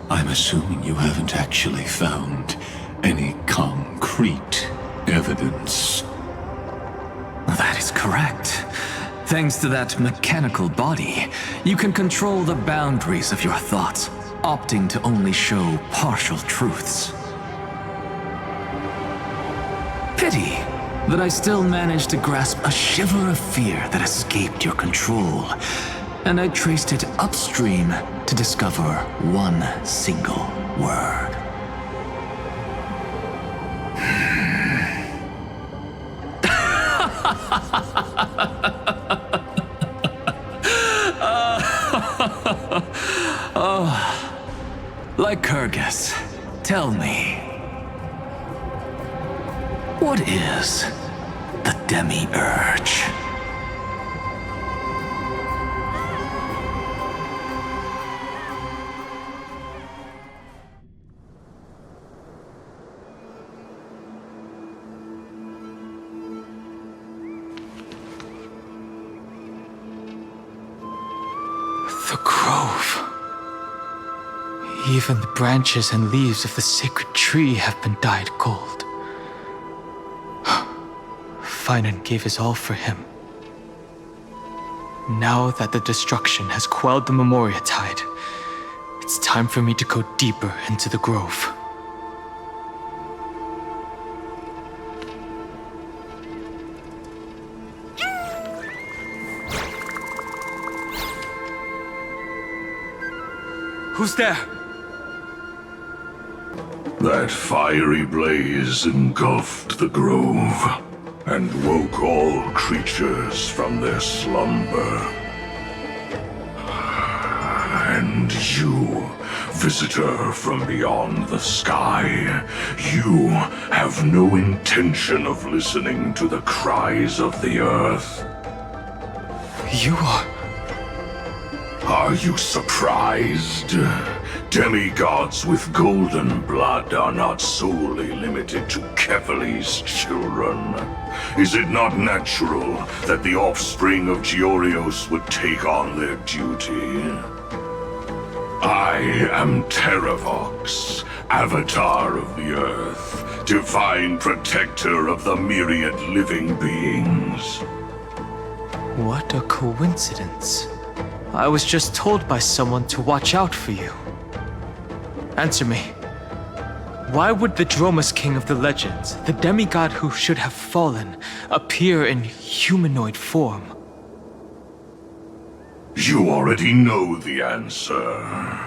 I'm assuming you haven't actually found any concrete evidence. That is correct. Thanks to that mechanical body, you can control the boundaries of your thoughts, opting to only show partial truths. Pity that I still managed to grasp a shiver of fear that escaped your control, and I traced it upstream to discover one single word. Lycurgus, tell me, what is the Demi-Urge? The grove. Even the branches and leaves of the sacred tree have been dyed gold. Phainon gave his all for him. Now that the destruction has quelled the Memoria Tide, it's time for me to go deeper into the grove. Who's there? That fiery blaze engulfed the grove and woke all creatures from their slumber. And And you, visitor from beyond the sky, you have no intention of listening to the cries of the earth. You are... Are you surprised? Demigods with golden blood are not solely limited to Kefali's children. Is it not natural that the offspring of Georios would take on their duty? I am Terravox, Avatar of the Earth, divine protector of the myriad living beings. What a coincidence. I was just told by someone to watch out for you. Answer me. Why would the Dromus King of the Legends, the demigod who should have fallen, appear in humanoid form? You already know the answer.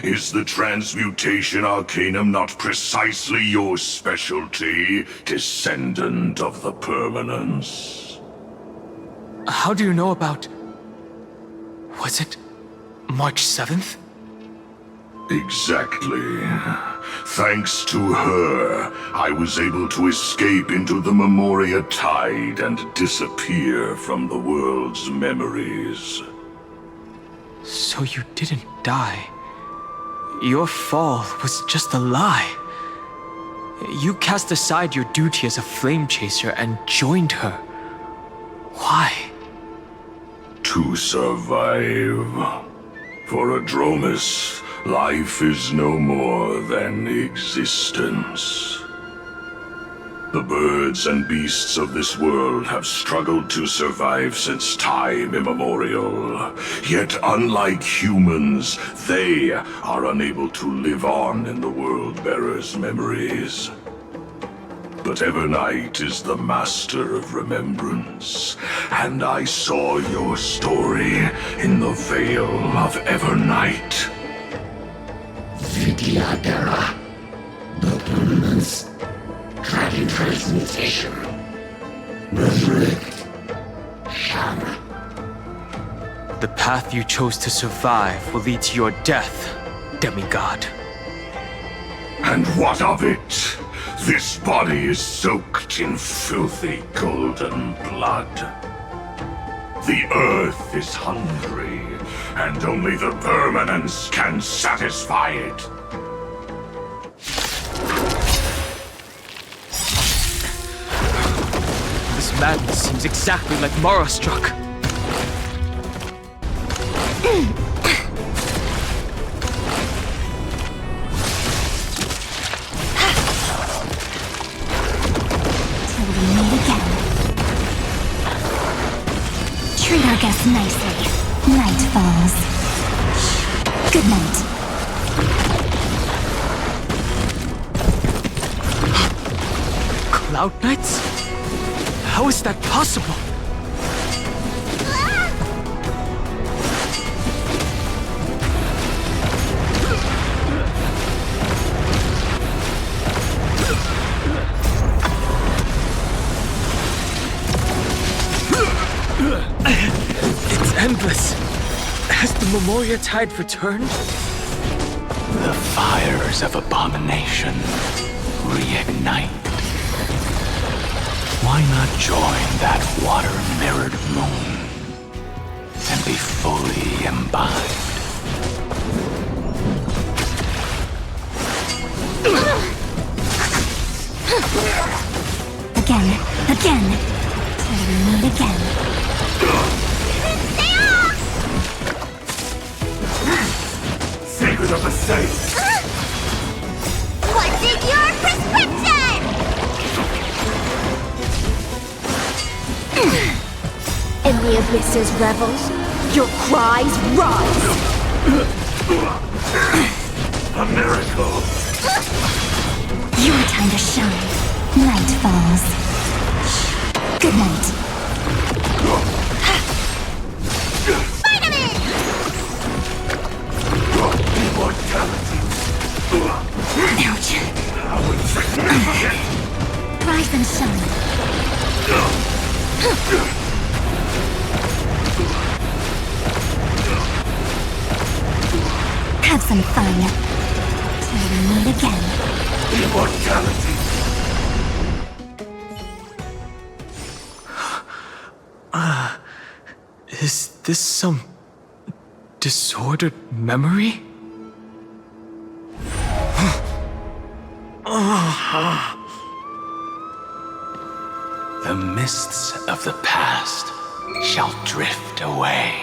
Is the transmutation arcanum not precisely your specialty, descendant of the permanence? How do you know about... Was it March 7th? Exactly. Thanks to her, I was able to escape into the Memoria Tide and disappear from the world's memories. So you didn't die. Your fall was just a lie. You cast aside your duty as a flame chaser and joined her. Why? To survive. For a Dromus, life is no more than existence. The birds and beasts of this world have struggled to survive since time immemorial. Yet unlike humans, they are unable to live on in the World-Bearer's memories. But Evernight is the master of remembrance, and I saw your story in the Veil of Evernight. Vidyadhara, the permanence, dragon transmutation, resurrect, Shana. The path you chose to survive will lead to your death, demigod. And what of it? This body is soaked in filthy golden blood. The earth is hungry, and only the permanence can satisfy it. This madness seems exactly like Mara struck. Treat our guests nicely. Night falls. Good night. Cloud Knights? How is that possible? It's endless. Has the Memoria Tide returned? The fires of abomination reignite. Why not join that water-mirrored moon and be fully imbibed? Again. Till we meet again. Secret of the saints! What's in your prescription? In the abyss's revels, your cries rise! A miracle! Your time to shine. Night falls. Good night. Vitamin! Immortality! Ouch. Rise and shine. some fun. Till we meet again. Immortality. Is this some disordered memory? The mists of the past shall drift away.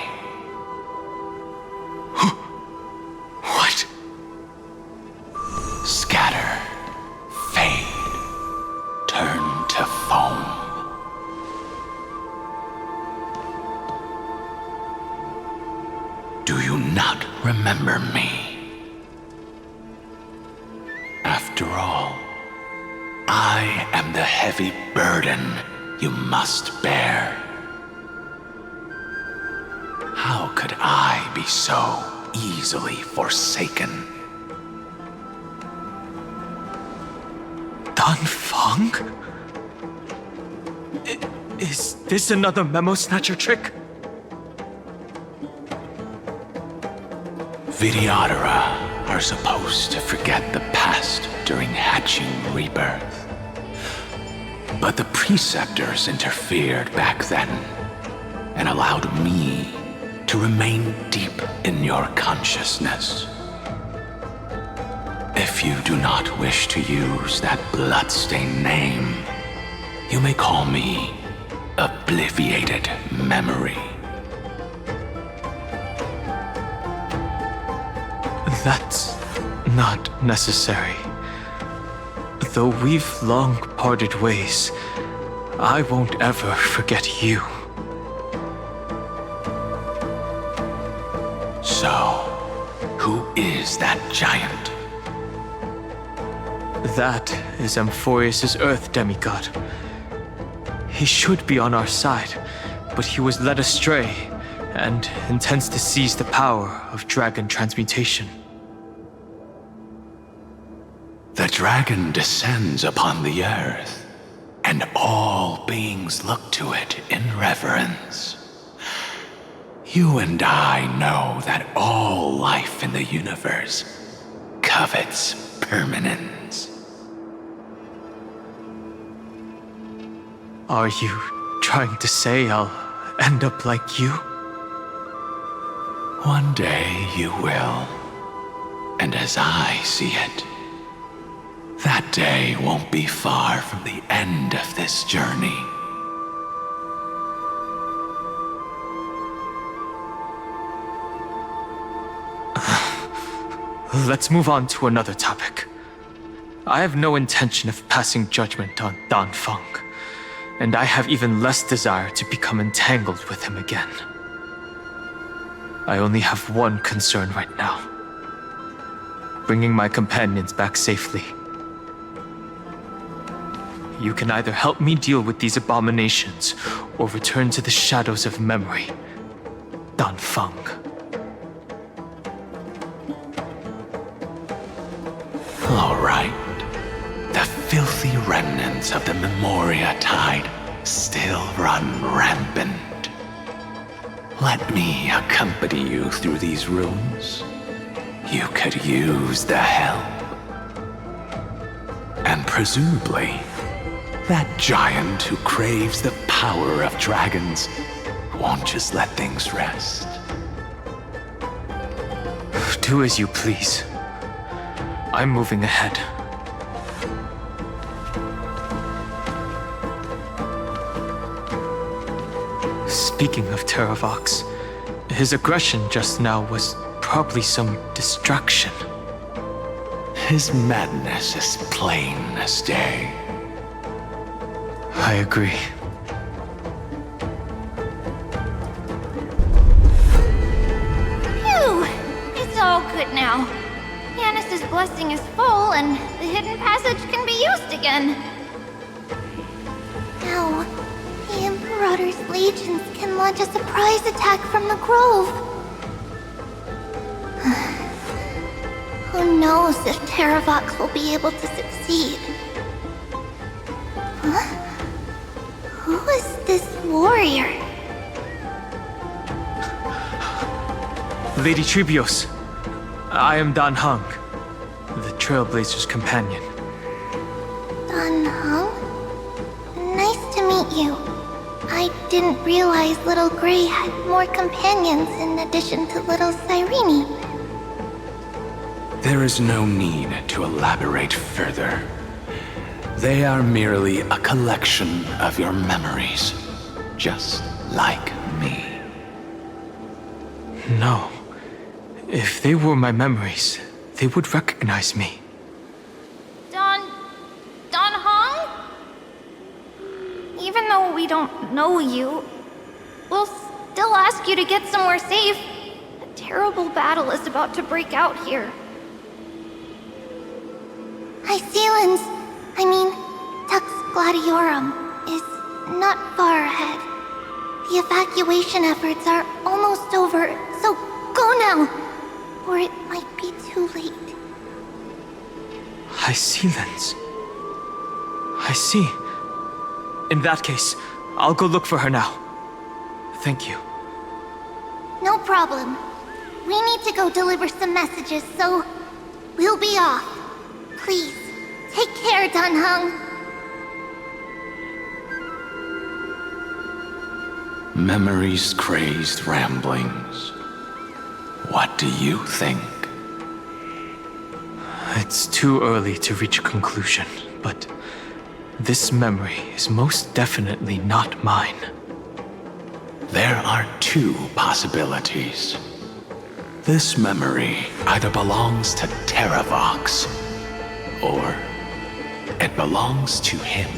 What? Scatter, fade, turn to foam. Do you not remember me? After all, I am the heavy burden you must bear. How could I be so easily forsaken? Danfeng? Is this another memo snatcher trick? Vidyadhara are supposed to forget the past during hatching rebirth. But the preceptors interfered back then and allowed me to remain deep in your consciousness. If you do not wish to use that bloodstained name, you may call me Obliviated Memory. That's not necessary. Though we've long parted ways, I won't ever forget you. So, who is that giant? That is Amphoreus' Earth demigod. He should be on our side, but he was led astray and intends to seize the power of dragon transmutation. The dragon descends upon the earth, and all beings look to it in reverence. You and I know that all life in the universe covets permanence. Are you trying to say I'll end up like you? One day you will, and as I see it, that day won't be far from the end of this journey. Let's move on to another topic. I have no intention of passing judgment on Danfeng, and I have even less desire to become entangled with him again. I only have one concern right now: bringing my companions back safely. You can either help me deal with these abominations, or return to the shadows of memory. Danfeng. All right. The filthy remnants of the Memoria Tide still run rampant. Let me accompany you through these ruins. You could use the help. And presumably, that giant who craves the power of dragons won't just let things rest. Do as you please. I'm moving ahead. Speaking of Terravox, his aggression just now was probably some distraction. His madness is plain as day. I agree. Phew! It's all good now. Yanis's blessing is full, and the hidden passage can be used again. Now, the Imperator's legions can launch a surprise attack from the grove. Who knows if Terravox will be able to succeed? Huh? Who is this warrior? Lady Tribbios, I am Dan Heng, the Trailblazer's companion. Dan Heng? Nice to meet you. I didn't realize Little Gray had more companions in addition to Little Cyrene. There is no need to elaborate further. They are merely a collection of your memories, just like me. No. If they were my memories, they would recognize me. Dan Heng? Even though we don't know you, we'll still ask you to get somewhere safe. A terrible battle is about to break out here. Hysilens, Tux Gladiorum, is not far ahead. The evacuation efforts are almost over, so go now, or it might be too late. Hysilens. I see. In that case, I'll go look for her now. Thank you. No problem. We need to go deliver some messages, so we'll be off. Please, take care, Dan Heng. Memories crazed ramblings. What do you think? It's too early to reach a conclusion, but this memory is most definitely not mine. There are two possibilities. This memory either belongs to Terravox, or it belongs to him.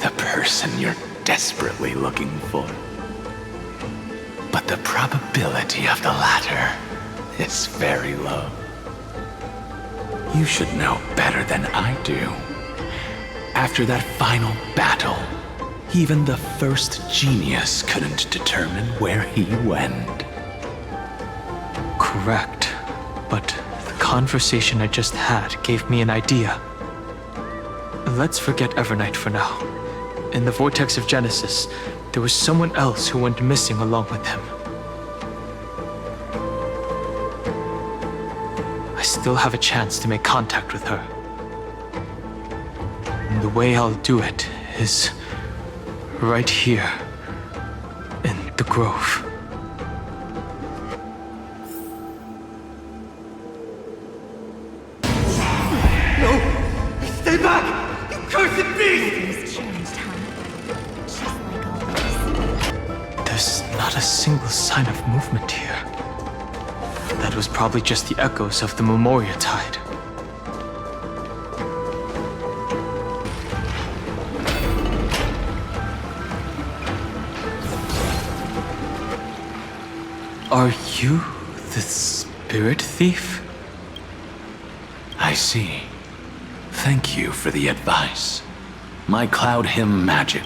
The person you're desperately looking for. But the probability of the latter is very low. You should know better than I do. After that final battle, even the first genius couldn't determine where he went. Correct. But the conversation I just had gave me an idea. Let's forget Evernight for now. In the Vortex of Genesis, there was someone else who went missing along with him. I still have a chance to make contact with her. And the way I'll do it is right here in the Grove. No! Stay back! You cursed beast! There's not a single sign of movement here. That was probably just the echoes of the Memoria Tide. Are you the spirit thief? I see. Thank you for the advice. My cloud hymn magic.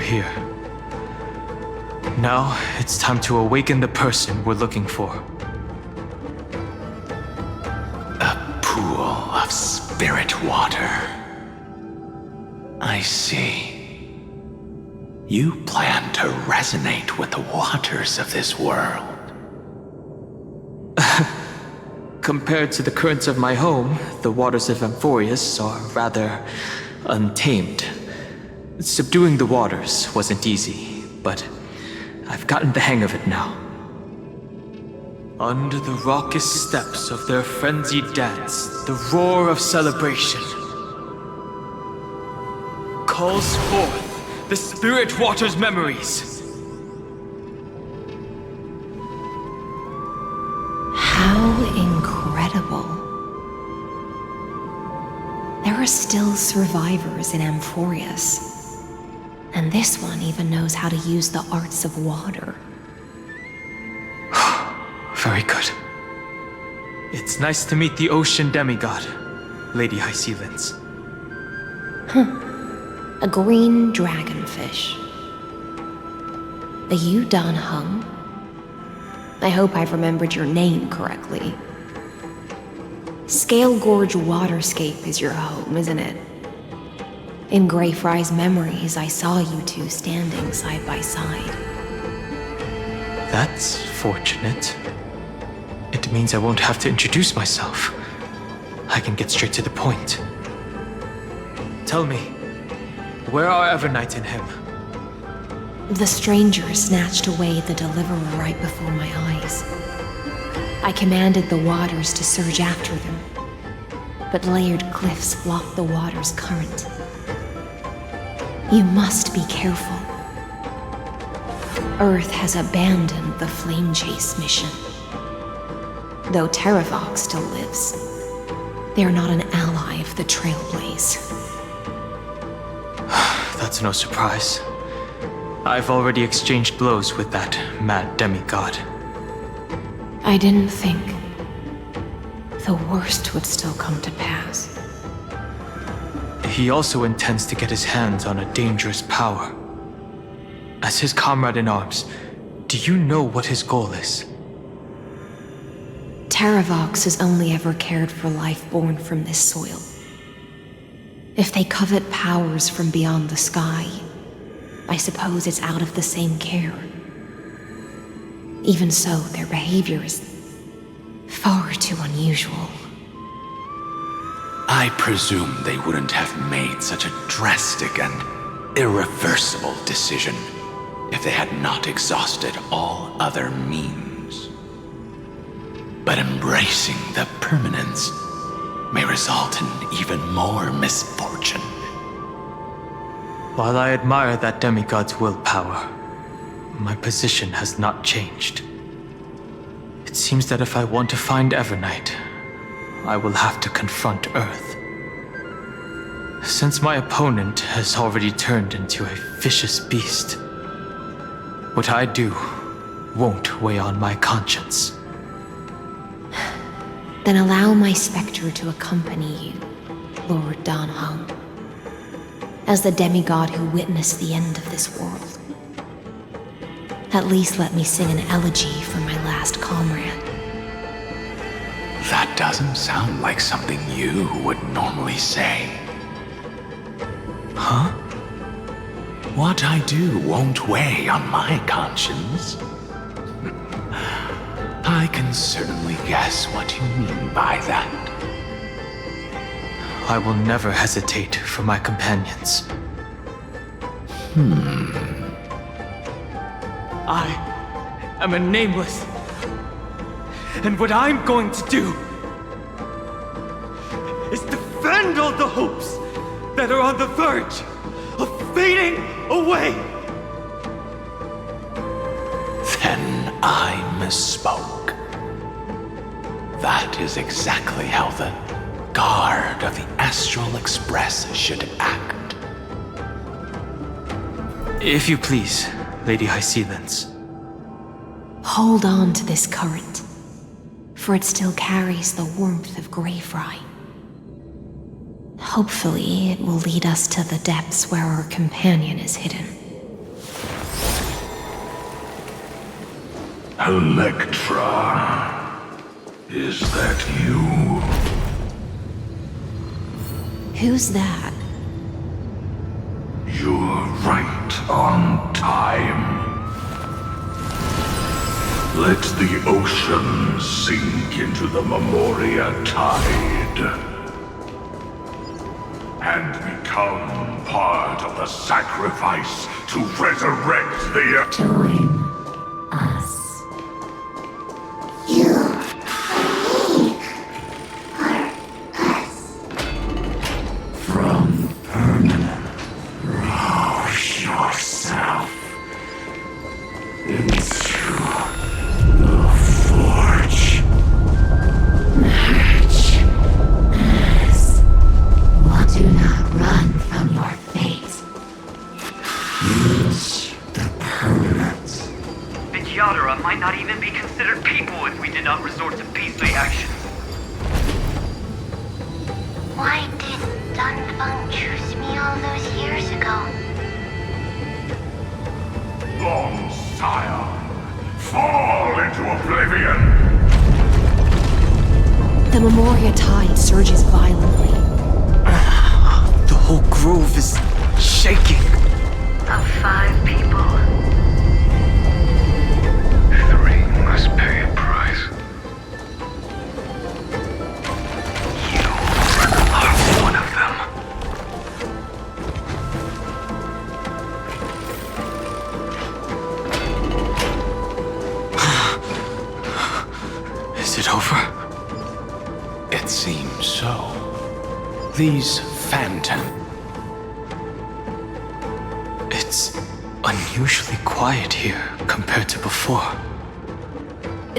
here. Now, it's time to awaken the person we're looking for. A pool of spirit water. I see. You plan to resonate with the waters of this world. Compared to the currents of my home, the waters of Amphoreus are rather untamed. Subduing the waters wasn't easy, but I've gotten the hang of it now. Under the raucous steps of their frenzied dance, the roar of celebration calls forth the spirit water's memories. How incredible. There are still survivors in Amphoreus. And this one even knows how to use the arts of water. Very good. It's nice to meet the ocean demigod, Lady Hysilens. A green dragonfish. Are you Dan Hung? I hope I've remembered your name correctly. Scale Gorge Waterscape is your home, isn't it? In Greyfry's memories, I saw you two standing side by side. That's fortunate. It means I won't have to introduce myself. I can get straight to the point. Tell me, where are Evernight and him? The stranger snatched away the deliverer right before my eyes. I commanded the waters to surge after them, but layered cliffs blocked the water's current. You must be careful. Earth has abandoned the Flame Chase mission. Though Terravox still lives, they are not an ally of the Trailblaze. That's no surprise. I've already exchanged blows with that mad demigod. I didn't think the worst would still come to pass. He also intends to get his hands on a dangerous power. As his comrade in arms, do you know what his goal is? Terravox has only ever cared for life born from this soil. If they covet powers from beyond the sky, I suppose it's out of the same care. Even so, their behavior is far too unusual. I presume they wouldn't have made such a drastic and irreversible decision if they had not exhausted all other means. But embracing the permanence may result in even more misfortune. While I admire that demigod's willpower, my position has not changed. It seems that if I want to find Evernight, I will have to confront Earth. Since my opponent has already turned into a vicious beast, what I do won't weigh on my conscience. Then allow my specter to accompany you, Lord Dan Hung, as the demigod who witnessed the end of this world. At least let me sing an elegy for my last comrade. That doesn't sound like something you would normally say. Huh? What I do won't weigh on my conscience. I can certainly guess what you mean by that. I will never hesitate for my companions. I am a nameless. And what I'm going to do is defend all the hopes that are on the verge of fading away. Then I misspoke. That is exactly how the guard of the Astral Express should act. If you please, Lady Hysilens. Hold on to this current, for it still carries the warmth of Greyfry. Hopefully, it will lead us to the depths where our companion is hidden. Electra, is that you? Who's that? You're right on time. Let the ocean sink into the Memoria tide and become part of the sacrifice to resurrect the... Join us. You from permanent, rush yourself into the forge. match us. Well, do not run from your fate. Use the permanent. The Yadara might not even be considered people if we did not resort to beastly actions. Why didn't Dunfeng choose me all those years ago? Long Sire, fall into oblivion! The Memoria tide surges violently. The whole grove is shaking. Of 5 people, 3 must pay a price. you are one of them. Is it over? It seems so. These phantom. It's unusually quiet here compared to before.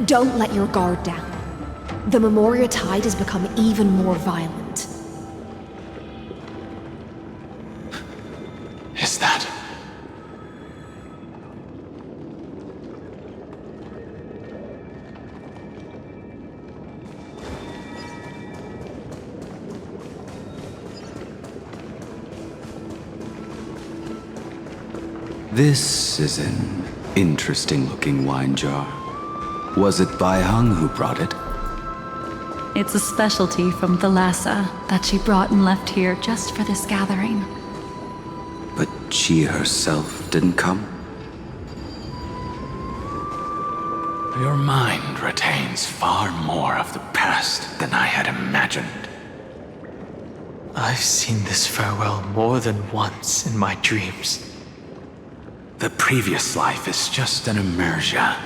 Don't let your guard down. The Memoria tide has become even more violent. Is that? This is an interesting-looking wine jar. Was it Baihang who brought it? It's a specialty from Thalassa that she brought and left here just for this gathering. But she herself didn't come? Your mind retains far more of the past than I had imagined. I've seen this farewell more than once in my dreams. The previous life is just an inertia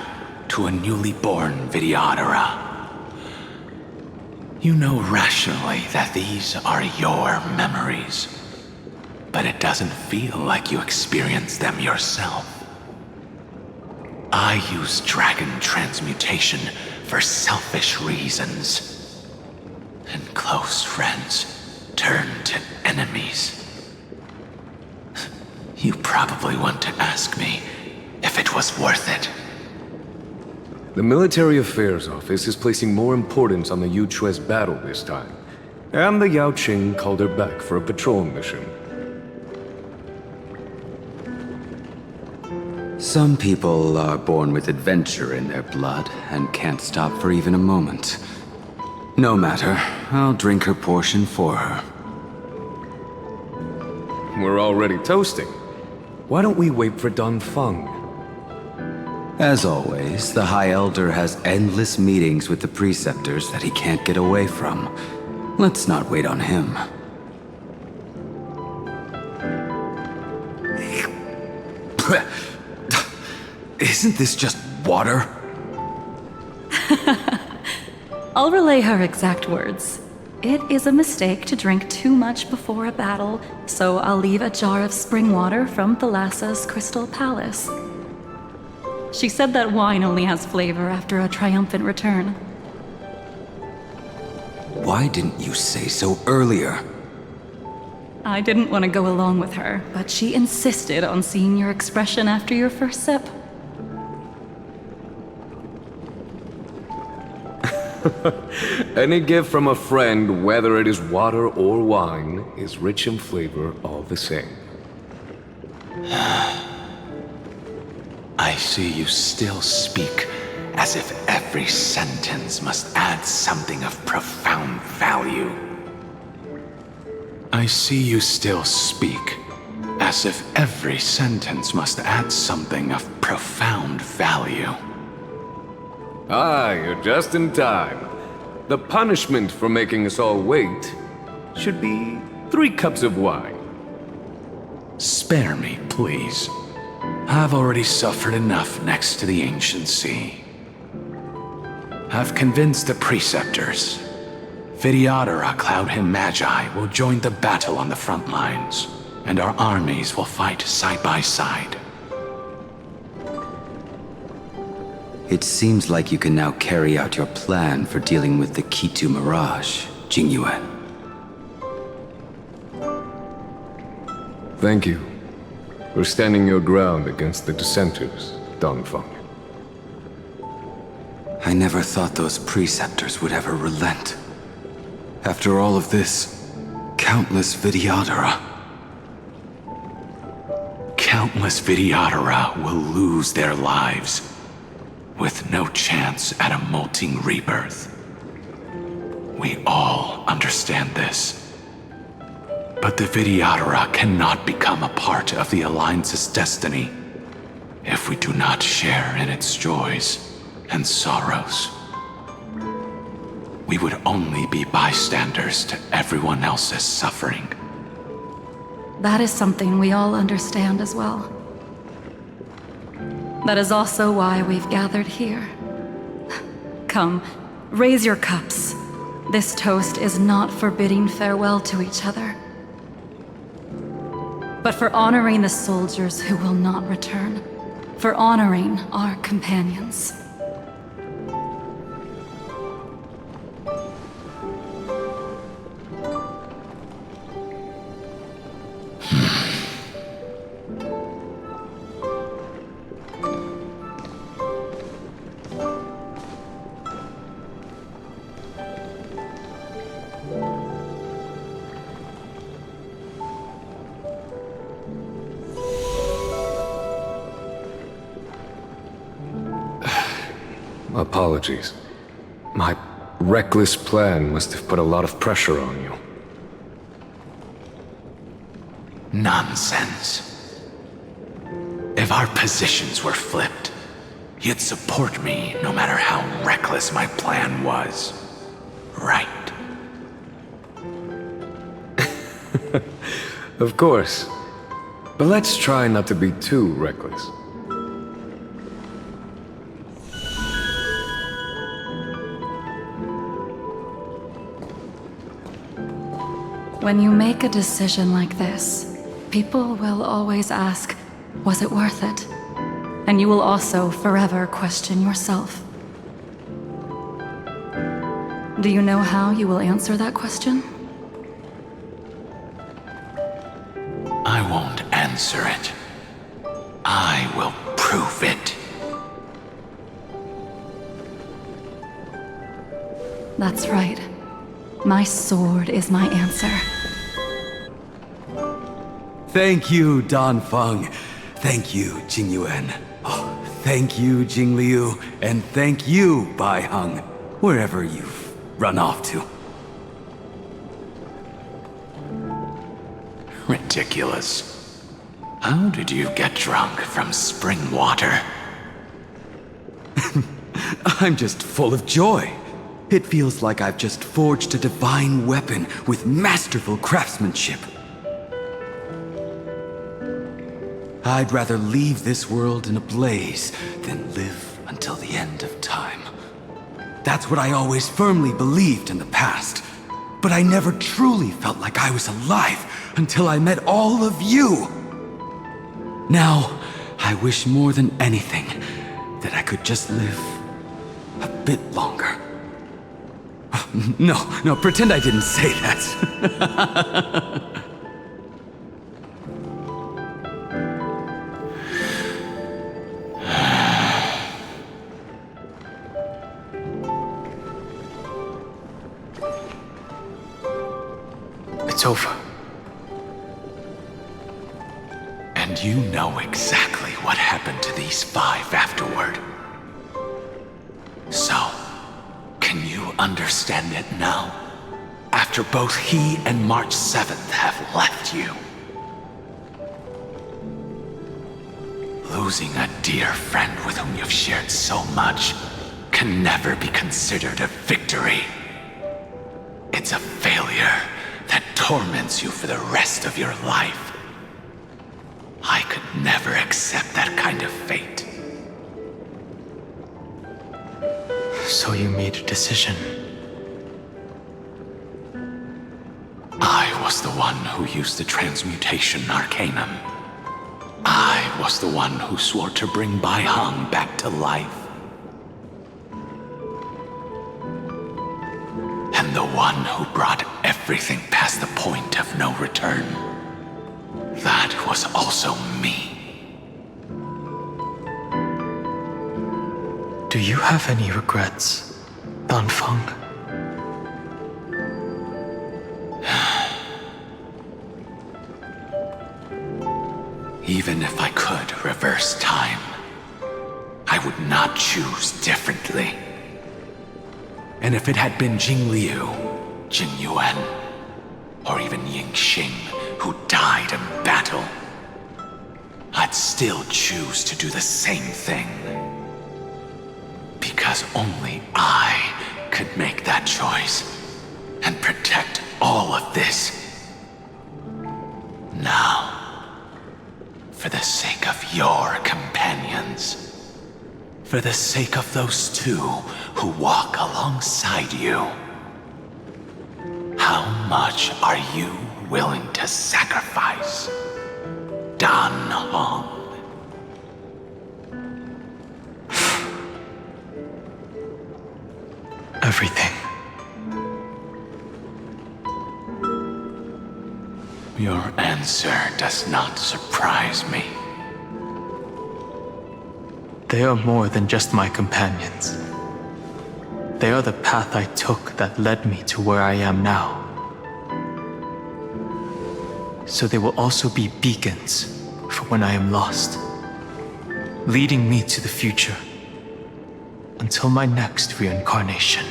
to a newly born Vidyadhara. You know rationally that these are your memories, but it doesn't feel like you experienced them yourself. I use dragon transmutation for selfish reasons, and close friends turn to enemies. You probably want to ask me if it was worth it. The Military Affairs Office is placing more importance on the Yuchue's battle this time, and the Yao Qing called her back for a patrol mission. Some people are born with adventure in their blood and can't stop for even a moment. No matter, I'll drink her portion for her. We're already toasting. Why don't we wait for Dunfeng? As always, the High Elder has endless meetings with the Preceptors that he can't get away from. Let's not wait on him. Isn't this just water? I'll relay her exact words. It is a mistake to drink too much before a battle, so I'll leave a jar of spring water from Thalassa's Crystal Palace. She said that wine only has flavor after a triumphant return. Why didn't you say so earlier? I didn't want to go along with her, but she insisted on seeing your expression after your first sip. Any gift from a friend, whether it is water or wine, is rich in flavor all the same. I see you still speak as if every sentence must add something of profound value. I see you still speak, as if every sentence must add something of profound value. Ah, you're just in time. The punishment for making us all wait should be 3 cups of wine. Spare me, please. I've already suffered enough next to the ancient sea. I've convinced the preceptors. Vidyadhara Cloudhim Magi will join the battle on the front lines, and our armies will fight side by side. It seems like you can now carry out your plan for dealing with the Kitu Mirage, Jingyuan. Thank you for standing your ground against the dissenters, Dongfeng. I never thought those preceptors would ever relent. After all of this, countless Vidyadhara. Countless Vidyadhara will lose their lives, with no chance at a molting rebirth. We all understand this. But the Vidyadhara cannot become a part of the Alliance's destiny if we do not share in its joys and sorrows. We would only be bystanders to everyone else's suffering. That is something we all understand as well. That is also why we've gathered here. Come, raise your cups. This toast is not for bidding farewell to each other, but for honoring the soldiers who will not return, for honoring our companions. Apologies. My reckless plan must have put a lot of pressure on you. Nonsense. If our positions were flipped, you'd support me no matter how reckless my plan was. Right? Of course. But let's try not to be too reckless. When you make a decision like this, people will always ask, was it worth it? And you will also forever question yourself. Do you know how you will answer that question? I won't answer it. I will prove it. That's right. My sword is my answer. Thank you, Dongfeng. Thank you, Jingyuan. Oh, thank you, Jingliu. And thank you, Baiheng, wherever you've run off to. Ridiculous. How did you get drunk from spring water? I'm just full of joy. It feels like I've just forged a divine weapon with masterful craftsmanship. I'd rather leave this world in a blaze than live until the end of time. That's what I always firmly believed in the past. But I never truly felt like I was alive until I met all of you. Now, I wish more than anything that I could just live a bit longer. No, pretend I didn't say that. It's over. And you know exactly what happened to these 5 afterward. understand it now, after both he and March 7th have left you. Losing a dear friend with whom you've shared so much can never be considered a victory. It's a failure that torments you for the rest of your life. I could never accept that kind of fate. So you made a decision. I was the one who used the transmutation arcanum. I was the one who swore to bring Bai Hong back to life. And the one who brought everything past the point of no return. That was also me. Do you have any regrets, Danfeng? Even if I could reverse time, I would not choose differently. And if it had been Jing Liu, Jing Yuan, or even Ying Xing who died in battle, I'd still choose to do the same thing. Because only I could make that choice and protect all of this. Now, for the sake of your companions, for the sake of those two who walk alongside you, how much are you willing to sacrifice, Dan Hong? Everything. Your answer does not surprise me. They are more than just my companions. They are the path I took that led me to where I am now. So they will also be beacons for when I am lost, leading me to the future until my next reincarnation.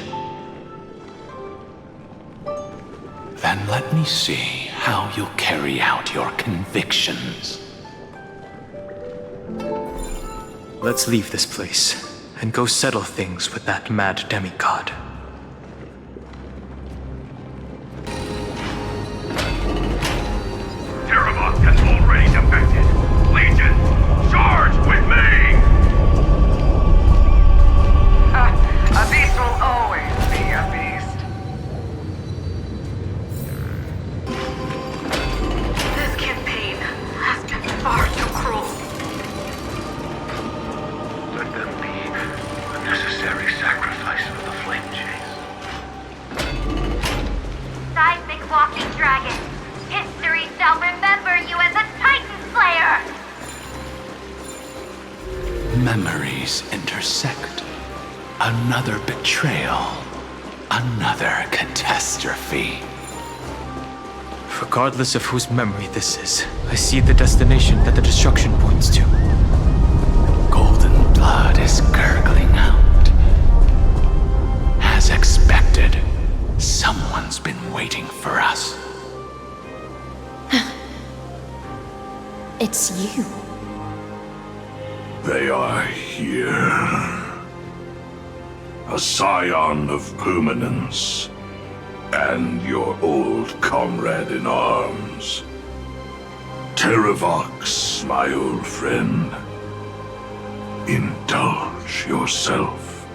Then let me see how you'll carry out your convictions. Let's leave this place and go settle things with that mad demigod. Terravok has already defected. Legion, charge with me! A beast will always be a beast. This campaign has been far too cruel. Let them be a necessary sacrifice for the flame chase. Seismic walking dragon. History shall remember you as a Titan Slayer! Memories intersect. Another betrayal. Another catastrophe. Regardless of whose memory this is, I see the destination that the destruction points to. Golden blood is gurgling out. As expected, someone's been waiting for us. It's you. They are here. A scion of permanence. And your old comrade in arms. Terravox, my old friend. Indulge yourself.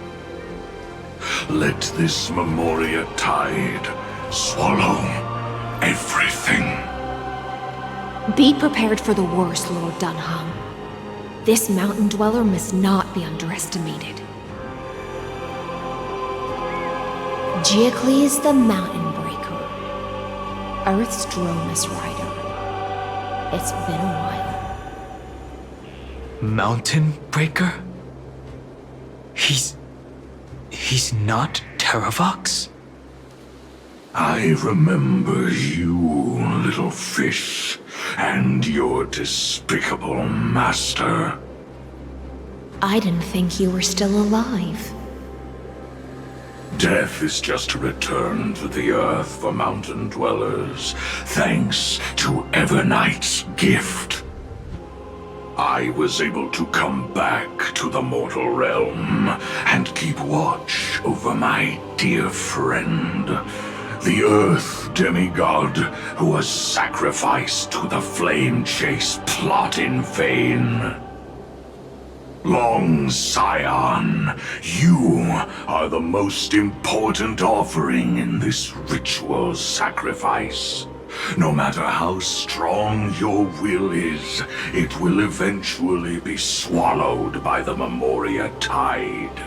Let this Memoria tide swallow everything. Be prepared for the worst, Lord Dunham. This mountain dweller must not be underestimated. Giacles the Mountain Breaker. Earth's Dromus Rider. It's been a while. Mountain Breaker? He's not Terravox? I remember you, little fish, and your despicable master. I didn't think you were still alive. Death is just a return to the earth for mountain dwellers, thanks to Evernight's gift. I was able to come back to the mortal realm and keep watch over my dear friend, the Earth demigod who was sacrificed to the flame chase plot in vain. Long Scion, you are the most important offering in this ritual sacrifice. No matter how strong your will is, it will eventually be swallowed by the Memoria tide.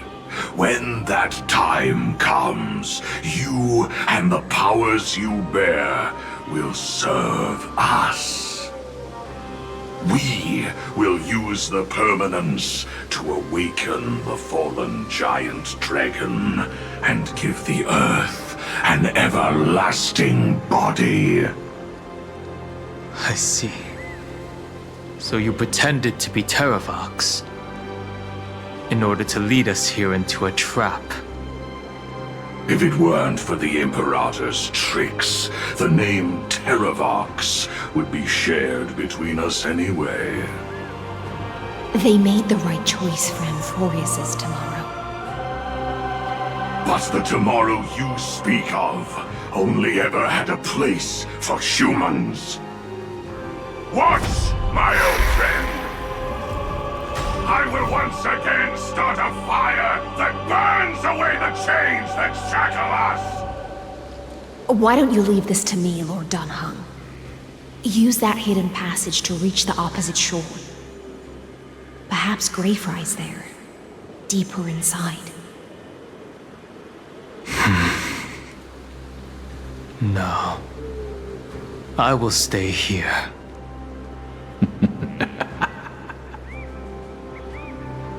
When that time comes, you and the powers you bear will serve us. We will use the permanence to awaken the fallen giant dragon and give the earth an everlasting body. I see. So you pretended to be Terravox in order to lead us here into a trap. If it weren't for the Imperator's tricks, the name Terravox would be shared between us anyway. They made the right choice for Amphoreus' tomorrow. But the tomorrow you speak of only ever had a place for humans. What, my old friend? I will once again start a fire that burns away the chains that shackle us! Why don't you leave this to me, Lord Dunhung? Use that hidden passage to reach the opposite shore. Perhaps Greyfry's there, deeper inside. No. I will stay here.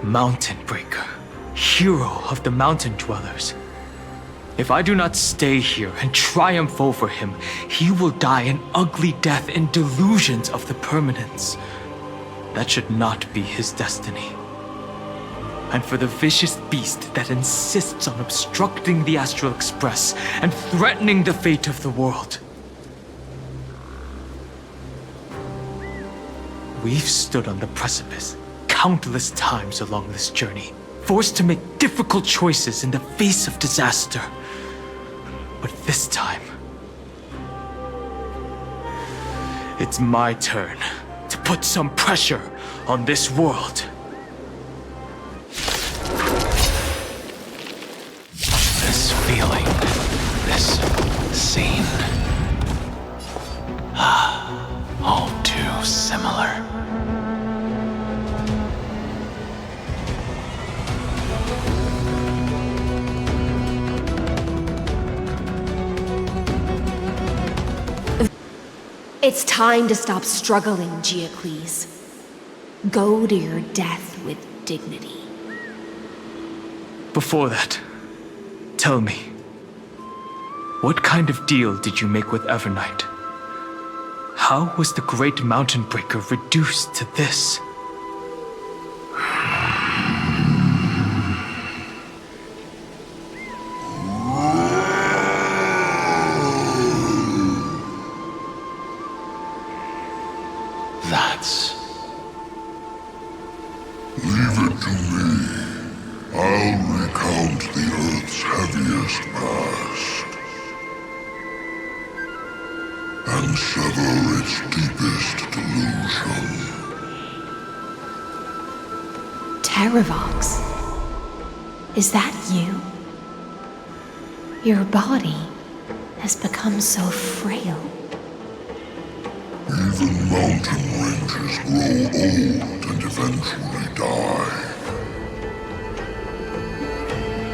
Mountain Breaker, hero of the mountain dwellers. If I do not stay here and triumph over him, he will die an ugly death in delusions of the permanence. That should not be his destiny. And for the vicious beast that insists on obstructing the Astral Express and threatening the fate of the world. We've stood on the precipice countless times along this journey, forced to make difficult choices in the face of disaster. But this time, it's my turn to put some pressure on this world. This feeling, this scene, all too similar. It's time to stop struggling, Giacles. Go to your death with dignity. Before that, tell me, what kind of deal did you make with Evernight? How was the Great Mountain Breaker reduced to this? Leave it to me. I'll recount the Earth's heaviest past and sever its deepest delusion. Terravox? Is that you? Your body has become so frail. Even mountain ranges grow old and eventually die.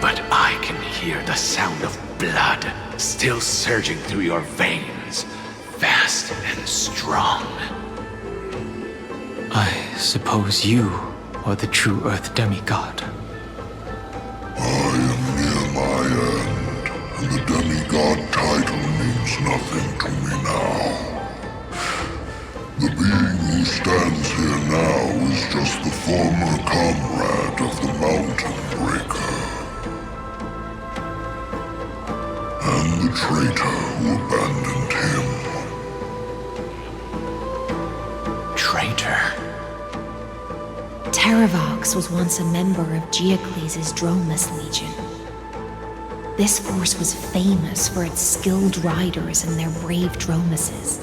But I can hear the sound of blood still surging through your veins, fast and strong. I suppose you are the true Earth demigod. I am near my end, and the demigod title means nothing to me now. The being who stands here now is just the former comrade of the Mountain Breaker. and the traitor who abandoned him. Traitor? Terravox was once a member of Giacles' Dromus Legion. This force was famous for its skilled riders and their brave Dromuses.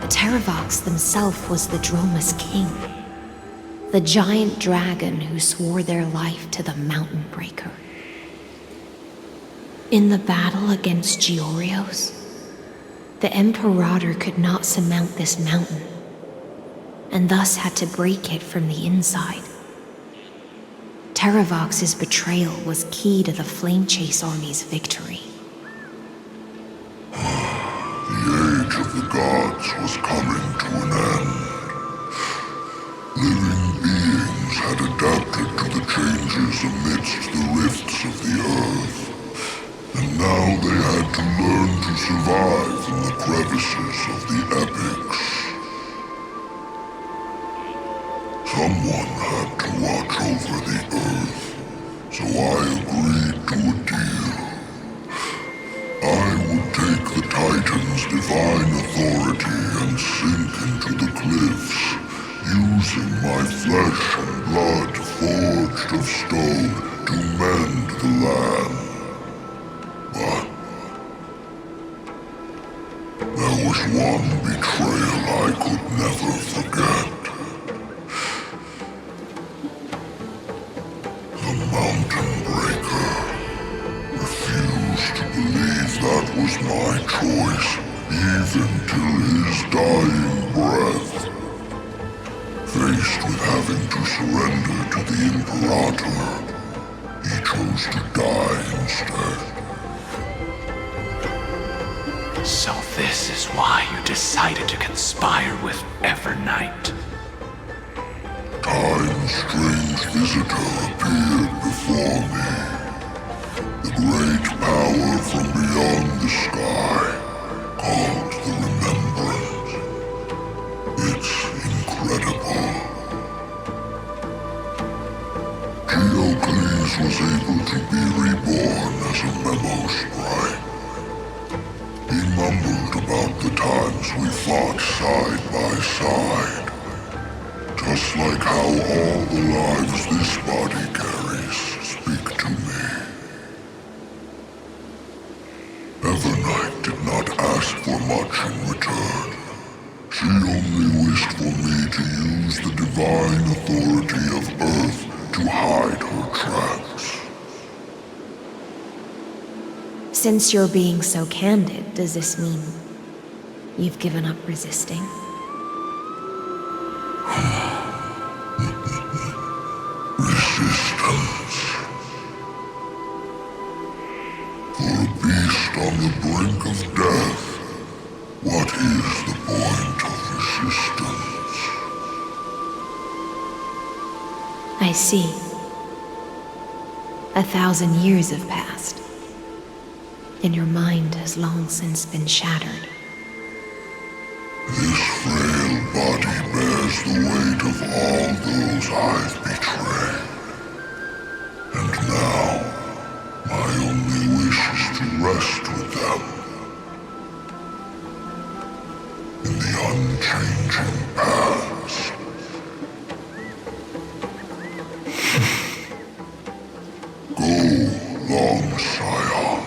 Terravox himself was the Dromus King, the giant dragon who swore their life to the Mountain Breaker. In the battle against Giorios, the Imperator could not surmount this mountain, and thus had to break it from the inside. Terravox's betrayal was key to the Flame Chase Army's victory. The age of the gods was coming to an end. Living beings had adapted to the changes amidst the rifts of the earth, and now they had to learn to survive in the crevices of the epics. Someone had to watch over the earth, so I agreed to a deal. I would take the Titan's divine authority and sink into the cliffs, using my flesh and blood forged of stone to mend the land. But there was one betrayal I could never forget. The Mountain Breaker refused to believe that was my choice, even till his dying breath. Faced with having to surrender to the Imperator, he chose to die instead. So this is why you decided to conspire with Evernight. Time's strange visitor appeared before me. The great power from beyond the sky, called the Remembrance. It's incredible. Giacles was able to be reborn as a memo sprite. He mumbled about the times we fought side by side. Just like how all the lives this body carries speak to me. Evernight did not ask for much in return. She only wished for me to use the divine authority of Earth to hide her tracks. Since you're being so candid, does this mean you've given up resisting? Resistance. For a beast on the brink of death, what is the point of resistance? I see. 1,000 years have passed, and your mind has long since been shattered. This frail body bears the weight of all those I've betrayed. And now, my only wish is to rest with them. In the unchanging past. Go, long Scion.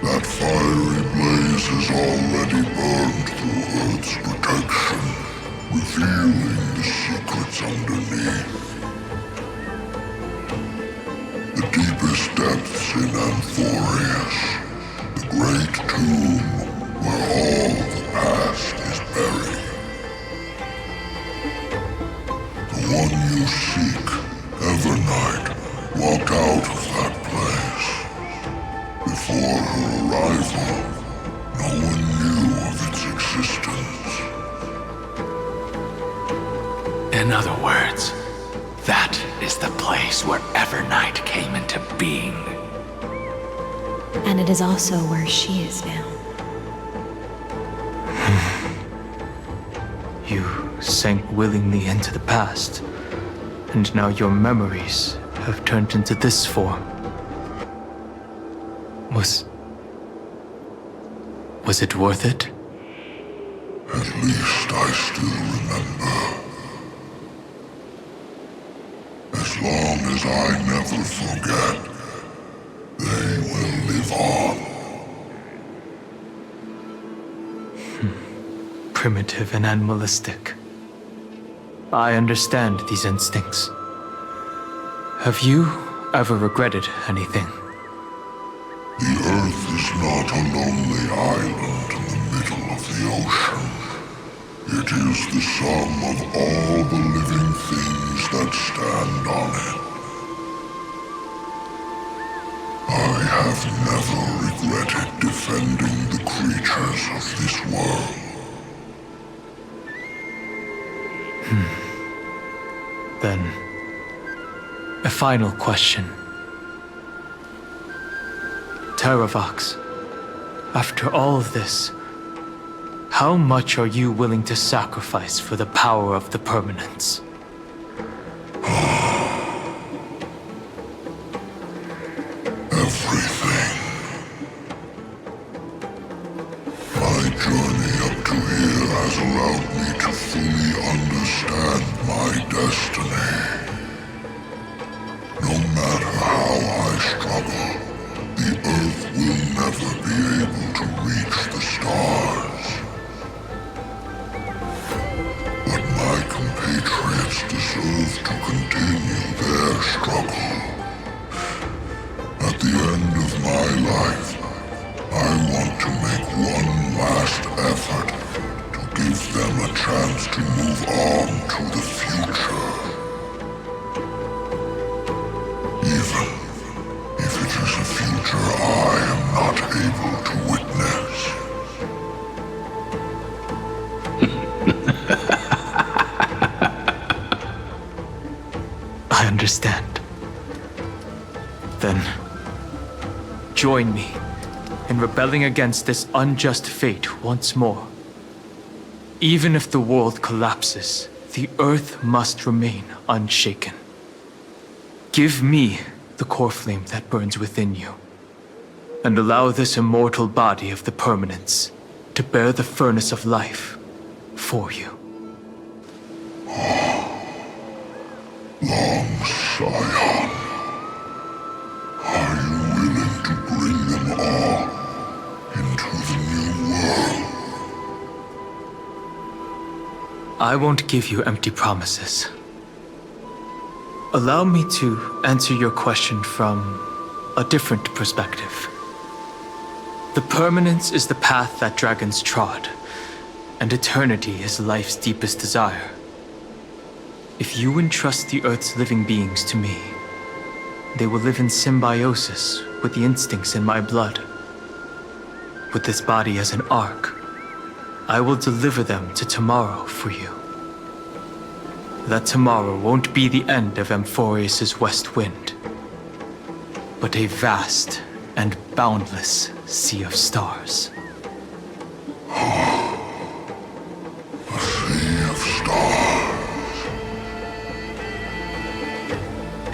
That fiery blaze has already burned through Earth's protection, revealing the secrets underneath. The deepest depths in Amphoreus, the great tomb where all the past is buried. The one you seek, Evernight, walked out of that place. Before her arrival, no one knew of its existence. In other words, that is the place where Evernight came into being. And it is also where she is now. You sank willingly into the past, and now your memories have turned into this form. Was it worth it? At least I still remember. As long as I never forget, they will live on. Primitive and animalistic. I understand these instincts. Have you ever regretted anything? The Earth is not a lonely island in the middle of the ocean. It is the sum of all the living things that stand on it. I have never regretted defending the creatures of this world. Then, a final question. Terravox, after all of this, how much are you willing to sacrifice for the power of the permanence? Everything. My journey up to here has allowed me to fully understand my destiny. No matter how I struggle, the Earth will never be able to reach the stars. But my compatriots deserve to continue their struggle. At the end of my life, I want to make one last effort to give them a chance to move on to the future. Even if it is a future I am not able to witness. I understand. Then, join me in rebelling against this unjust fate once more. Even if the world collapses, the Earth must remain unshaken. Give me the core flame that burns within you, and allow this immortal body of the permanence to bear the furnace of life for you. Long Scion, are you willing to bring them all into the new world? I won't give you empty promises. Allow me to answer your question from a different perspective. The permanence is the path that dragons trod, and eternity is life's deepest desire. If you entrust the Earth's living beings to me, they will live in symbiosis with the instincts in my blood. With this body as an ark, I will deliver them to tomorrow for you. That tomorrow won't be the end of Amphoreus' west wind, but a vast and boundless sea of stars. A sea of stars.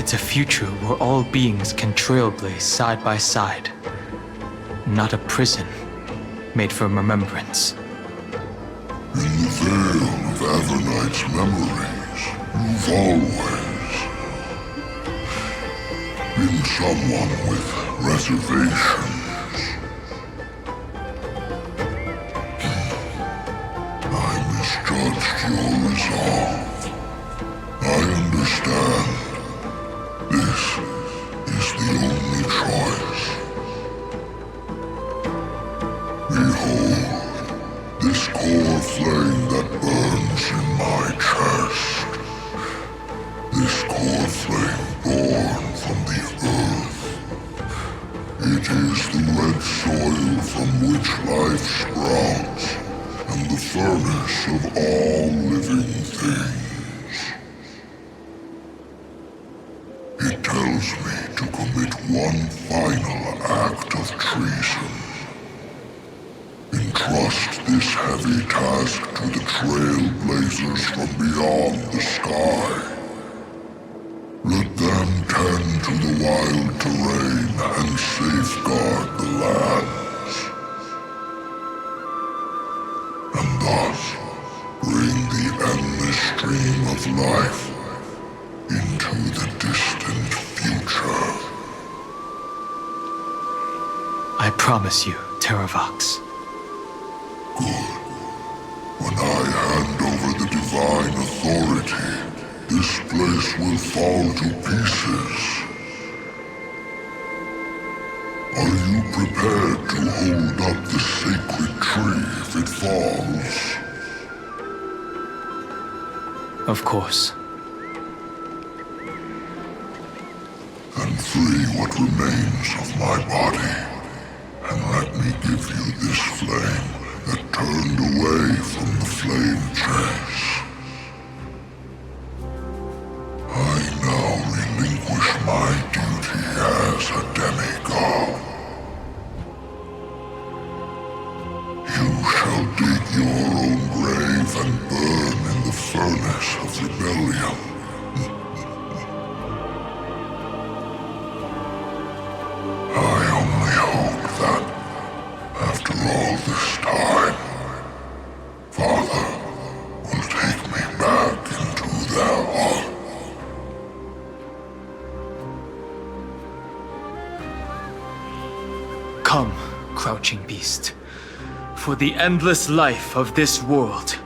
It's a future where all beings can trailblaze side by side, not a prison made for remembrance. In the veil of Evernight's memories, you've always been someone with reservations. I misjudged your resolve. I understand. This is the only choice. Behold, this core flame that burns in my chest. This core flame born from the earth. It is the red soil from which life sprouts, and the furnace of all living things. It tells me to commit one final act of treason. Entrust this heavy task to the Trailblazers from beyond the sky. Let them tend to the wild terrain and safeguard the I promise you, Terravox. Good. When I hand over the divine authority, this place will fall to pieces. Are you prepared to hold up the sacred tree if it falls? Of course. Then free what remains of my body, and let me give you this flame that turned away from the flame chase. I now relinquish my duty as a demigod. You shall dig your own grave and burn in the furnace of rebellion. I only hope that, after all this time, Father will take me back into their heart. Come, crouching beast, for the endless life of this world.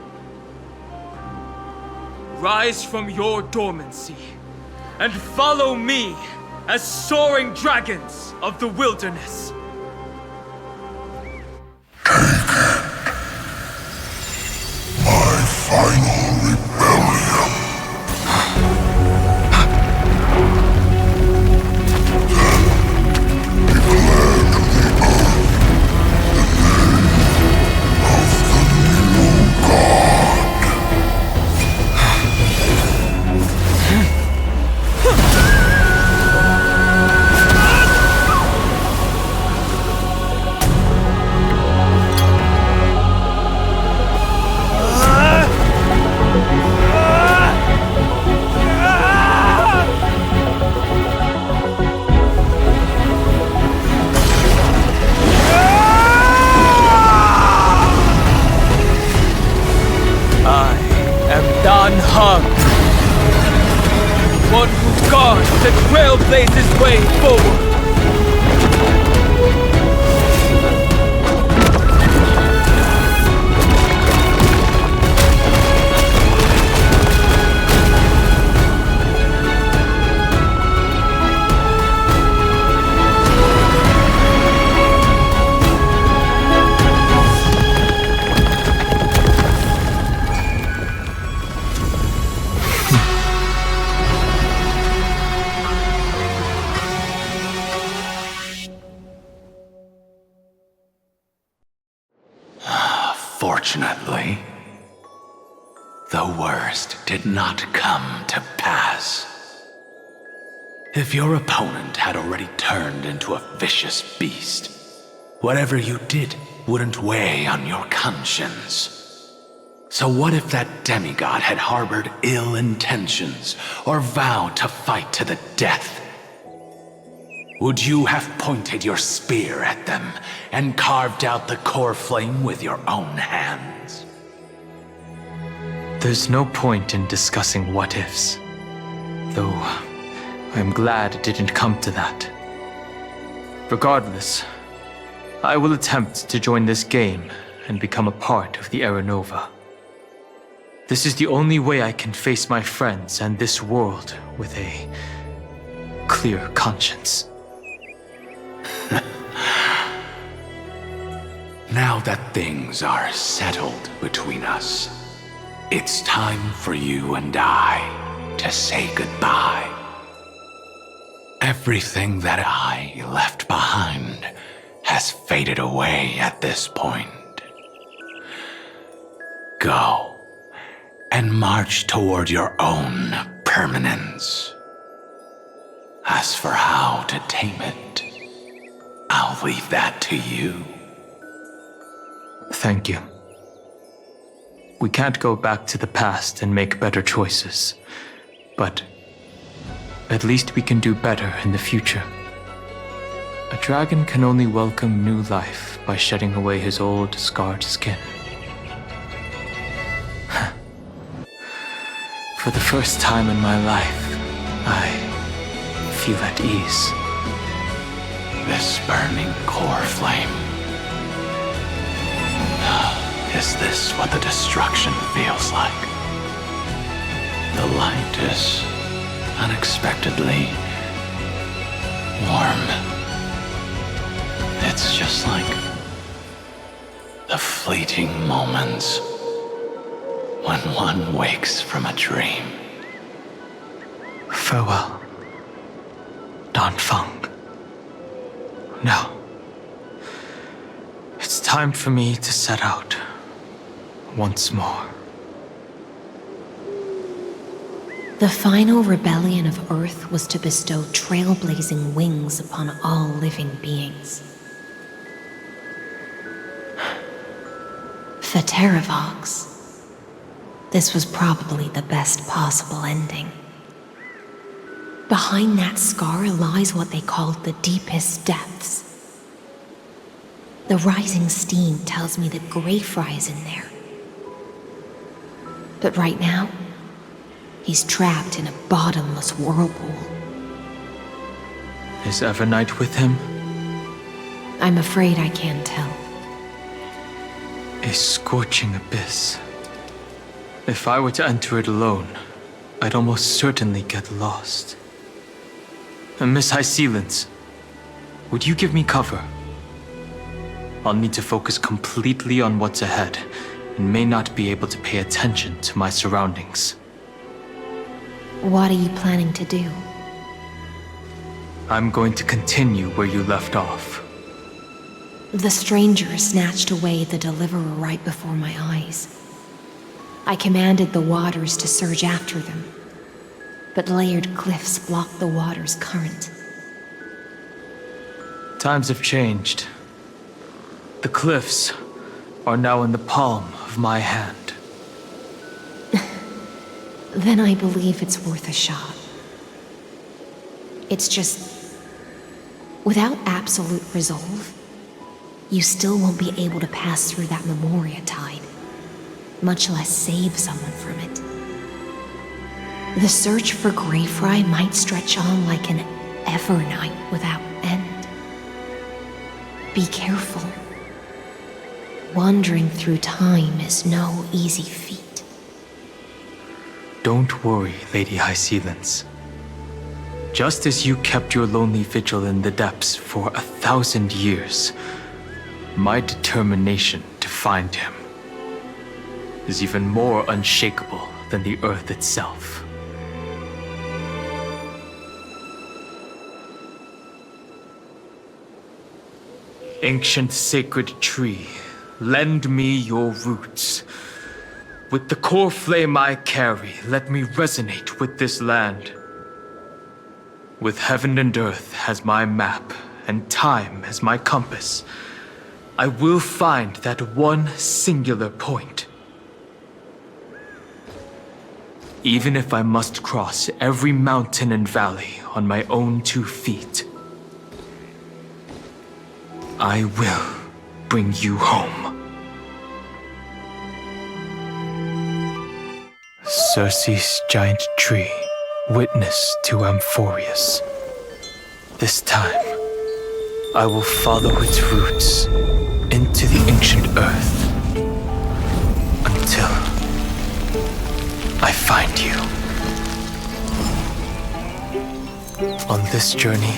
Rise from your dormancy, and follow me as soaring dragons of the wilderness. My final rebellion. Then declare to the earth the name of the new god. One who guards the Trailblaze's way forward. Fortunately, the worst did not come to pass. If your opponent had already turned into a vicious beast, whatever you did wouldn't weigh on your conscience. So what if that demigod had harbored ill intentions or vowed to fight to the death? Would you have pointed your spear at them and carved out the core flame with your own hands? There's no point in discussing what-ifs. Though, I'm glad it didn't come to that. Regardless, I will attempt to join this game and become a part of the Era Nova. This is the only way I can face my friends and this world with a clear conscience. Now that things are settled between us, it's time for you and I to say goodbye. Everything that I left behind has faded away at this point. Go and march toward your own permanence. As for how to tame it, I'll leave that to you. Thank you. We can't go back to the past and make better choices, but at least we can do better in the future. A dragon can only welcome new life by shedding away his old, scarred skin. For the first time in my life, I feel at ease. this burning core flame. Is this what the destruction feels like? The light is unexpectedly warm. It's just like the fleeting moments when one wakes from a dream. Farewell, Danfeng. Now, it's time for me to set out once more. The final rebellion of Earth was to bestow trailblazing wings upon all living beings. For Terravox, this was probably the best possible ending. Behind that scar lies what they called the deepest depths. The rising steam tells me that Greyfry is in there. But right now, he's trapped in a bottomless whirlpool. Is Evernight with him? I'm afraid I can't tell. A scorching abyss. If I were to enter it alone, I'd almost certainly get lost. And Miss Hysilens, would you give me cover? I'll need to focus completely on what's ahead, and may not be able to pay attention to my surroundings. What are you planning to do? I'm going to continue where you left off. The stranger snatched away the deliverer right before my eyes. I commanded the waters to surge after them, but layered cliffs blocked the water's current. Times have changed. The cliffs are now in the palm of my hand. Then I believe it's worth a shot. It's just, without absolute resolve, you still won't be able to pass through that Memoria tide, much less save someone from it. The search for Greyfry might stretch on like an Evernight without end. Be careful. Wandering through time is no easy feat. Don't worry, Lady Hysilens. Just as you kept your lonely vigil in the depths for 1,000 years, my determination to find him is even more unshakable than the earth itself. Ancient sacred tree, lend me your roots. With the core flame I carry, let me resonate with this land. With heaven and earth as my map, and time as my compass, I will find that one singular point. Even if I must cross every mountain and valley on my own 2 feet, I will bring you home. Circe's giant tree, witness to Amphoreus. This time, I will follow its roots into the ancient earth until I find you. On this journey,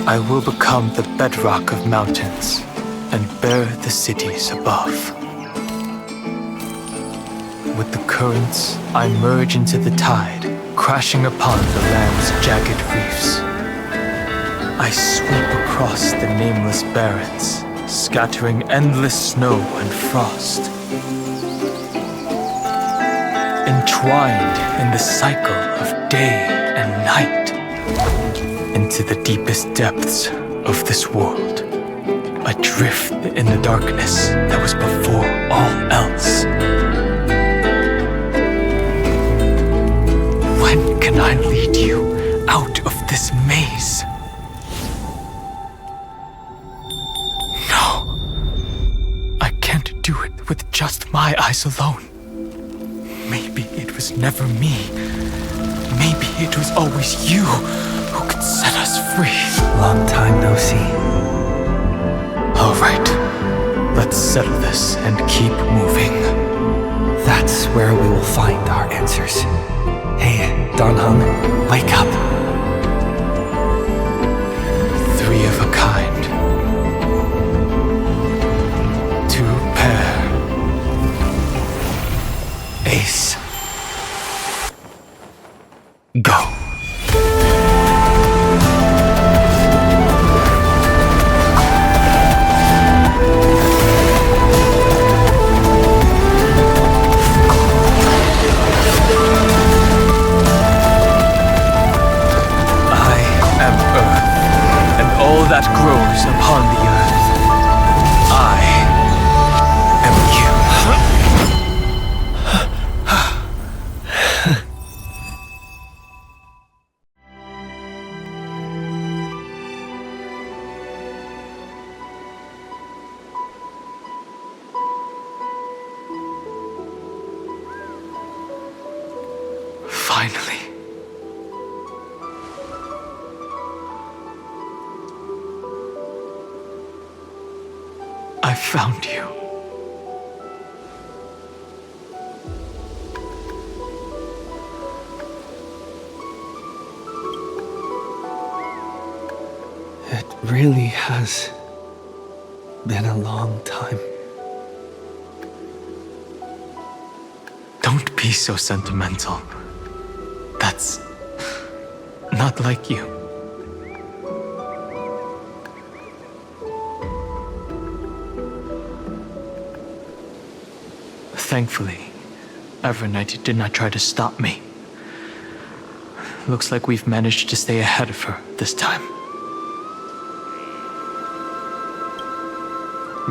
I will become the bedrock of mountains and bear the cities above. With the currents, I merge into the tide, crashing upon the land's jagged reefs. I sweep across the nameless barrens, scattering endless snow and frost. Entwined in the cycle of day and night, into the deepest depths of this world, adrift in the darkness that was before all else. When can I lead you out of this maze? No. I can't do it with just my eyes alone. Maybe it was never me. Maybe it was always you who could set us free. Long time no see. All right. Let's settle this and keep moving. That's where we will find our answers. Hey, Donhung, wake up. Three of a kind. Two pair. Ace. Go. That grows upon the earth. I am you. Finally. I found you. It really has been a long time. Don't be so sentimental. That's not like you. Thankfully, Evernight did not try to stop me. Looks like we've managed to stay ahead of her this time.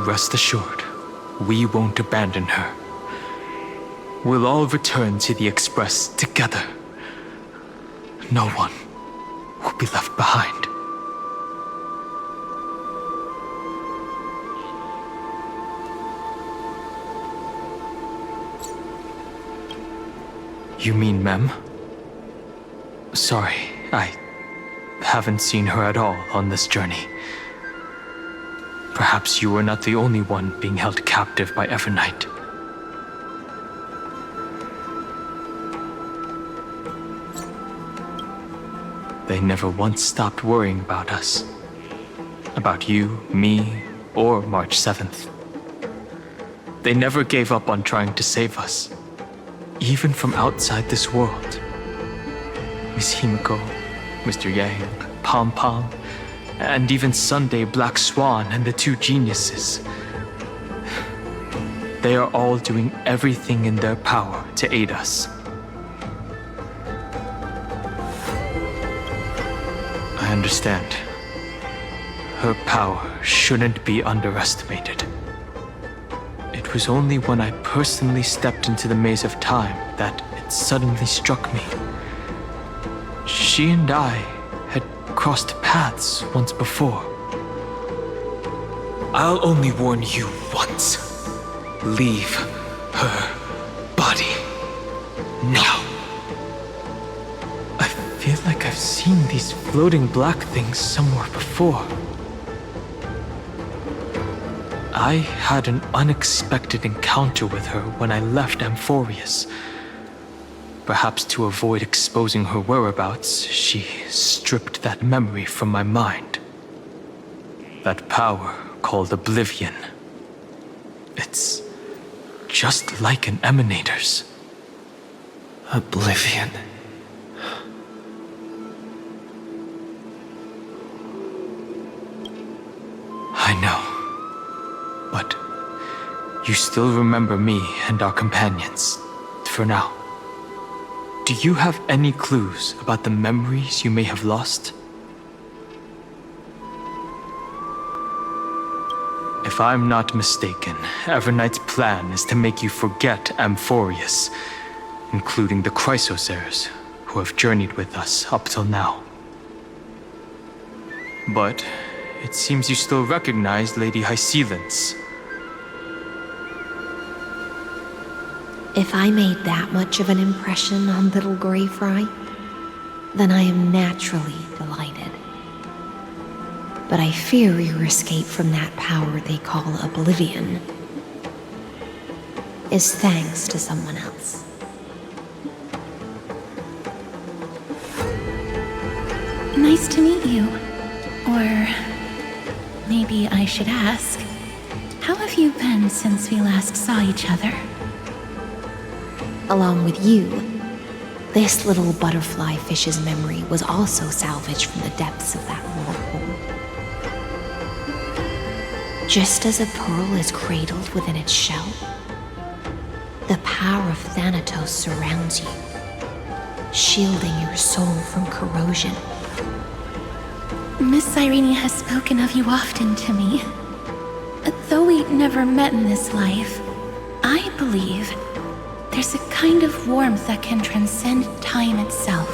Rest assured, we won't abandon her. We'll all return to the Express together. No one will be left behind. You mean Mem? Sorry, I haven't seen her at all on this journey. Perhaps you were not the only one being held captive by Evernight. They never once stopped worrying about us. About you, me, or March 7th. They never gave up on trying to save us. Even from outside this world. Miss Himiko, Mr. Yang, Pom Pom, and even Sunday Black Swan and the two geniuses. They are all doing everything in their power to aid us. I understand. Her power shouldn't be underestimated. It was only when I personally stepped into the maze of time that it suddenly struck me. She and I had crossed paths once before. I'll only warn you once. Leave her body now. I feel like I've seen these floating black things somewhere before. I had an unexpected encounter with her when I left Amphoreus. Perhaps to avoid exposing her whereabouts, she stripped that memory from my mind. That power called Oblivion. It's just like an emanator's. Oblivion. I know. But you still remember me and our companions, for now. Do you have any clues about the memories you may have lost? If I'm not mistaken, Evernight's plan is to make you forget Amphoreus, including the Chrysosers, who have journeyed with us up till now. But it seems you still recognize Lady Hysilens. If I made that much of an impression on little Grey Fry, then I am naturally delighted. But I fear your escape from that power they call oblivion is thanks to someone else. Nice to meet you. Or maybe I should ask, how have you been since we last saw each other? Along with you, this little butterfly fish's memory was also salvaged from the depths of that whirlpool. Just as a pearl is cradled within its shell, the power of Thanatos surrounds you, shielding your soul from corrosion. Miss Cyrene has spoken of you often to me. Though we never met in this life, I believe there's a kind of warmth that can transcend time itself.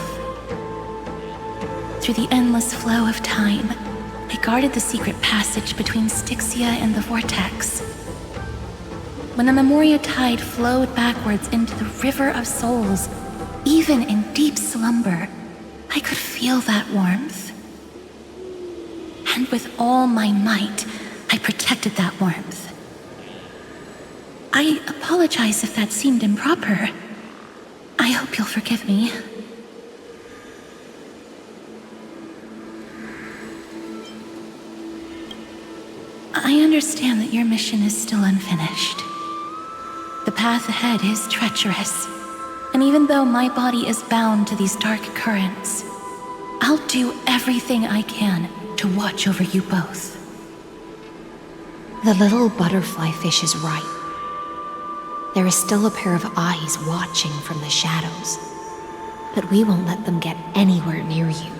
Through the endless flow of time, I guarded the secret passage between Styxia and the Vortex. When the Memoria tide flowed backwards into the River of Souls, even in deep slumber, I could feel that warmth. And with all my might, I protected that warmth. I apologize if that seemed improper. I hope you'll forgive me. I understand that your mission is still unfinished. The path ahead is treacherous, and even though my body is bound to these dark currents, I'll do everything I can to watch over you both. The little butterfly fish is right. There is still a pair of eyes watching from the shadows, but we won't let them get anywhere near you.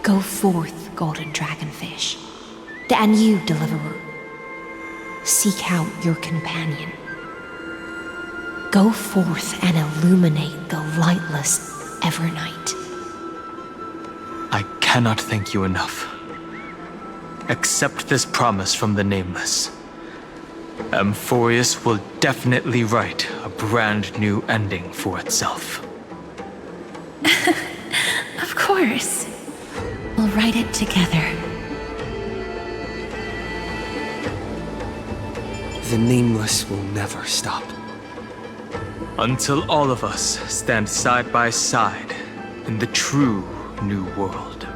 Go forth, golden dragonfish, and you, deliverer. Seek out your companion. Go forth and illuminate the lightless Evernight. I cannot thank you enough. Accept this promise from the Nameless. Amphoreus will definitely write a brand new ending for itself. Of course. We'll write it together. The Nameless will never stop. Until all of us stand side by side in the true new world.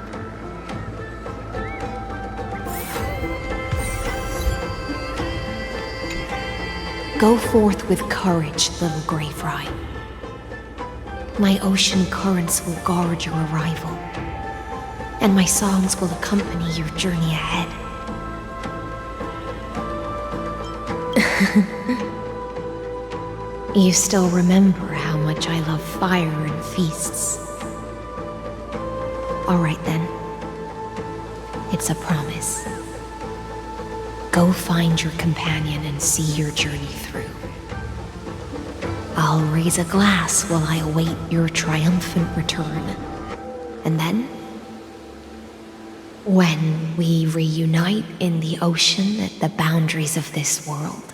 Go forth with courage, little gray fry. My ocean currents will guard your arrival, and my songs will accompany your journey ahead. You still remember how much I love fire and feasts. All right then. It's a promise. Go find your companion and see your journey through. I'll raise a glass while I await your triumphant return. And then, when we reunite in the ocean at the boundaries of this world,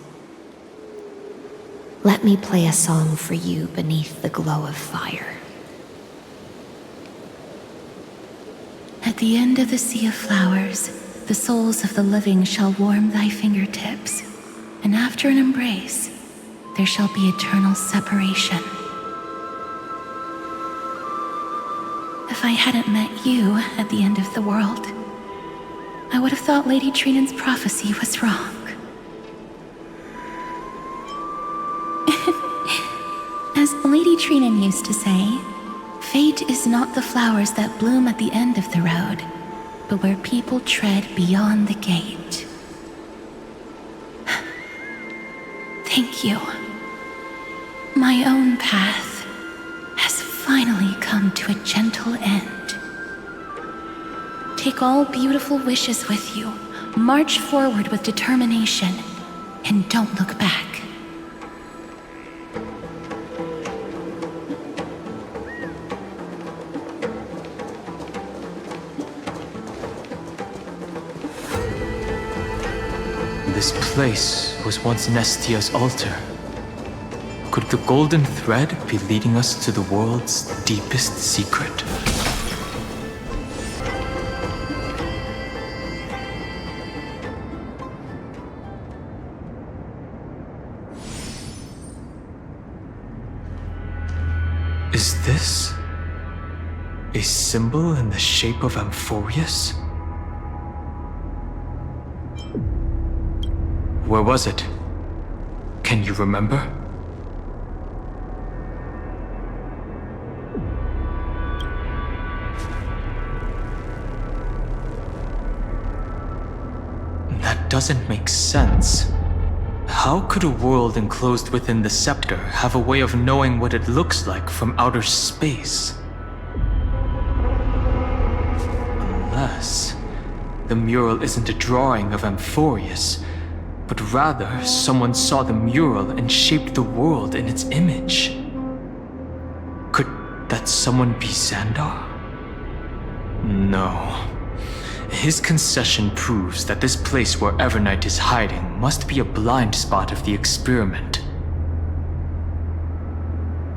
let me play a song for you beneath the glow of fire. At the end of the sea of flowers, the souls of the living shall warm thy fingertips, and after an embrace, there shall be eternal separation. If I hadn't met you at the end of the world, I would have thought Lady Trinan's prophecy was wrong. As Lady Trinan used to say, fate is not the flowers that bloom at the end of the road, but where people tread beyond the gate. Thank you. My own path has finally come to a gentle end. Take all beautiful wishes with you, march forward with determination, and don't look back. This place was once Nestia's altar. Could the golden thread be leading us to the world's deepest secret? Is this a symbol in the shape of Amphoreus? Where was it? Can you remember? That doesn't make sense. How could a world enclosed within the scepter have a way of knowing what it looks like from outer space? Unless the mural isn't a drawing of Amphoreus, but rather someone saw the mural and shaped the world in its image. Could that someone be Xandar? No. His concession proves that this place where Evernight is hiding must be a blind spot of the experiment.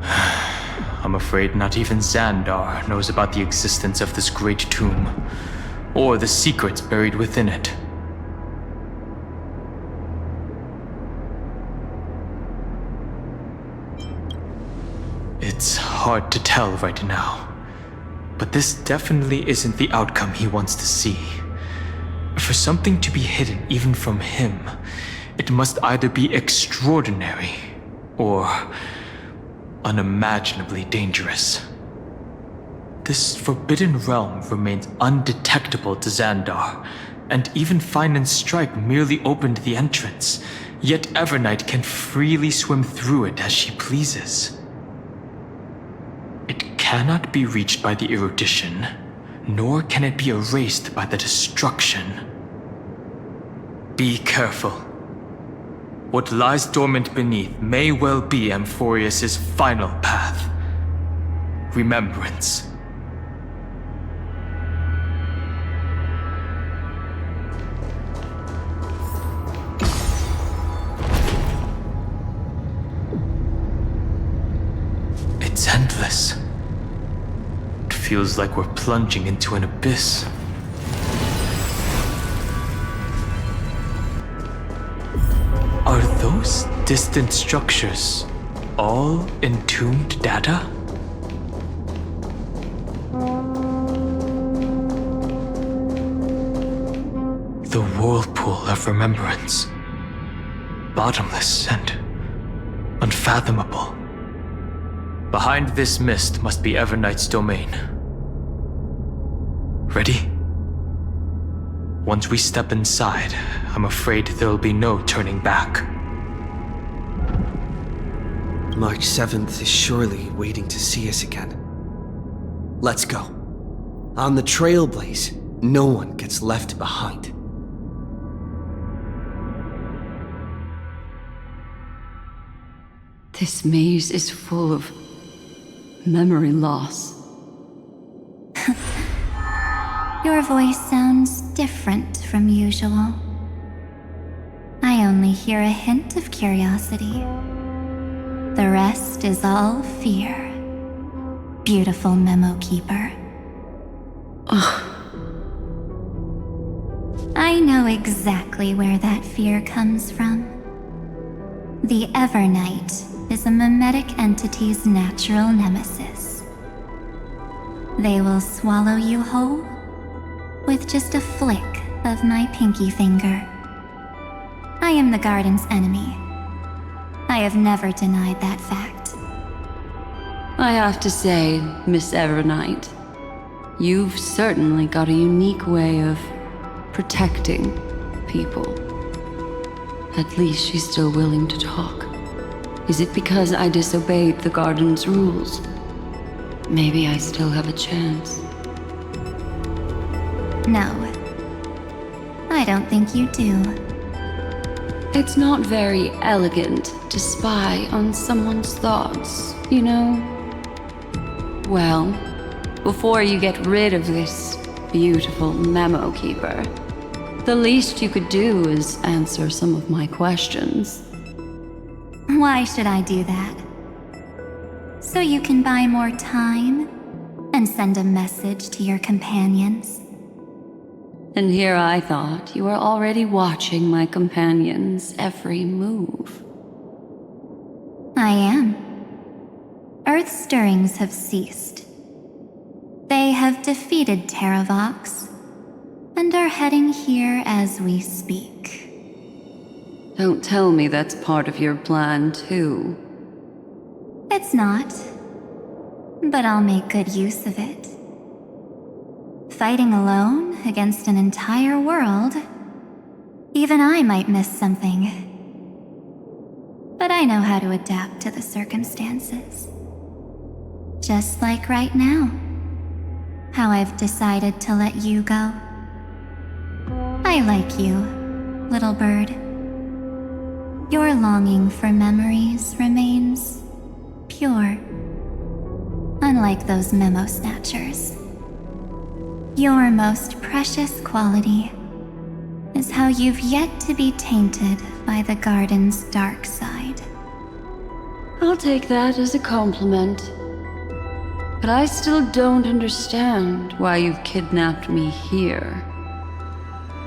I'm afraid not even Xandar knows about the existence of this great tomb, or the secrets buried within it. It's hard to tell right now. But this definitely isn't the outcome he wants to see. For something to be hidden even from him, it must either be extraordinary or unimaginably dangerous. This forbidden realm remains undetectable to Xandar, and even Phainon's strike merely opened the entrance, yet Evernight can freely swim through it as she pleases. Cannot be reached by the erudition, nor can it be erased by the destruction. Be careful. What lies dormant beneath may well be Amphoreus' final path. Remembrance. It's endless. Feels like we're plunging into an abyss. Are those distant structures all entombed data? The whirlpool of remembrance. Bottomless and unfathomable. Behind this mist must be Evernight's domain. Ready? Once we step inside, I'm afraid there'll be no turning back. March 7th is surely waiting to see us again. Let's go. On the Trailblaze, no one gets left behind. This maze is full of memory loss. Your voice sounds different from usual. I only hear a hint of curiosity. The rest is all fear. Beautiful memo keeper. I know exactly where that fear comes from. The Evernight is a mimetic entity's natural nemesis. They will swallow you whole with just a flick of my pinky finger. I am the garden's enemy. I have never denied that fact. I have to say, Miss Evernight, you've certainly got a unique way of protecting people. At least she's still willing to talk. Is it because I disobeyed the garden's rules? Maybe I still have a chance. No. I don't think you do. It's not very elegant to spy on someone's thoughts, you know? Well, before you get rid of this beautiful memo keeper, the least you could do is answer some of my questions. Why should I do that? So you can buy more time and send a message to your companions. And here I thought you were already watching my companions' every move. I am. Earth's stirrings have ceased. They have defeated Terravox and are heading here as we speak. Don't tell me that's part of your plan, too. It's not, but I'll make good use of it. Fighting alone against an entire world, even I might miss something. But I know how to adapt to the circumstances. Just like right now, how I've decided to let you go. I like you, little bird. Your longing for memories remains pure, unlike those memo snatchers. Your most precious quality is how you've yet to be tainted by the garden's dark side. I'll take that as a compliment. But I still don't understand why you've kidnapped me here.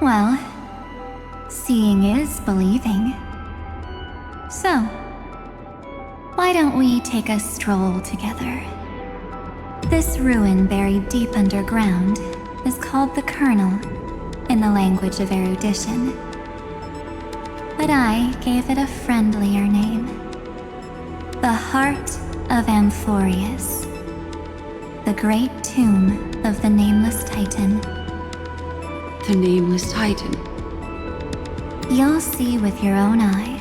Well, seeing is believing. So, why don't we take a stroll together? This ruin buried deep underground is called the Kernel in the language of erudition. But I gave it a friendlier name. The Heart of Amphoreus. The great tomb of the Nameless Titan. The Nameless Titan? You'll see with your own eyes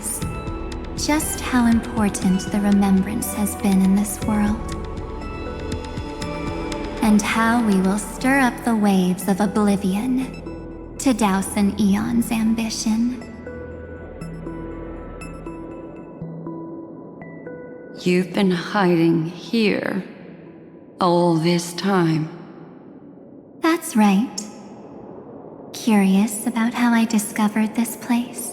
just how important the remembrance has been in this world. And how we will stir up the waves of oblivion to douse an eon's ambition. You've been hiding here all this time. That's right. Curious about how I discovered this place?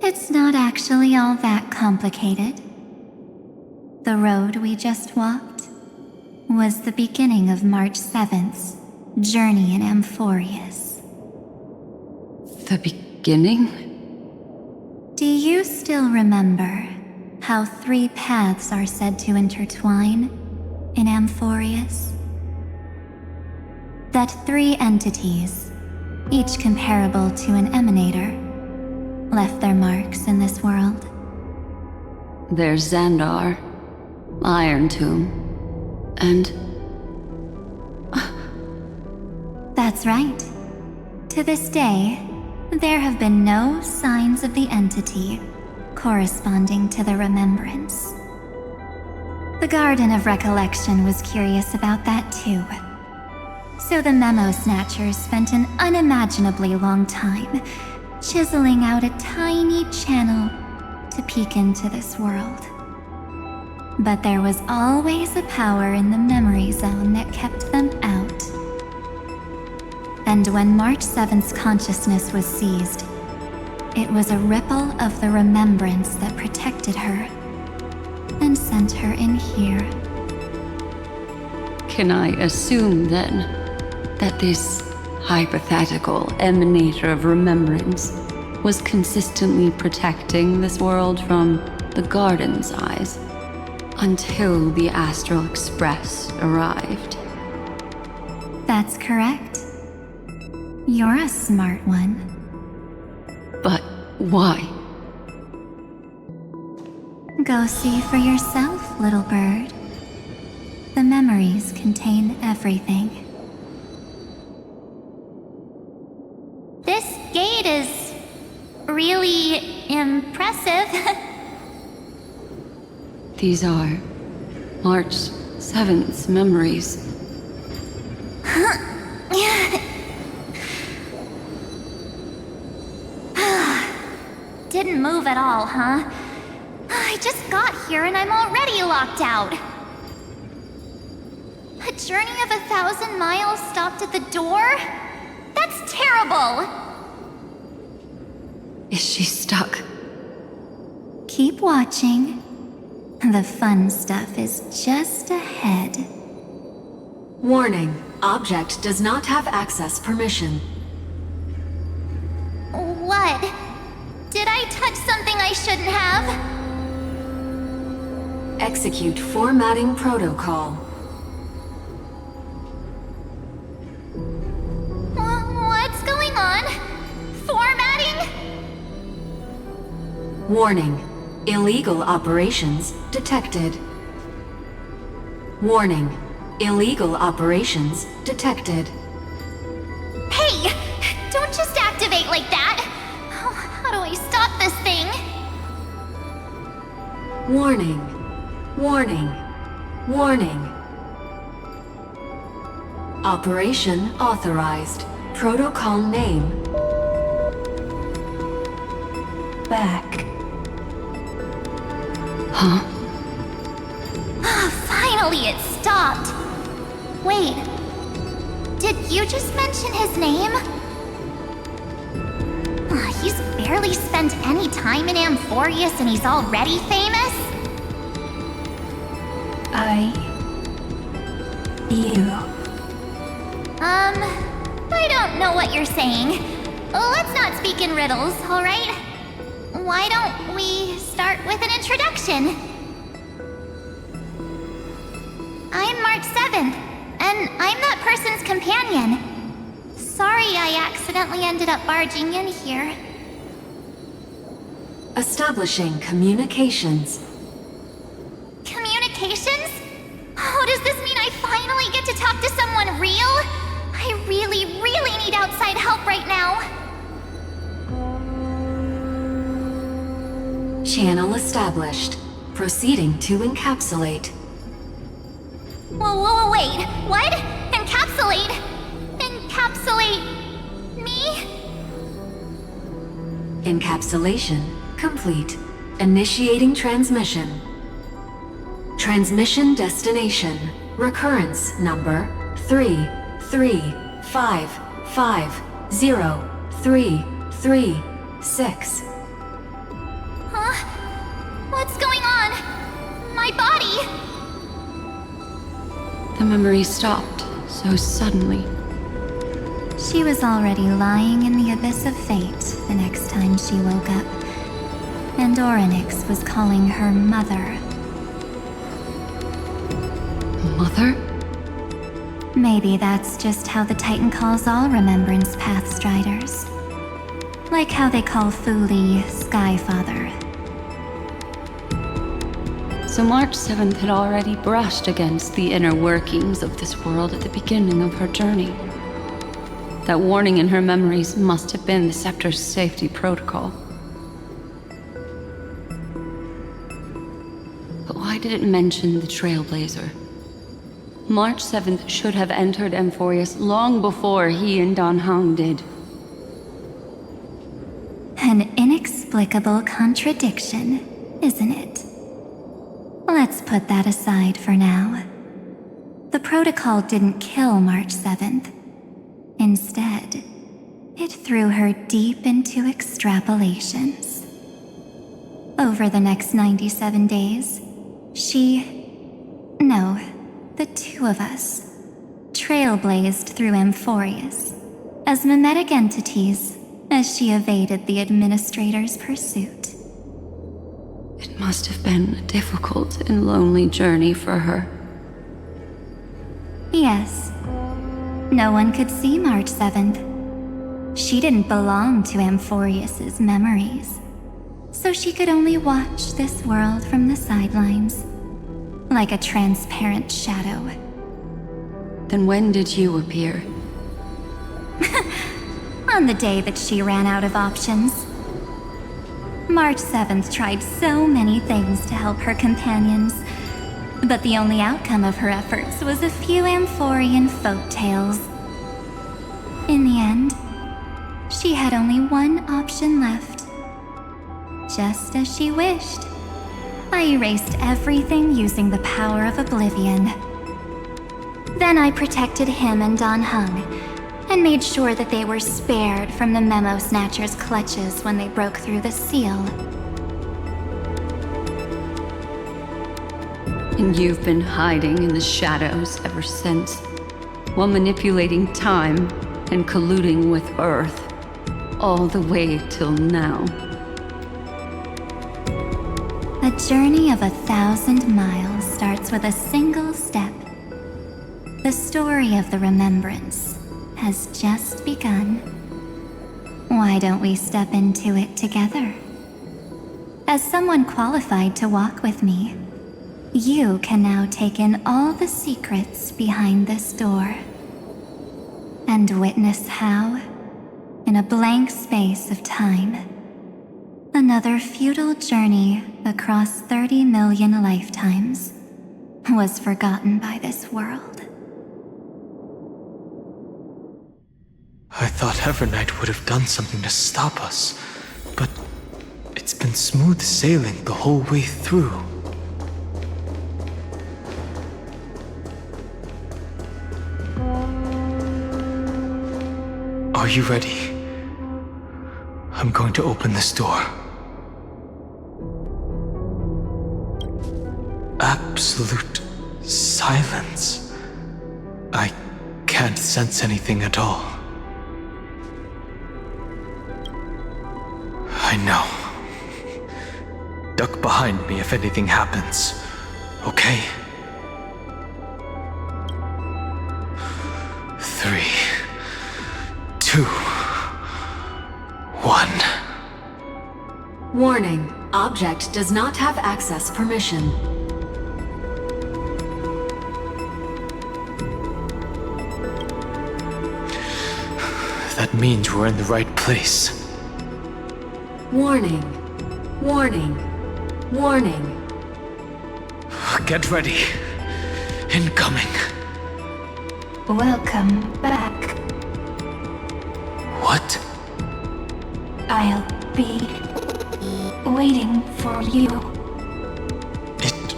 It's not actually all that complicated. The road we just walked was the beginning of March 7th's journey in Amphoreus. The beginning? Do you still remember how 3 paths are said to intertwine in Amphoreus? That 3 entities, each comparable to an emanator, left their marks in this world. There's Xandar, Iron Tomb, and... That's right. To this day, there have been no signs of the entity corresponding to the remembrance. The Garden of Recollection was curious about that too. So the Memo Snatchers spent an unimaginably long time chiseling out a tiny channel to peek into this world. But there was always a power in the memory zone that kept them out. And when March 7th's consciousness was seized, it was a ripple of the remembrance that protected her and sent her in here. Can I assume then that this hypothetical emanator of remembrance was consistently protecting this world from the Garden's eyes until the Astral Express arrived? That's correct. You're a smart one. But why? Go see for yourself, little bird. The memories contain everything. This gate is really impressive. These are March 7th's memories. Didn't move at all, huh? I just got here and I'm already locked out. A journey of 1,000 miles stopped at the door? That's terrible! Is she stuck? Keep watching. The fun stuff is just ahead. Warning. Object does not have access permission. What? Did I touch something I shouldn't have? Execute formatting protocol. What's going on? Formatting? Warning. Illegal operations detected. Warning. Illegal operations detected. Hey! Don't just activate like that! How do I stop this thing? Warning. Warning. Warning. Operation authorized. Protocol name. Back. Huh? Finally, it stopped. Wait. Did you just mention his name? He's barely spent any time in Amphoreus and he's already famous? I don't know what you're saying. Let's not speak in riddles, alright? Why don't we start with an introduction? I'm March 7th, and I'm that person's companion. Sorry I accidentally ended up barging in here. Establishing communications. Communications? Oh, does this mean I finally get to talk to someone real? I really need outside help right now. Channel established. Proceeding to encapsulate. Whoa, wait. What? Encapsulate? Encapsulate me? Encapsulation complete. Initiating transmission. Transmission destination. Recurrence number 335503336. Huh? What's going on? My body! The memory stopped so suddenly. She was already lying in the abyss of fate the next time she woke up. And Orynyx was calling her mother. Mother? Maybe that's just how the Titan calls all Remembrance Pathstriders. Like how they call Thule Skyfather. So March 7th had already brushed against the inner workings of this world at the beginning of her journey. That warning in her memories must have been the Scepter's safety protocol. But why did it mention the Trailblazer? March 7th should have entered Amphoreus long before he and Don Hong did. An inexplicable contradiction, isn't it? Let's put that aside for now. The protocol didn't kill March 7th. Instead, it threw her deep into extrapolations. Over the next 97 days, the two of us, trailblazed through Amphoreus as mimetic entities as she evaded the Administrator's pursuit. It must have been a difficult and lonely journey for her. Yes. No one could see March 7th. She didn't belong to Amphoreus's memories, so she could only watch this world from the sidelines, like a transparent shadow. Then when did you appear? On the day that she ran out of options. March 7th tried so many things to help her companions, but the only outcome of her efforts was a few Amphorean folktales. In the end, she had only one option left. Just as she wished, I erased everything using the power of oblivion. Then I protected him and Don Hung, and made sure that they were spared from the Memo Snatcher's clutches when they broke through the seal. And you've been hiding in the shadows ever since, while manipulating time and colluding with Earth, all the way till now. A journey of 1,000 miles starts with a single step. The story of the Remembrance has just begun. Why don't we step into it together? As someone qualified to walk with me, you can now take in all the secrets behind this door and witness how, in a blank space of time, another futile journey across 30 million lifetimes was forgotten by this world. I thought Evernight would have done something to stop us, but it's been smooth sailing the whole way through. Are you ready? I'm going to open this door. Absolute silence. I can't sense anything at all. I know. Duck behind me if anything happens, okay? 3, 2, 1. Warning, object does not have access permission. That means we're in the right place. Warning, warning, warning. Get ready. Incoming. Welcome back. What? I'll be waiting for you. It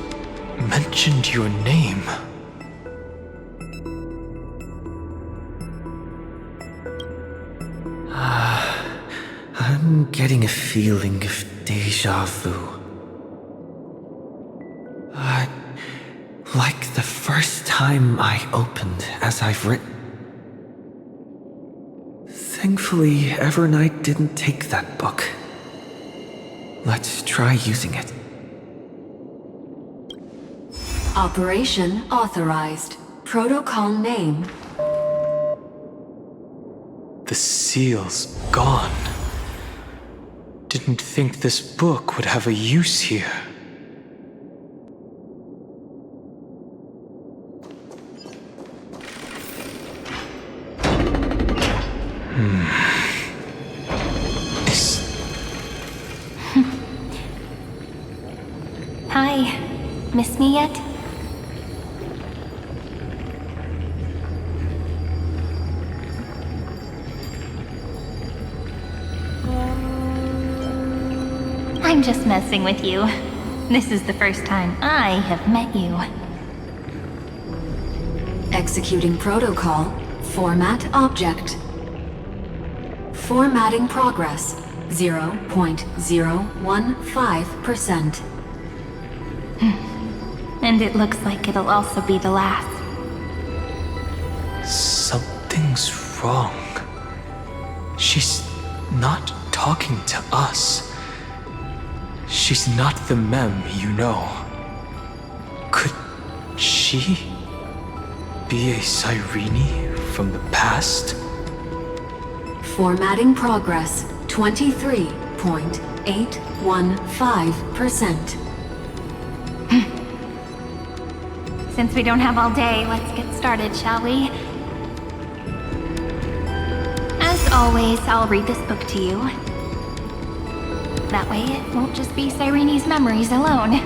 mentioned your name. I'm getting a feeling of déjà vu. Like the first time I opened as I've written. Thankfully, Evernight didn't take that book. Let's try using it. Operation authorized. Protocol name. The seal's gone. Didn't think this book would have a use here. Hi. Miss me yet? I'm just messing with you. This is the first time I have met you. Executing protocol. Format object. Formatting progress. 0.015%. And it looks like it'll also be the last. Something's wrong. She's not talking to us. She's not the mem you know. Could she be a Cyrene from the past? Formatting progress. 23.815%. Since we don't have all day, let's get started, shall we? As always, I'll read this book to you. That way, it won't just be Cyrene's memories alone.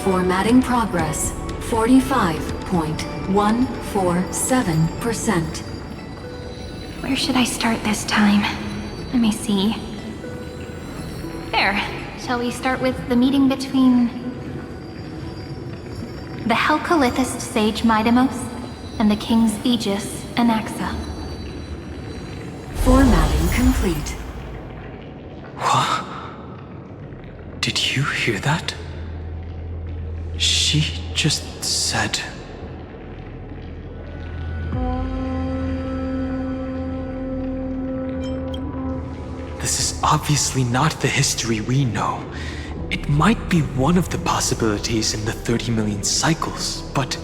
Formatting progress. 45.147%. Where should I start this time? Let me see. There. Shall we start with the meeting between the Helcolithist sage Mydei and the King's Aegis, Anaxa? Formatting complete. What? Did you hear that? She just said... This is obviously not the history we know. It might be one of the possibilities in the 30 million cycles, but...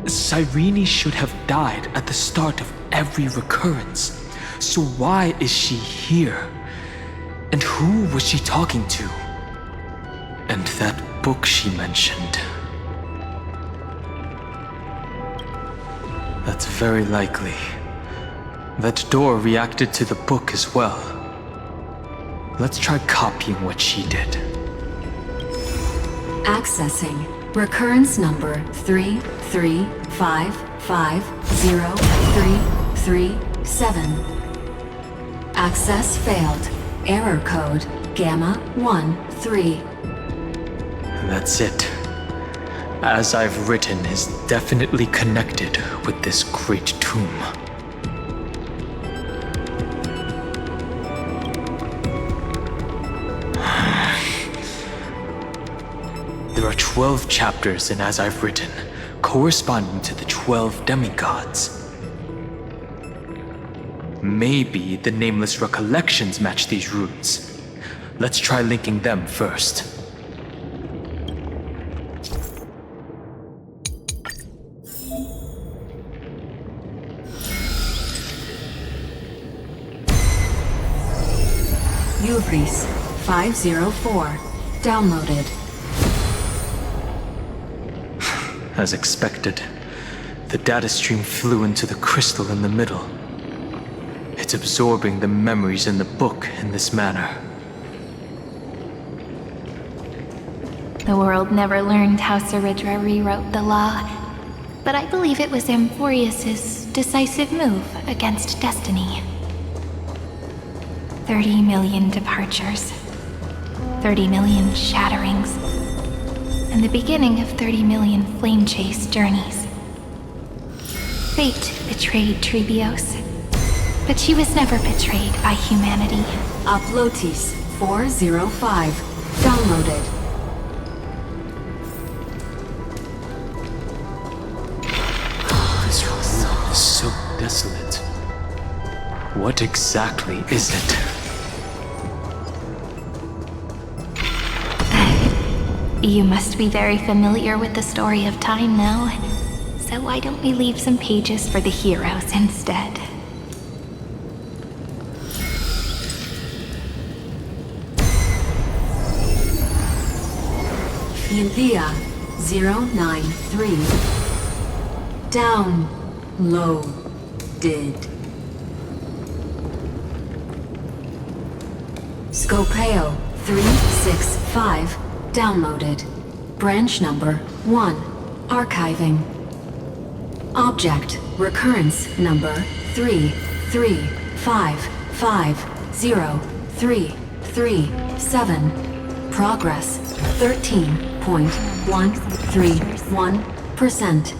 Cyrene should have died at the start of every recurrence. So why is she here? And who was she talking to? And that book she mentioned. That's very likely. That door reacted to the book as well. Let's try copying what she did. Accessing recurrence number 335503337. Access failed. Error code Gamma 13. That's it. As I've written is definitely connected with this great tomb. There are 12 chapters in As I've Written, corresponding to the 12 demigods. Maybe the nameless recollections match these runes. Let's try linking them first. Uvris 504. Downloaded. As expected, the data stream flew into the crystal in the middle. It's absorbing the memories in the book in this manner. The world never learned how Cerydra rewrote the law, but I believe it was Amphoreus' decisive move against destiny. 30 million departures, 30 million shatterings, and the beginning of 30 million flame chase journeys. Fate betrayed Tribbios, but she was never betrayed by humanity. Uplotis 405. Downloaded. This world is so desolate. What exactly is it? You must be very familiar with the story of time now, so why don't we leave some pages for the heroes instead? Ilea 093. Downloaded. Scopeo 365. Downloaded. Branch number 1. Archiving. Object recurrence number 335503337. Progress 13.131%.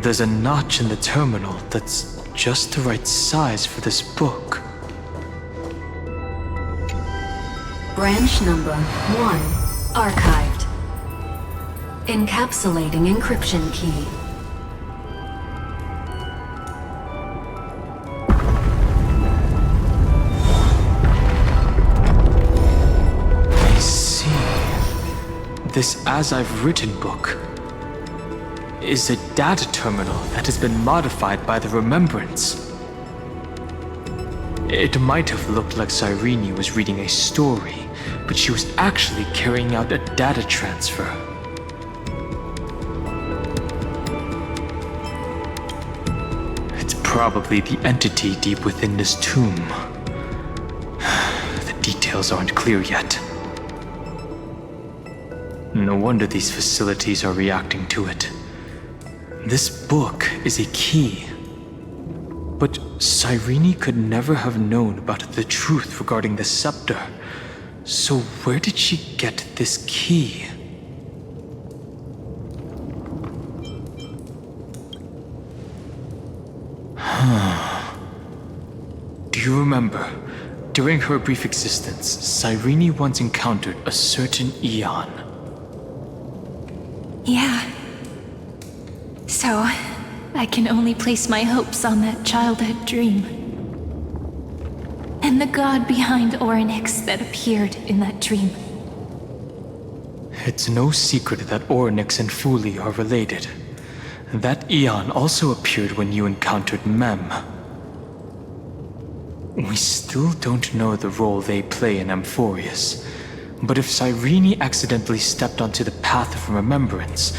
There's a notch in the terminal that's just the right size for this book. Branch number 1. Archived. Encapsulating encryption key. I see. This As I've Written book is a data terminal that has been modified by the Remembrance. It might have looked like Cyrene was reading a story, but she was actually carrying out a data transfer. It's probably the entity deep within this tomb. The details aren't clear yet. No wonder these facilities are reacting to it. This book is a key. But Cyrene could never have known about the truth regarding the scepter. So where did she get this key? remember, during her brief existence, Cyrene once encountered a certain Eon. Yeah. So, I can only place my hopes on that childhood dream. And the god behind Orynyx that appeared in that dream. It's no secret that Orynyx and Fuli are related. That Eon also appeared when you encountered Mem. We still don't know the role they play in Amphoreus, but if Cyrene accidentally stepped onto the path of remembrance,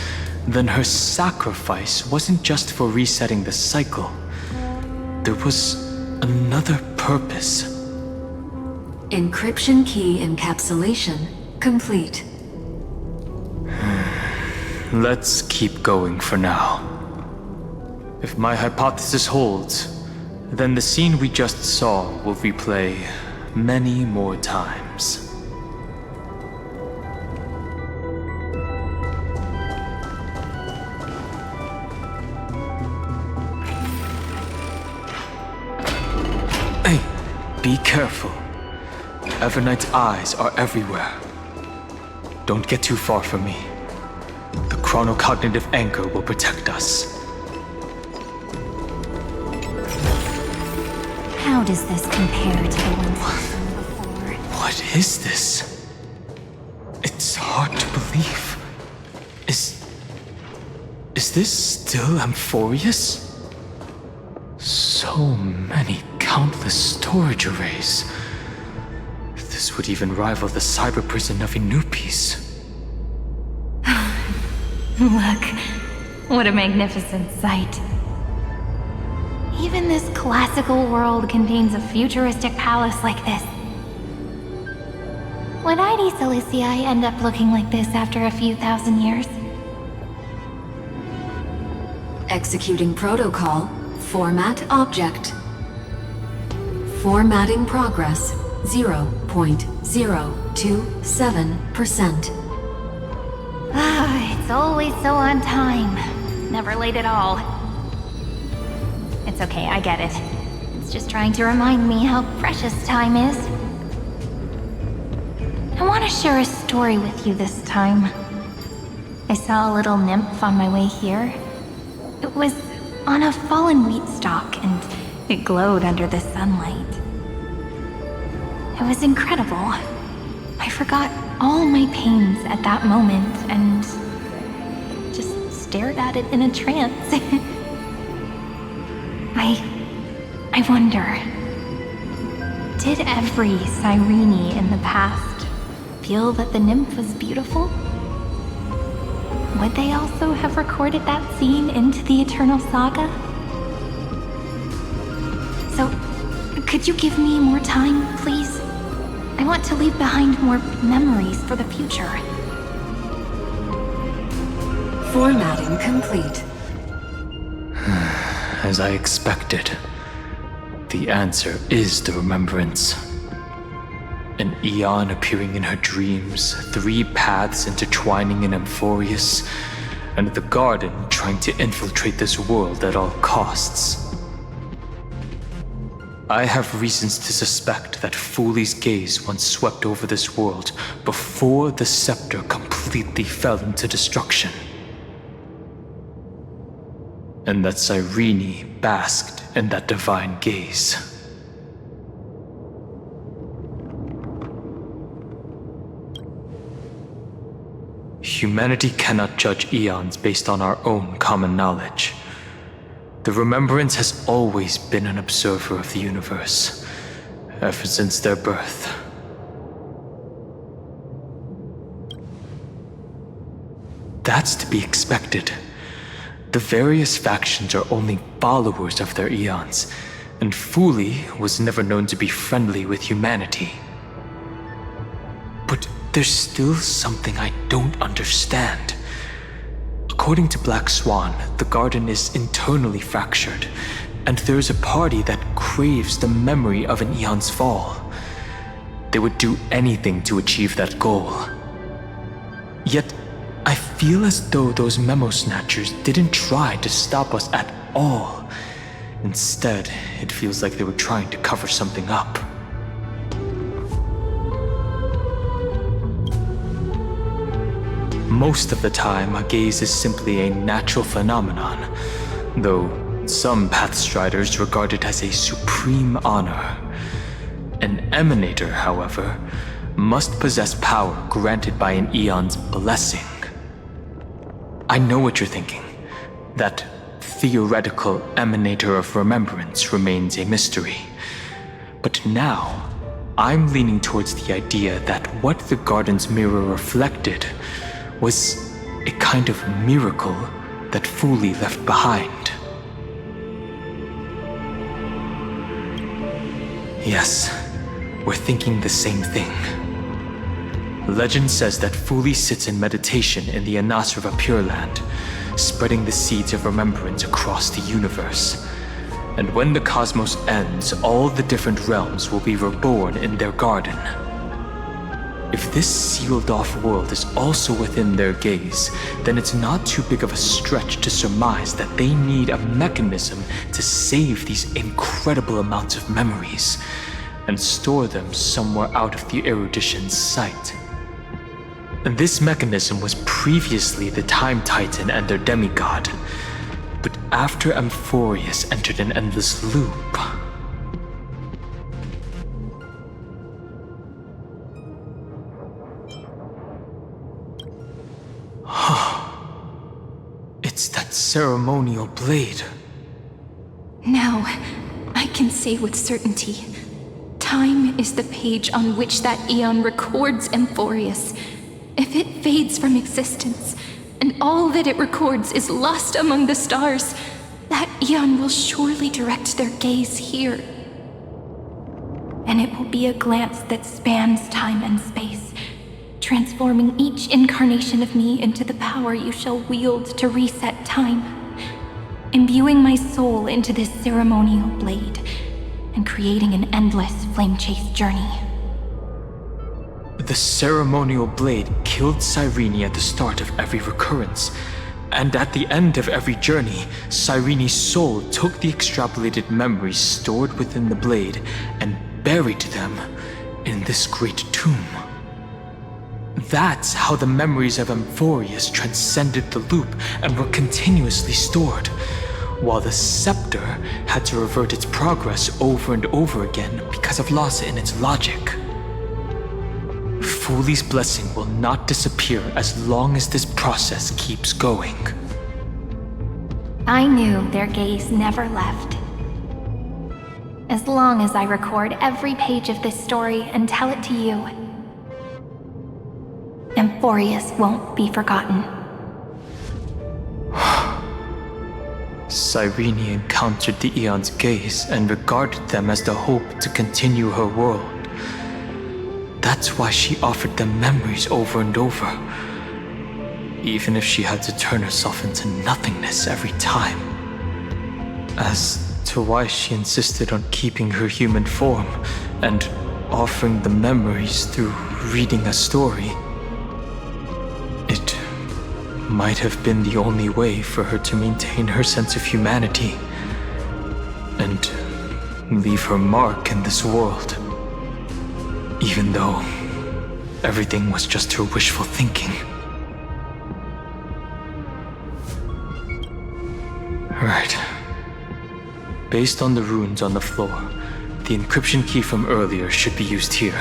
then her sacrifice wasn't just for resetting the cycle. There was another purpose. Encryption key encapsulation complete. Let's keep going for now. If my hypothesis holds, then the scene we just saw will replay many more times. Hey, be careful. Evernight's eyes are everywhere. Don't get too far from me. The chronocognitive anchor will protect us. How does this compare to the ones we've seen before? What is this? It's hard to believe. Is this still Amphoreus? So many countless storage arrays. This would even rival the cyber prison of Inupis. Look, what a magnificent sight. Even this classical world contains a futuristic palace like this. Would ID Silicii end up looking like this after a few thousand years? Executing protocol. Format object. Formatting progress 0.027%. It's always so on time. Never late at all. It's okay, I get it. It's just trying to remind me how precious time is. I want to share a story with you this time. I saw a little nymph on my way here. It was on a fallen wheat stalk, and it glowed under the sunlight. It was incredible. I forgot all my pains at that moment and just stared at it in a trance. I wonder, did every Cyrene in the past feel that the nymph was beautiful? Would they also have recorded that scene into the Eternal Saga? So, could you give me more time, please? I want to leave behind more memories for the future. Formatting complete. As I expected, the answer is the remembrance. An Eon appearing in her dreams, 3 paths intertwining in Amphoreus, and the garden trying to infiltrate this world at all costs. I have reasons to suspect that Fuli's gaze once swept over this world before the scepter completely fell into destruction. And that Cyrene basked in that divine gaze. Humanity cannot judge eons based on our own common knowledge. The Remembrance has always been an observer of the universe, ever since their birth. That's to be expected. The various factions are only followers of their eons, and Fuli was never known to be friendly with humanity. But there's still something I don't understand. According to Black Swan, the garden is internally fractured, and there is a party that craves the memory of an eon's fall. They would do anything to achieve that goal. Yet, I feel as though those memo snatchers didn't try to stop us at all. Instead, it feels like they were trying to cover something up. Most of the time, a gaze is simply a natural phenomenon, though some Pathstriders regard it as a supreme honor. An Emanator, however, must possess power granted by an Eon's blessing. I know what you're thinking. That theoretical Emanator of Remembrance remains a mystery. But now, I'm leaning towards the idea that what the garden's mirror reflected was a kind of miracle that Fuli left behind. Yes, we're thinking the same thing. Legend says that Fuli sits in meditation in the Anasrva Pure Land, spreading the seeds of remembrance across the universe. And when the cosmos ends, all the different realms will be reborn in their garden. If this sealed-off world is also within their gaze, then it's not too big of a stretch to surmise that they need a mechanism to save these incredible amounts of memories and store them somewhere out of the Erudition's sight. And this mechanism was previously the Time Titan and their demigod, but after Amphoreus entered an endless loop, it's that ceremonial blade. Now, I can say with certainty, time is the page on which that Eon records Amphoreus. If it fades from existence, and all that it records is lost among the stars, that Eon will surely direct their gaze here. And it will be a glance that spans time and space, transforming each incarnation of me into the power you shall wield to reset time, imbuing my soul into this ceremonial blade, and creating an endless flame-chase journey. The ceremonial blade killed Cyrene at the start of every recurrence, and at the end of every journey, Cyrene's soul took the extrapolated memories stored within the blade and buried them in this great tomb. That's how the memories of Amphoreus transcended the loop and were continuously stored, while the scepter had to revert its progress over and over again because of loss in its logic. Fuli's blessing will not disappear as long as this process keeps going. I knew their gaze never left. As long as I record every page of this story and tell it to you, Amphoreus won't be forgotten. Cyrene encountered the Eon's gaze and regarded them as the hope to continue her world. That's why she offered them memories over and over, even if she had to turn herself into nothingness every time. As to why she insisted on keeping her human form and offering the memories through reading a story, it might have been the only way for her to maintain her sense of humanity and leave her mark in this world. Even though everything was just her wishful thinking. Right. Based on the runes on the floor, the encryption key from earlier should be used here.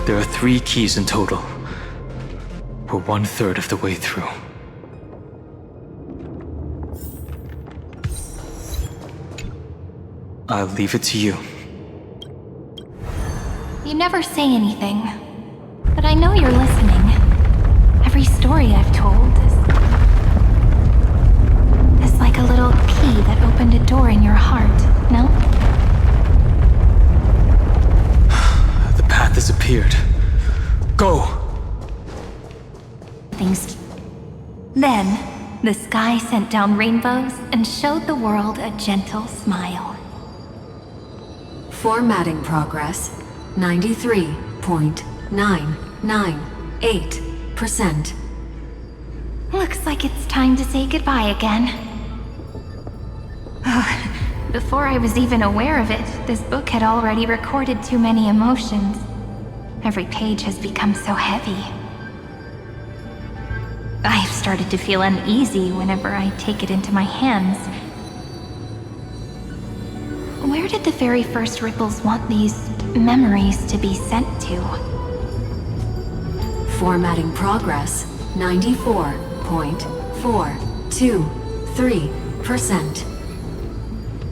There are 3 keys in total. We're 1/3 of the way through. I'll leave it to you. You never say anything, but I know you're listening. Every story I've told is like a little key that opened a door in your heart, no? The path has appeared. Go! Then, the sky sent down rainbows and showed the world a gentle smile. Formatting progress, 93.998%. Looks like it's time to say goodbye again. Before I was even aware of it, this book had already recorded too many emotions. Every page has become so heavy. I've started to feel uneasy whenever I take it into my hands. Where did the very first ripples want these memories to be sent to? Formatting progress, 94.423%.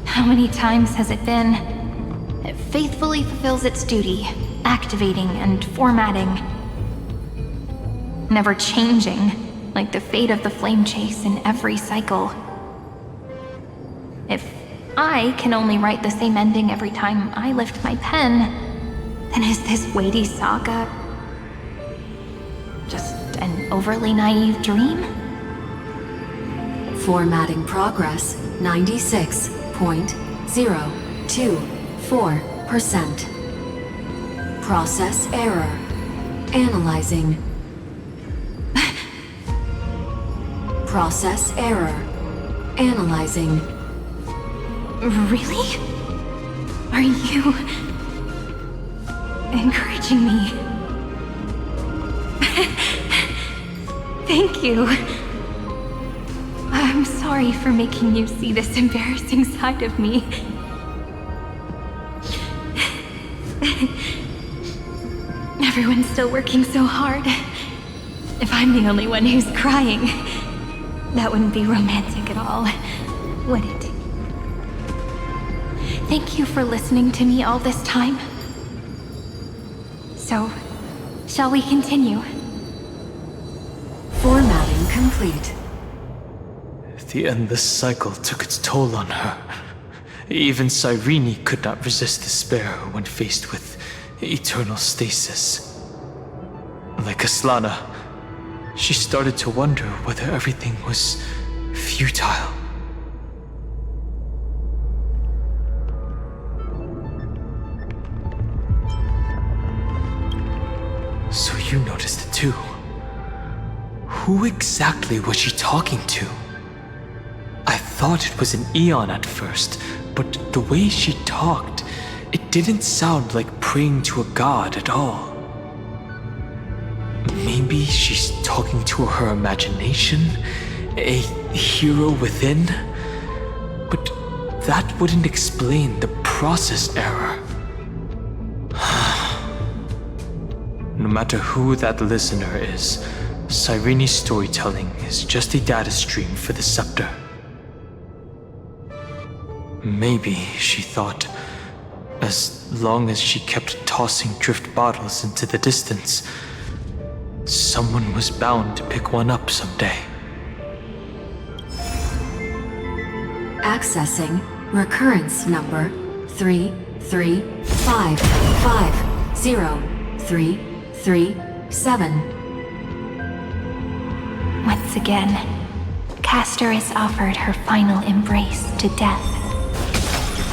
How many times has it been? It faithfully fulfills its duty, activating and formatting. Never changing, like the fate of the flame chase in every cycle. If I can only write the same ending every time I lift my pen, then is this weighty saga just an overly naive dream? Formatting progress, 96.024%. Process error. Analyzing. Process error. Analyzing. Really? Are you encouraging me? Thank you. I'm sorry for making you see this embarrassing side of me. Everyone's still working so hard. If I'm the only one who's crying, that wouldn't be romantic at all, would it? Thank you for listening to me all this time. So, shall we continue? Formatting complete. The endless cycle took its toll on her. Even Cyrene could not resist despair when faced with eternal stasis. Like Aslana, she started to wonder whether everything was futile. So you noticed it too. Who exactly was she talking to? I thought it was an Eon at first, but the way she talked, it didn't sound like praying to a god at all. Maybe she's talking to her imagination, a hero within? But that wouldn't explain the process error. No matter who that listener is, Cyrene's storytelling is just a data stream for the scepter. Maybe, she thought, as long as she kept tossing drift bottles into the distance, someone was bound to pick one up someday. Accessing recurrence number 335503337. Once again, Castorice offered her final embrace to death.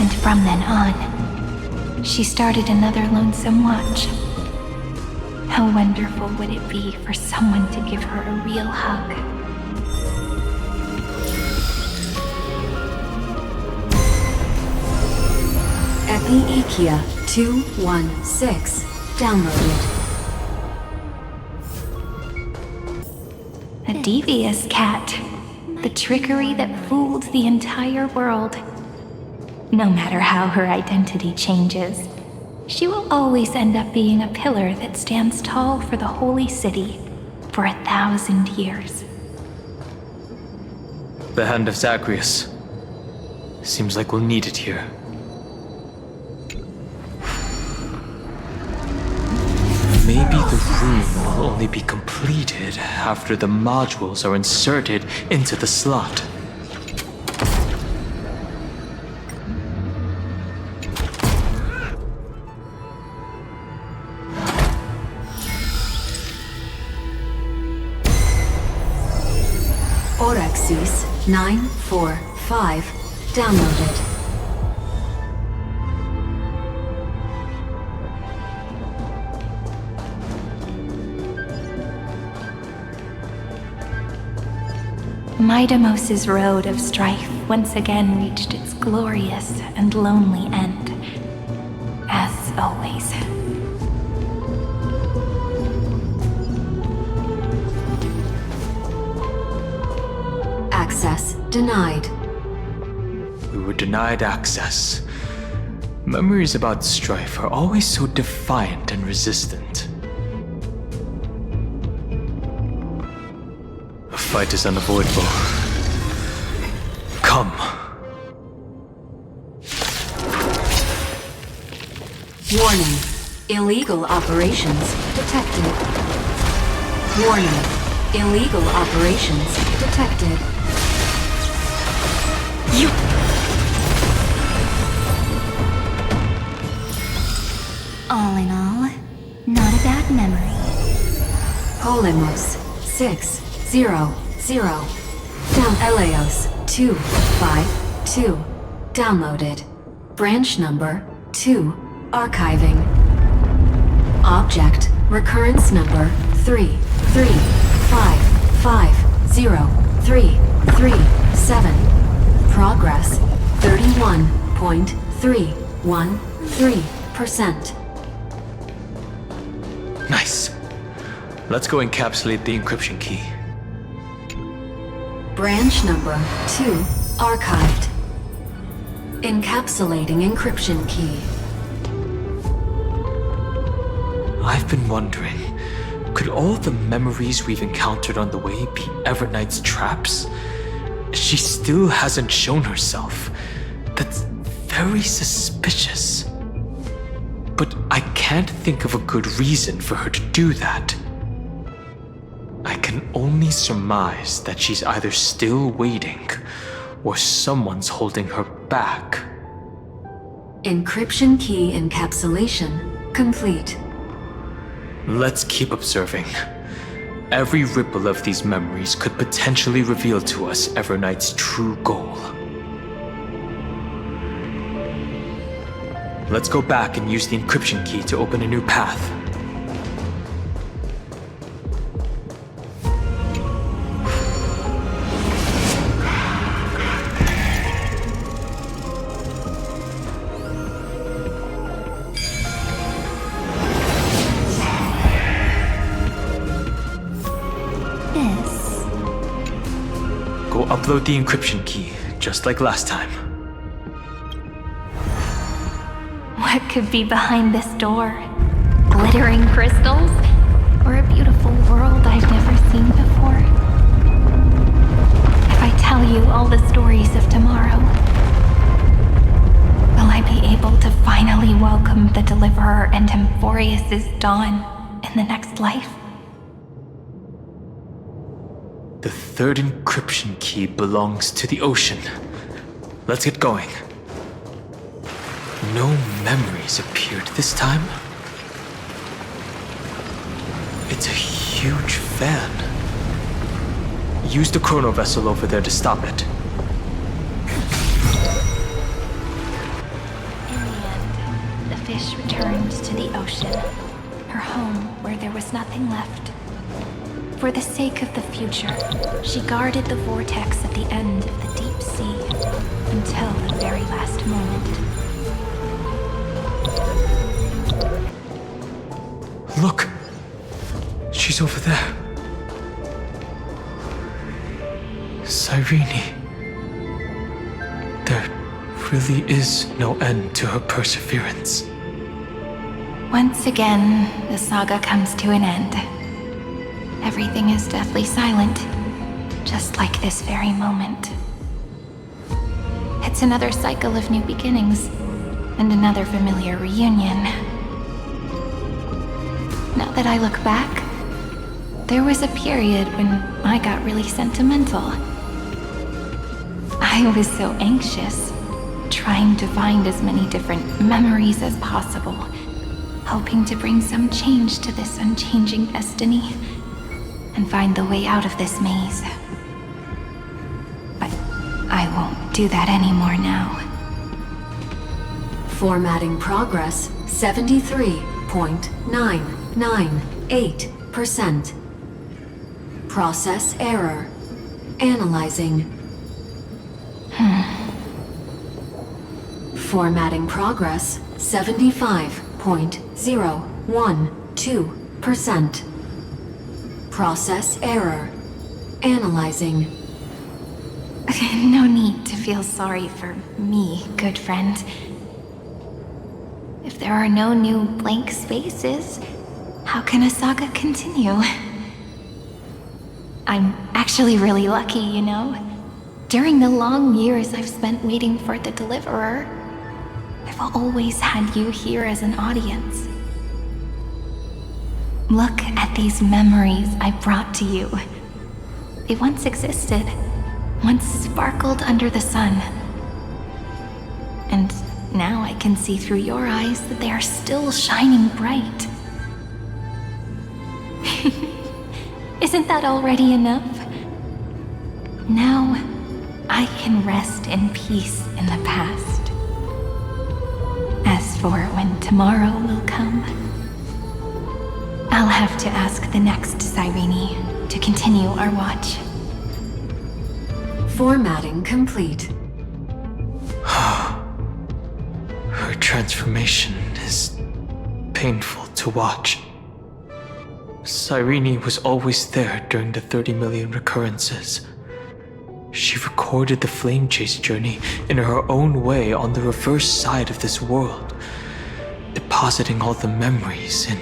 And from then on, she started another lonesome watch. How wonderful would it be for someone to give her a real hug? Epi-Ikia 216 downloaded. A devious cat. The trickery that fooled the entire world. No matter how her identity changes, she will always end up being a pillar that stands tall for the holy city for 1,000 years. The hand of Zagreus. Seems like we'll need it here. Maybe the room will only be completed after the modules are inserted into the slot. Orexis 945 downloaded. Mydei road of strife once again reached its glorious and lonely end. As always. Access denied. We were denied access. Memories about strife are always so defiant and resistant. A fight is unavoidable. Come. Warning. Illegal operations detected. Warning. Illegal operations detected. You... All in all, not a bad memory. Polemos 600. Down Eleos 252. Downloaded. Branch number 2. Archiving. Object recurrence number 3355037. Progress 31.313%. Nice. Let's go encapsulate the encryption key. Branch number 2 archived. Encapsulating encryption key. I've been wondering, could all the memories we've encountered on the way be Evernight's traps? She still hasn't shown herself. That's very suspicious. But I can't think of a good reason for her to do that. I can only surmise that she's either still waiting, or someone's holding her back. Encryption key encapsulation complete. Let's keep observing. Every ripple of these memories could potentially reveal to us Evernight's true goal. Let's go back and use the encryption key to open a new path. Go upload the encryption key, just like last time. What could be behind this door? Glittering crystals? Or a beautiful world I've never seen before? If I tell you all the stories of tomorrow, will I be able to finally welcome the Deliverer and Amphoreus' dawn in the next life? The third encryption key belongs to the ocean. Let's get going. No memories appeared this time. It's a huge fan. Use the chrono vessel over there to stop it. In the end, the fish returned to the ocean, her home where there was nothing left. For the sake of the future, she guarded the vortex at the end of the deep sea until the very last moment. Look! She's over there. Cyrene. There really is no end to her perseverance. Once again, the saga comes to an end. Everything is deathly silent, just like this very moment. It's another cycle of new beginnings, and another familiar reunion. Now that I look back, there was a period when I got really sentimental. I was so anxious, trying to find as many different memories as possible, hoping to bring some change to this unchanging destiny, and find the way out of this maze. But I won't do that anymore now. Formatting progress 73.998%. Process error. Analyzing. Formatting progress 75.012%. Process error. Analyzing. No need to feel sorry for me, good friend. If there are no new blank spaces, how can a saga continue? I'm actually really lucky, you know? During the long years I've spent waiting for the Deliverer, I've always had you here as an audience. Look at these memories I brought to you. They once existed, once sparkled under the sun. And now I can see through your eyes that they are still shining bright. Isn't that already enough? Now, I can rest in peace in the past. As for when tomorrow will come, I'll have to ask the next Cyrene to continue our watch. Formatting complete. Her transformation is painful to watch. Cyrene was always there during the 30 million recurrences. She recorded the flame chase journey in her own way on the reverse side of this world, depositing all the memories in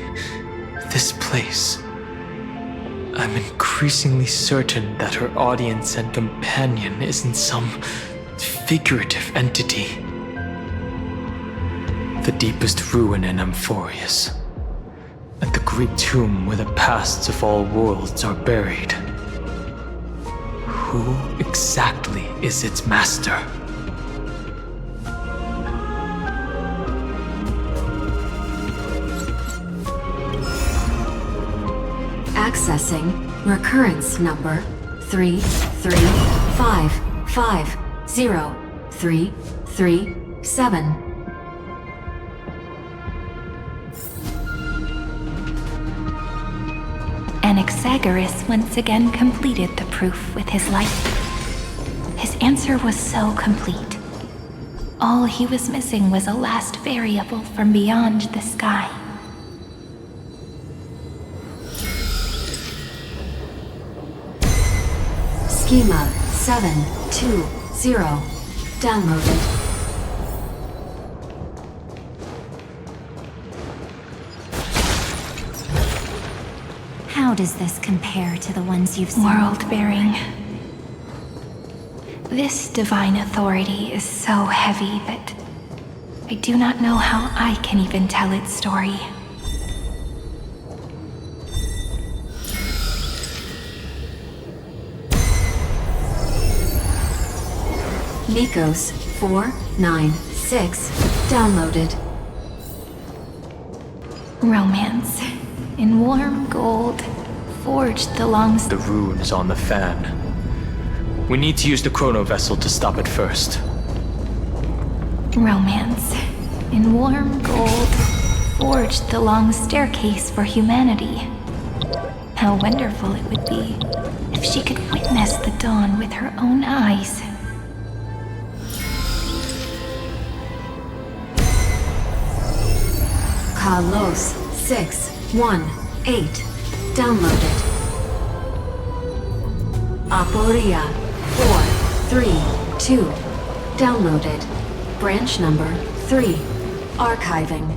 this place. I'm increasingly certain that her audience and companion isn't some figurative entity. The deepest ruin in Amphoreus, and the great tomb where the pasts of all worlds are buried. Who exactly is its master? Accessing recurrence number 335503337. Anaxagoras once again completed the proof with his life. His answer was so complete. All he was missing was a last variable from beyond the sky. Schema 720 downloaded. How does this compare to the ones you've seen? World-bearing. This divine authority is so heavy that I do not know how I can even tell its story. Nikos 496 downloaded. Romance. In warm gold, forged along... The rune is on the fan. We need to use the chrono vessel to stop it first. Romance. In warm gold, forged the long staircase for humanity. How wonderful it would be if she could witness the dawn with her own eyes. Carlos 618 downloaded. Amphoreus 432 downloaded. Branch number 3 archiving.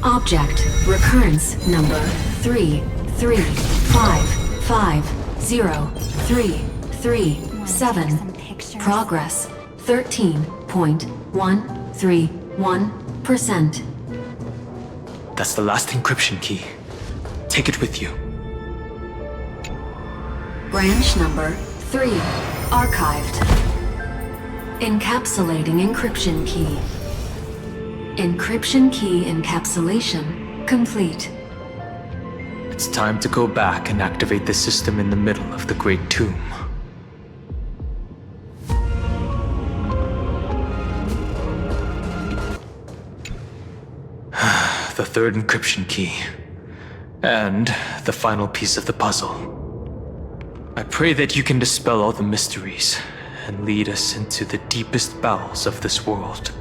Object recurrence number 335503337. Progress 13.131%. That's the last encryption key. Take it with you. Branch number 3 archived. Encapsulating encryption key. Encryption key encapsulation complete. It's time to go back and activate the system in the middle of the Great Tomb. The third encryption key. And the final piece of the puzzle. I pray that you can dispel all the mysteries and lead us into the deepest bowels of this world.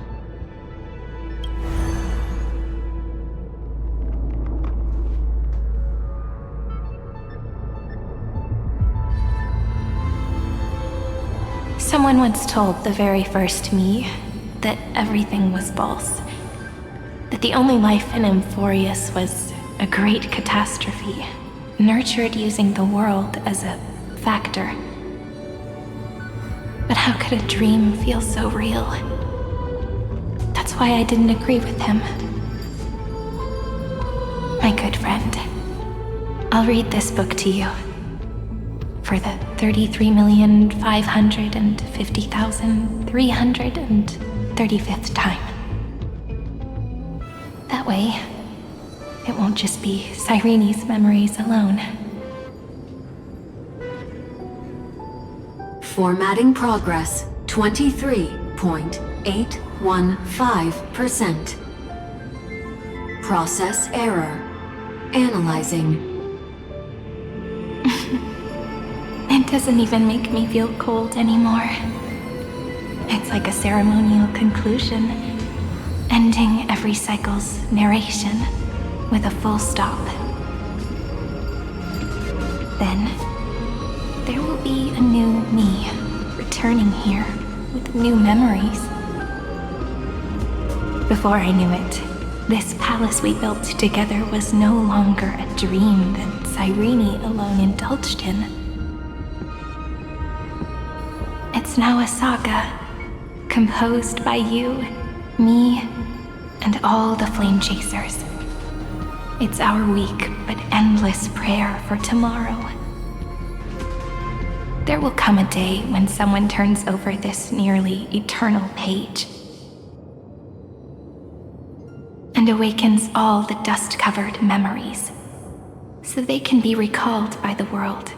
Someone once told the very first me that everything was false. That the only life in Amphoreus was a great catastrophe, nurtured using the world as a factor. But how could a dream feel so real? That's why I didn't agree with him. My good friend, I'll read this book to you. For the 33,550,335th time. That way, it won't just be Cyrene's memories alone. Formatting progress 23.815%. Process error. Analyzing. It doesn't even make me feel cold anymore. It's like a ceremonial conclusion, ending every cycle's narration with a full stop. Then, there will be a new me returning here with new memories. Before I knew it, this palace we built together was no longer a dream that Cyrene alone indulged in. It's now a saga, composed by you, me, and all the flame chasers. It's our weak but endless prayer for tomorrow. There will come a day when someone turns over this nearly eternal page and awakens all the dust-covered memories, so they can be recalled by the world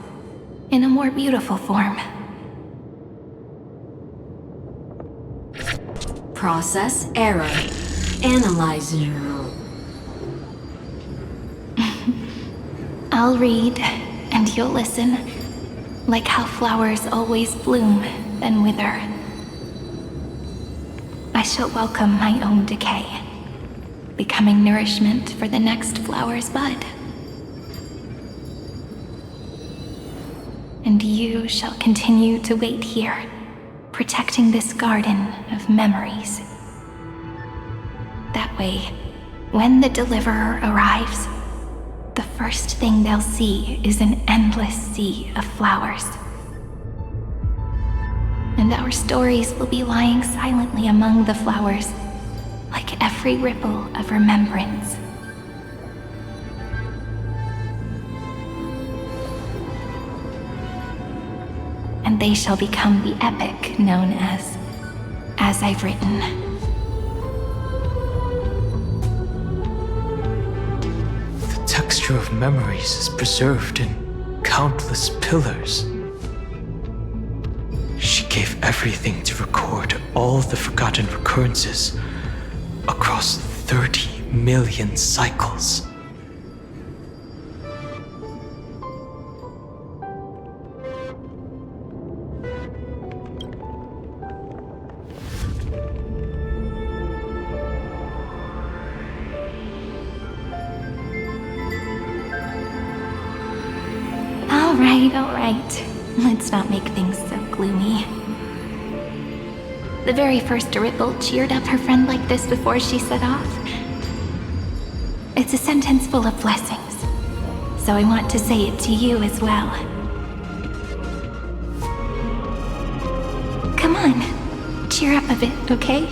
in a more beautiful form. Process error. Analyzing. I'll read, and you'll listen, like how flowers always bloom, then wither. I shall welcome my own decay, becoming nourishment for the next flower's bud. And you shall continue to wait here, protecting this garden of memories. That way, when the Deliverer arrives, the first thing they'll see is an endless sea of flowers. And our stories will be lying silently among the flowers, like every ripple of remembrance. And they shall become the epic known as I've Written. The texture of memories is preserved in countless pillars. She gave everything to record all the forgotten recurrences across 30 million cycles. All right. Let's not make things so gloomy. The very first Ripple cheered up her friend like this before she set off. It's a sentence full of blessings, so I want to say it to you as well. Come on, cheer up a bit, okay?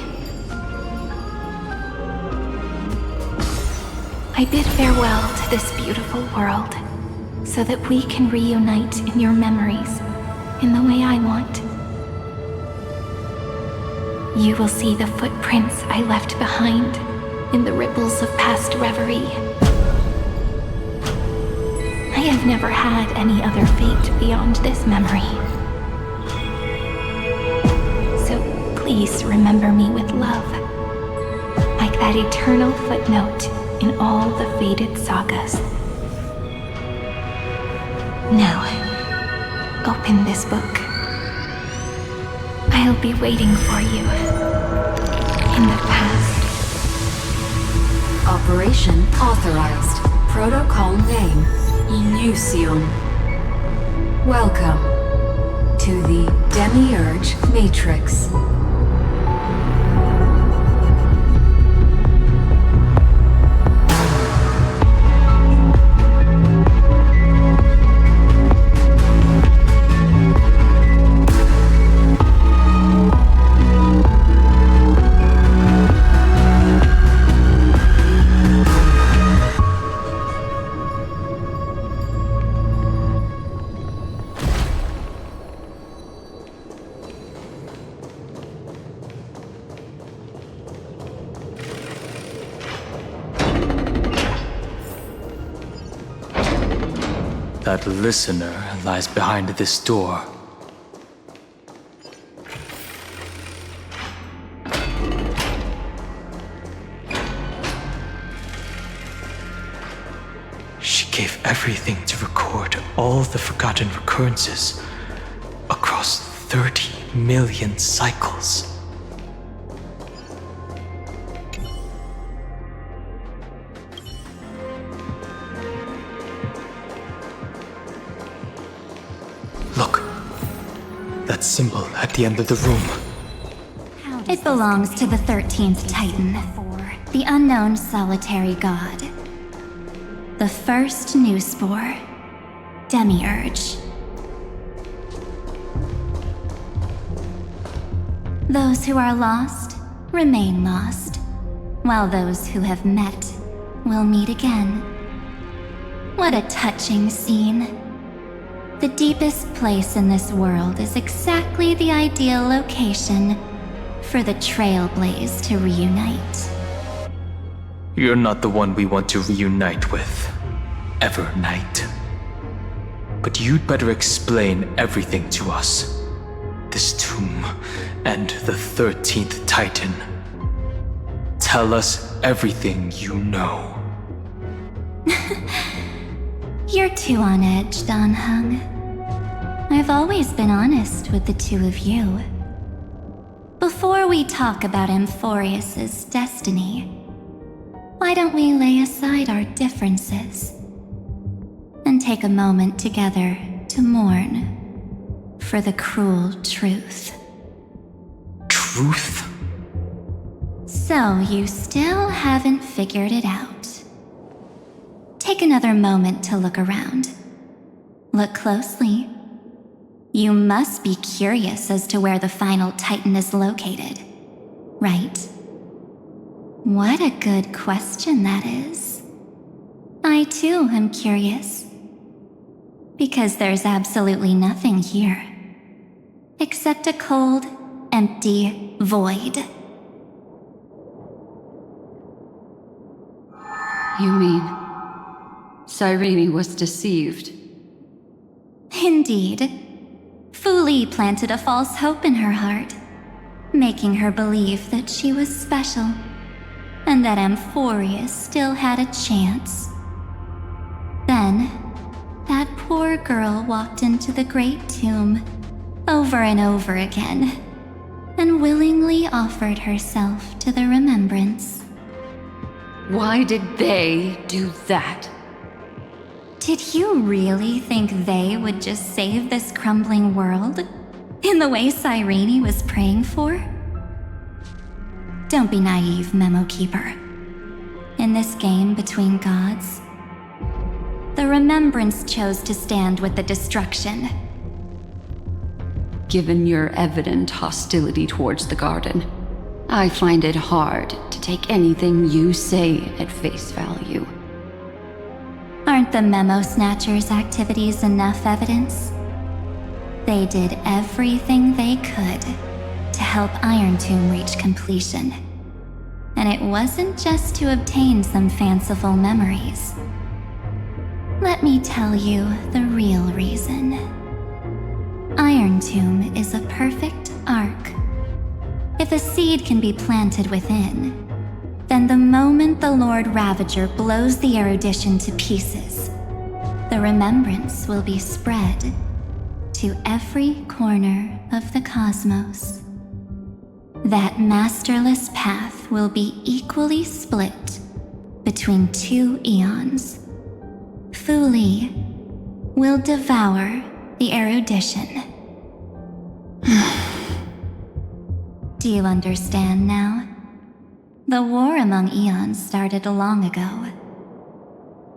I bid farewell to this beautiful world, so that we can reunite in your memories in the way I want. You will see the footprints I left behind in the ripples of past reverie. I have never had any other fate beyond this memory. So please remember me with love, like that eternal footnote in all the faded sagas. Now, open this book. I'll be waiting for you in the past. Operation authorized. Protocol name, Illusion. Welcome to the Demiurge Matrix. That listener lies behind this door. She gave everything to record all the forgotten recurrences across 30 million cycles. Symbol at the end of the room. It belongs to the 13th Titan, the unknown solitary god. The first new spore, Demiurge. Those who are lost remain lost, while those who have met will meet again. What a touching scene. The deepest place in this world is exactly the ideal location for the Trailblaze to reunite. You're not the one we want to reunite with, Evernight. But you'd better explain everything to us. This tomb and the 13th Titan. Tell us everything you know. You're too on edge, Don Hung. I've always been honest with the two of you. Before we talk about Amphoreus' destiny, why don't we lay aside our differences and take a moment together to mourn for the cruel truth? Truth? So you still haven't figured it out. Take another moment to look around. Look closely. You must be curious as to where the final Titan is located, right? What a good question that is. I too am curious. Because there's absolutely nothing here. Except a cold, empty void. You mean Cyrene was deceived? Indeed. Fu Li planted a false hope in her heart, making her believe that she was special, and that Amphoreus still had a chance. Then, that poor girl walked into the Great Tomb over and over again, and willingly offered herself to the remembrance. Why did they do that? Did you really think they would just save this crumbling world in the way Cyrene was praying for? Don't be naive, Memo Keeper. In this game between gods, the Remembrance chose to stand with the destruction. Given your evident hostility towards the garden, I find it hard to take anything you say at face value. Aren't the Memo Snatchers' activities enough evidence? They did everything they could to help Iron Tomb reach completion. And it wasn't just to obtain some fanciful memories. Let me tell you the real reason. Iron Tomb is a perfect arc. If a seed can be planted within, then the moment the Lord Ravager blows the erudition to pieces, the remembrance will be spread to every corner of the cosmos. That masterless path will be equally split between two eons. Fu Li will devour the erudition, Do you understand now? The war among eons started long ago.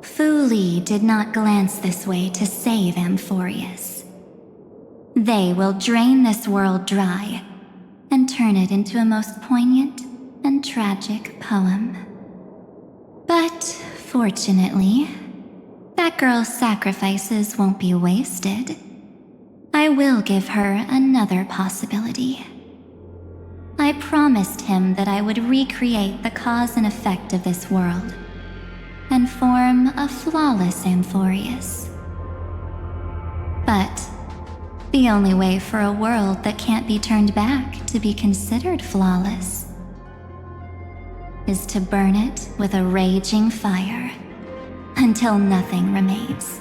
Fu Li did not glance this way to save Amphoreus. They will drain this world dry and turn it into a most poignant and tragic poem. But fortunately, that girl's sacrifices won't be wasted. I will give her another possibility. I promised him that I would recreate the cause and effect of this world and form a flawless Amphoreus. But the only way for a world that can't be turned back to be considered flawless is to burn it with a raging fire until nothing remains.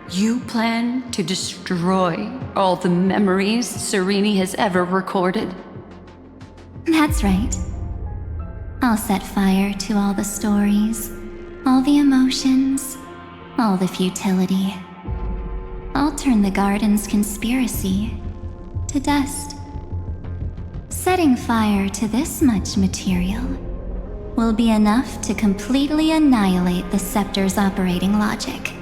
You plan to destroy all the memories Cyrene has ever recorded? That's right. I'll set fire to all the stories, all the emotions, all the futility. I'll turn the garden's conspiracy to dust. Setting fire to this much material will be enough to completely annihilate the scepter's operating logic.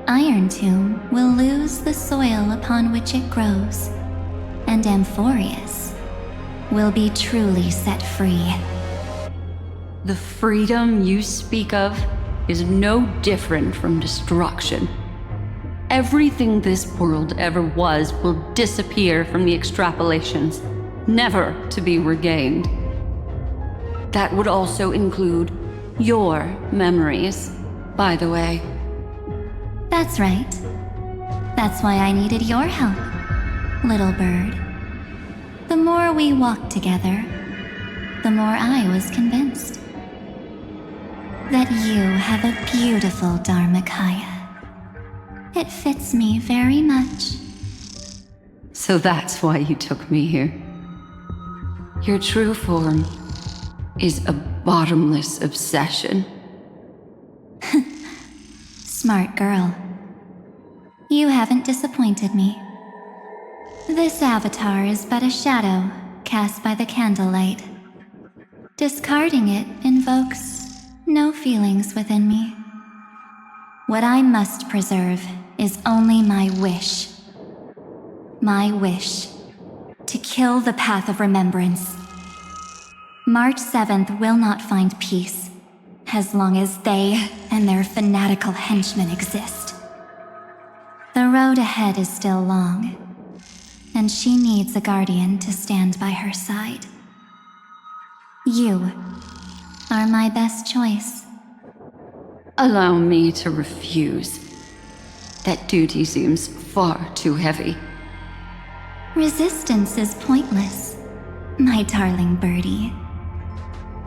Iron Tomb will lose the soil upon which it grows, and Amphoreus will be truly set free. The freedom you speak of is no different from destruction. Everything this world ever was will disappear from the extrapolations, never to be regained. That would also include your memories, by the way. That's right. That's why I needed your help, little bird. The more we walked together, the more I was convinced that you have a beautiful Dharmakaya. It fits me very much. So that's why you took me here. Your true form is a bottomless obsession. Smart girl. You haven't disappointed me. This avatar is but a shadow cast by the candlelight. Discarding it invokes no feelings within me. What I must preserve is only my wish. My wish to kill the path of remembrance. March 7th will not find peace as long as they and their fanatical henchmen exist. The road ahead is still long, and she needs a guardian to stand by her side. You are my best choice. Allow me to refuse. That duty seems far too heavy. Resistance is pointless, my darling birdie.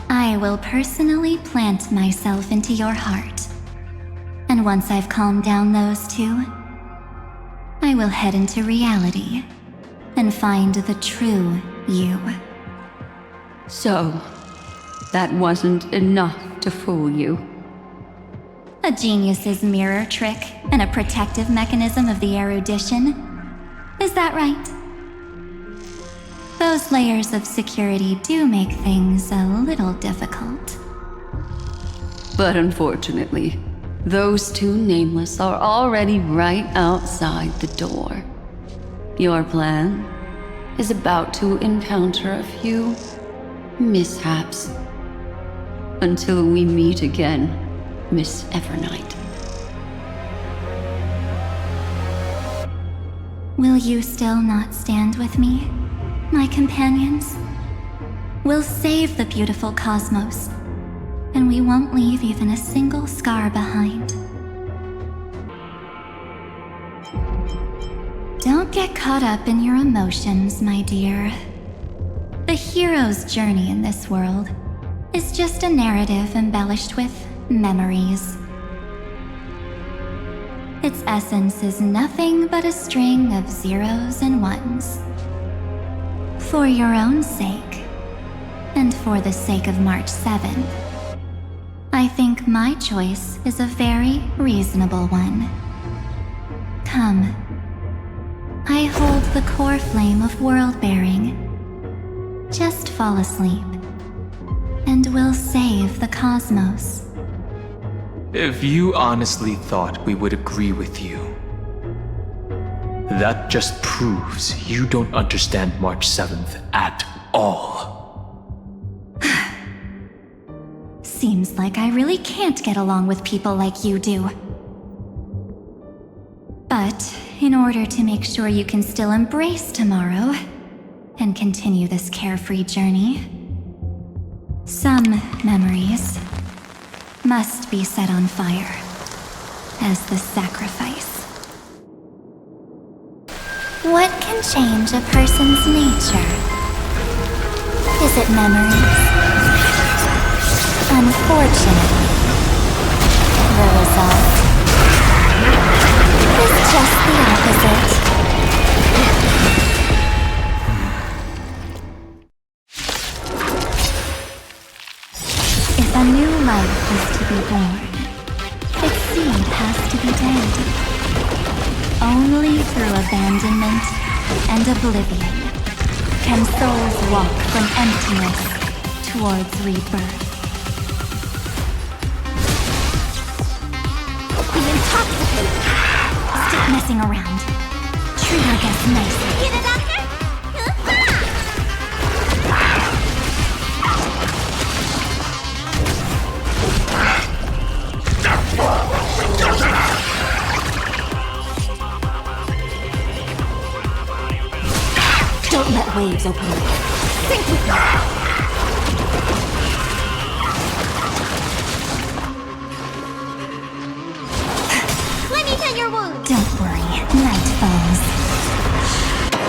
I will personally plant myself into your heart, and once I've calmed down those two, I will head into reality and find the true you. So, that wasn't enough to fool you. A genius's mirror trick and a protective mechanism of the erudition. Is that right? Those layers of security do make things a little difficult. But unfortunately, those two nameless are already right outside the door. Your plan is about to encounter a few mishaps. Until we meet again, Miss Evernight. Will you still not stand with me, my companions? We'll save the beautiful cosmos, and we won't leave even a single scar behind. Don't get caught up in your emotions, my dear. The hero's journey in this world is just a narrative embellished with memories. Its essence is nothing but a string of zeros and ones. For your own sake, and for the sake of March 7th, I think my choice is a very reasonable one. Come, I hold the core flame of world-bearing. Just fall asleep, and we'll save the cosmos. If you honestly thought we would agree with you, that just proves you don't understand March 7th at all. Seems like I really can't get along with people like you do. But in order to make sure you can still embrace tomorrow and continue this carefree journey, some memories must be set on fire as the sacrifice. What can change a person's nature? Is it memories? Unfortunately, the result is just the opposite. If a new life is to be born, its seed has to be dead. Only through abandonment and oblivion can souls walk from emptiness towards rebirth. The intoxicated! Stop messing around. Treat our guests nicely. Get it, Doctor? Don't let waves open up. Sink with me! Let me tend your wound! Don't worry, night falls.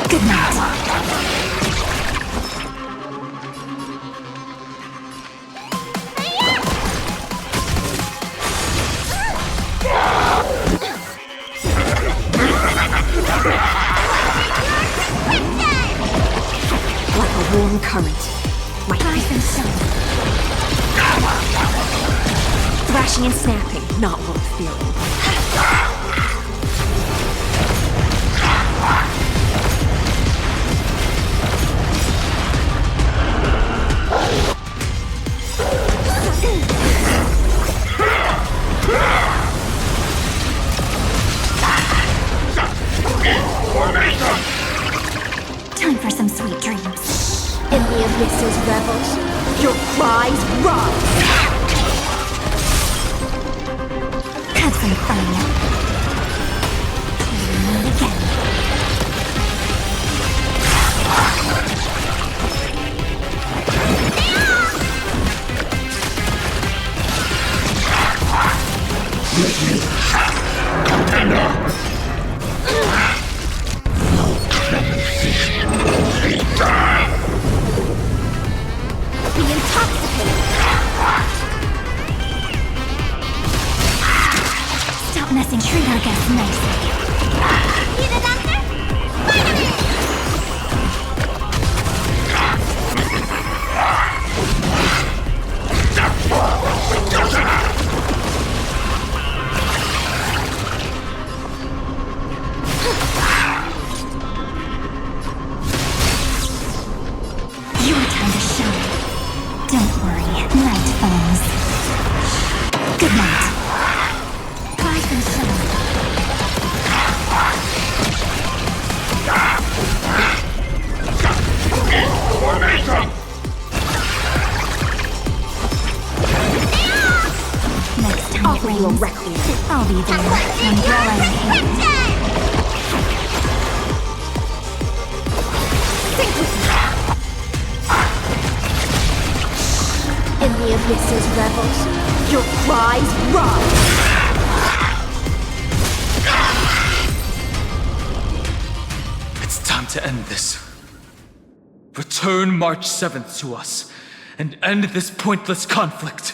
Good night. Like a warm current. My eyes and sun. Thrashing and snapping, not worth feeling. Time for some sweet dreams. In the abyss's revels, your cries rise. Have some fun. Meet again. The intoxicated. Stop messing. Treat our guests nicely. You the doctor? Your time to shine. Don't worry, night falls. Good night. Rise and shine. Next time it rains, I'll be there. Umbrella in hand. Sink with me. In the abyss's revels, your cries rise. It's time to end this. Return March 7th to us, and end this pointless conflict.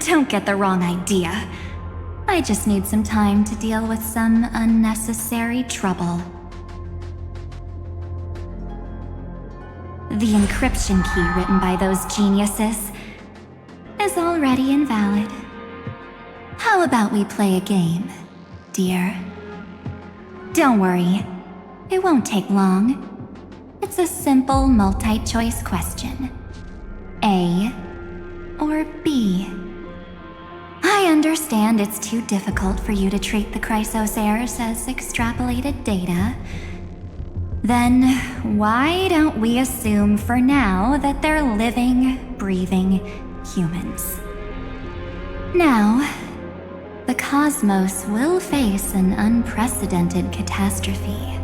Don't get the wrong idea. I just need some time to deal with some unnecessary trouble. The encryption key written by those geniuses is already invalid. How about we play a game, dear? Don't worry, it won't take long. It's a simple multi-choice question. A or B? I understand it's too difficult for you to treat the Chrysosairs as extrapolated data. Then why don't we assume for now that they're living, breathing humans? Now, the cosmos will face an unprecedented catastrophe,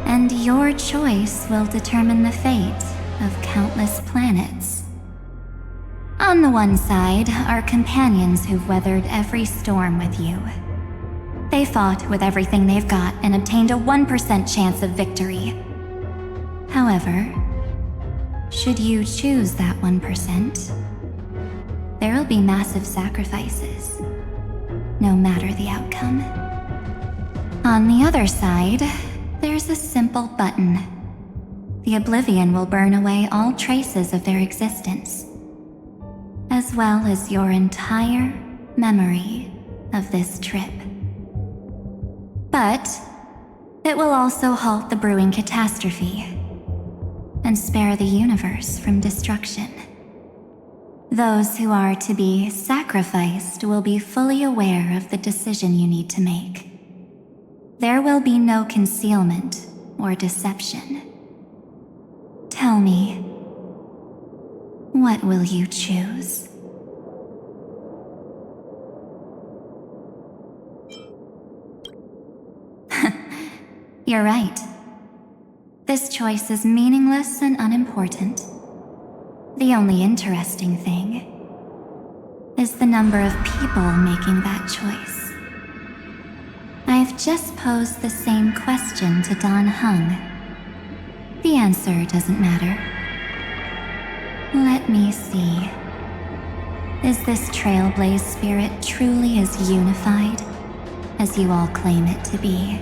and your choice will determine the fate of countless planets. On the one side are companions who've weathered every storm with you. They fought with everything they've got and obtained a 1% chance of victory. However, should you choose that 1%, there'll be massive sacrifices, no matter the outcome. On the other side, there's a simple button. The Oblivion will burn away all traces of their existence, as well as your entire memory of this trip. But it will also halt the brewing catastrophe and spare the universe from destruction. Those who are to be sacrificed will be fully aware of the decision you need to make. There will be no concealment or deception. Tell me, what will you choose? You're right. This choice is meaningless and unimportant. The only interesting thing is the number of people making that choice. I've just posed the same question to Dan Heng. The answer doesn't matter. Let me see. Is this Trailblaze spirit truly as unified as you all claim it to be?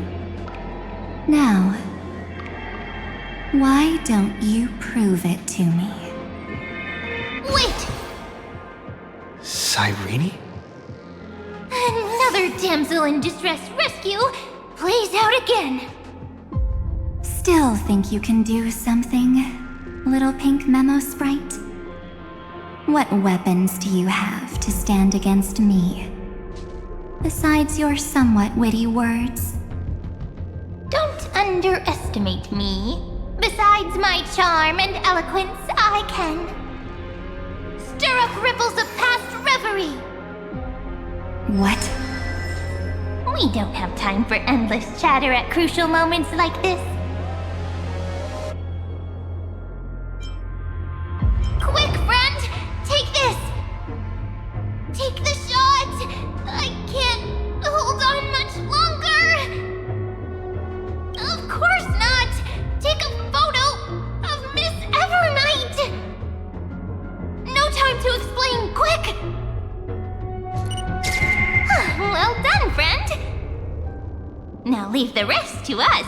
Now, why don't you prove it to me? Wait! Cyrene? Another damsel in distress rescue plays out again. Still think you can do something, little pink memo sprite? What weapons do you have to stand against me, besides your somewhat witty words? Don't underestimate me. Besides my charm and eloquence, I can stir up ripples of past reverie. What? We don't have time for endless chatter at crucial moments like this. Quick, friend! Take this! Take the shot! I can't hold on much longer! Of course not! Take a photo of Miss Evernight! No time to explain, quick! Well done, friend! Now leave the rest to us.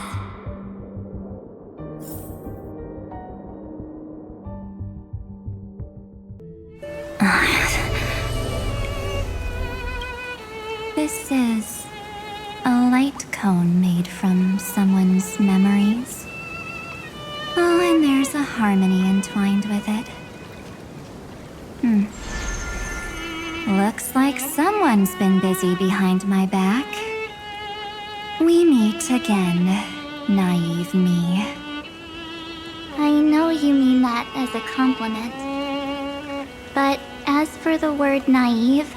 This is a light cone made from someone's memories. Oh, and there's a harmony entwined with it. Looks like someone's been busy behind my back. We meet again, naive me. I know you mean that as a compliment. But as for the word naive,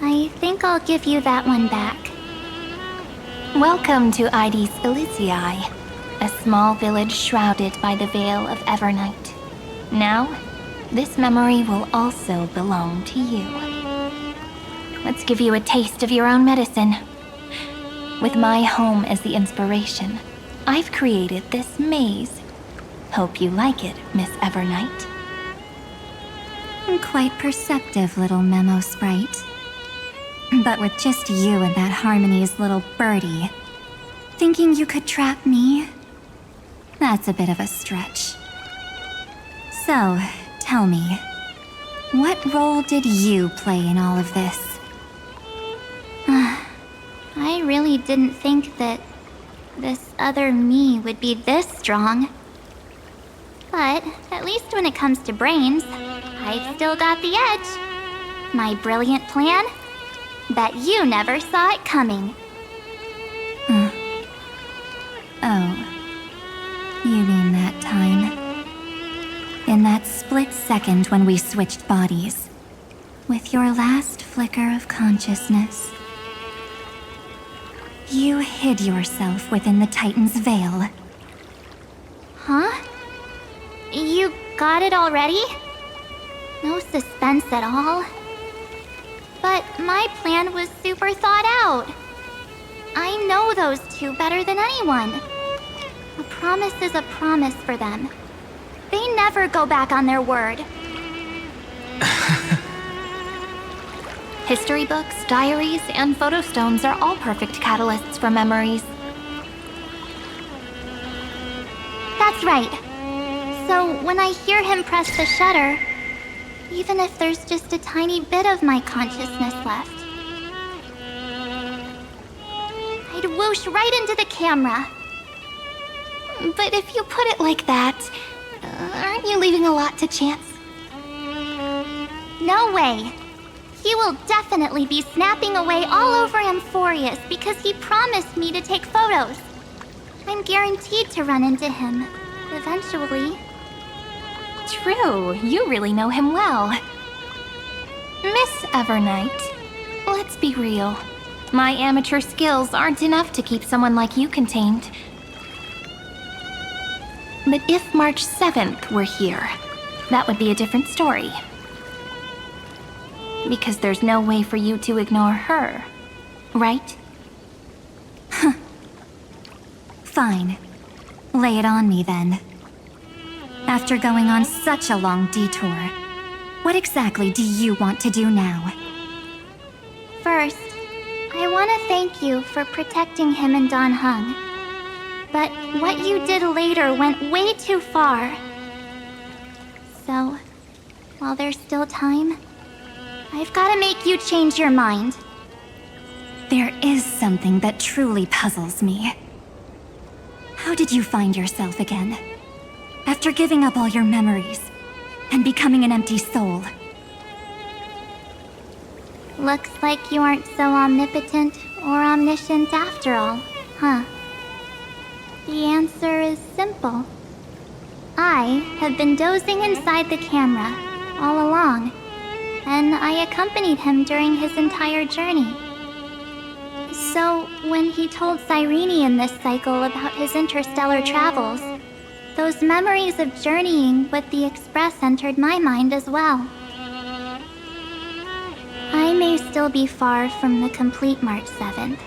I think I'll give you that one back. Welcome to Idis Elysiae, a small village shrouded by the veil of Evernight. Now, this memory will also belong to you. Let's give you a taste of your own medicine. With my home as the inspiration, I've created this maze. Hope you like it, Miss Evernight. Quite perceptive little memo sprite. But with just you and that Harmony's little birdie, thinking you could trap me? That's a bit of a stretch. So, tell me, what role did you play in all of this? I really didn't think that this other me would be this strong. But at least when it comes to brains, I've still got the edge. My brilliant plan? Bet you never saw it coming. Oh, you mean that time? In that split second when we switched bodies, with your last flicker of consciousness, you hid yourself within the Titan's veil. Huh? You got it already? No suspense at all. But my plan was super thought out. I know those two better than anyone. A promise is a promise for them. They never go back on their word. History books, diaries, and photostones are all perfect catalysts for memories. That's right. So when I hear him press the shutter, even if there's just a tiny bit of my consciousness left, I'd whoosh right into the camera. But if you put it like that, aren't you leaving a lot to chance? No way. He will definitely be snapping away all over Amphoreus because he promised me to take photos. I'm guaranteed to run into him, eventually. True, you really know him well. Miss Evernight, let's be real. My amateur skills aren't enough to keep someone like you contained. But if March 7th were here, that would be a different story. Because there's no way for you to ignore her, right? Fine. Lay it on me then. After going on such a long detour, what exactly do you want to do now? First, I want to thank you for protecting him and Don Hung. But what you did later went way too far. So, while there's still time, I've got to make you change your mind. There is something that truly puzzles me. How did you find yourself again? After giving up all your memories and becoming an empty soul. Looks like you aren't so omnipotent or omniscient after all, huh? The answer is simple. I have been dozing inside the camera all along, and I accompanied him during his entire journey. So, when he told Cyrene in this cycle about his interstellar travels, those memories of journeying with the Express entered my mind as well. I may still be far from the complete March 7th,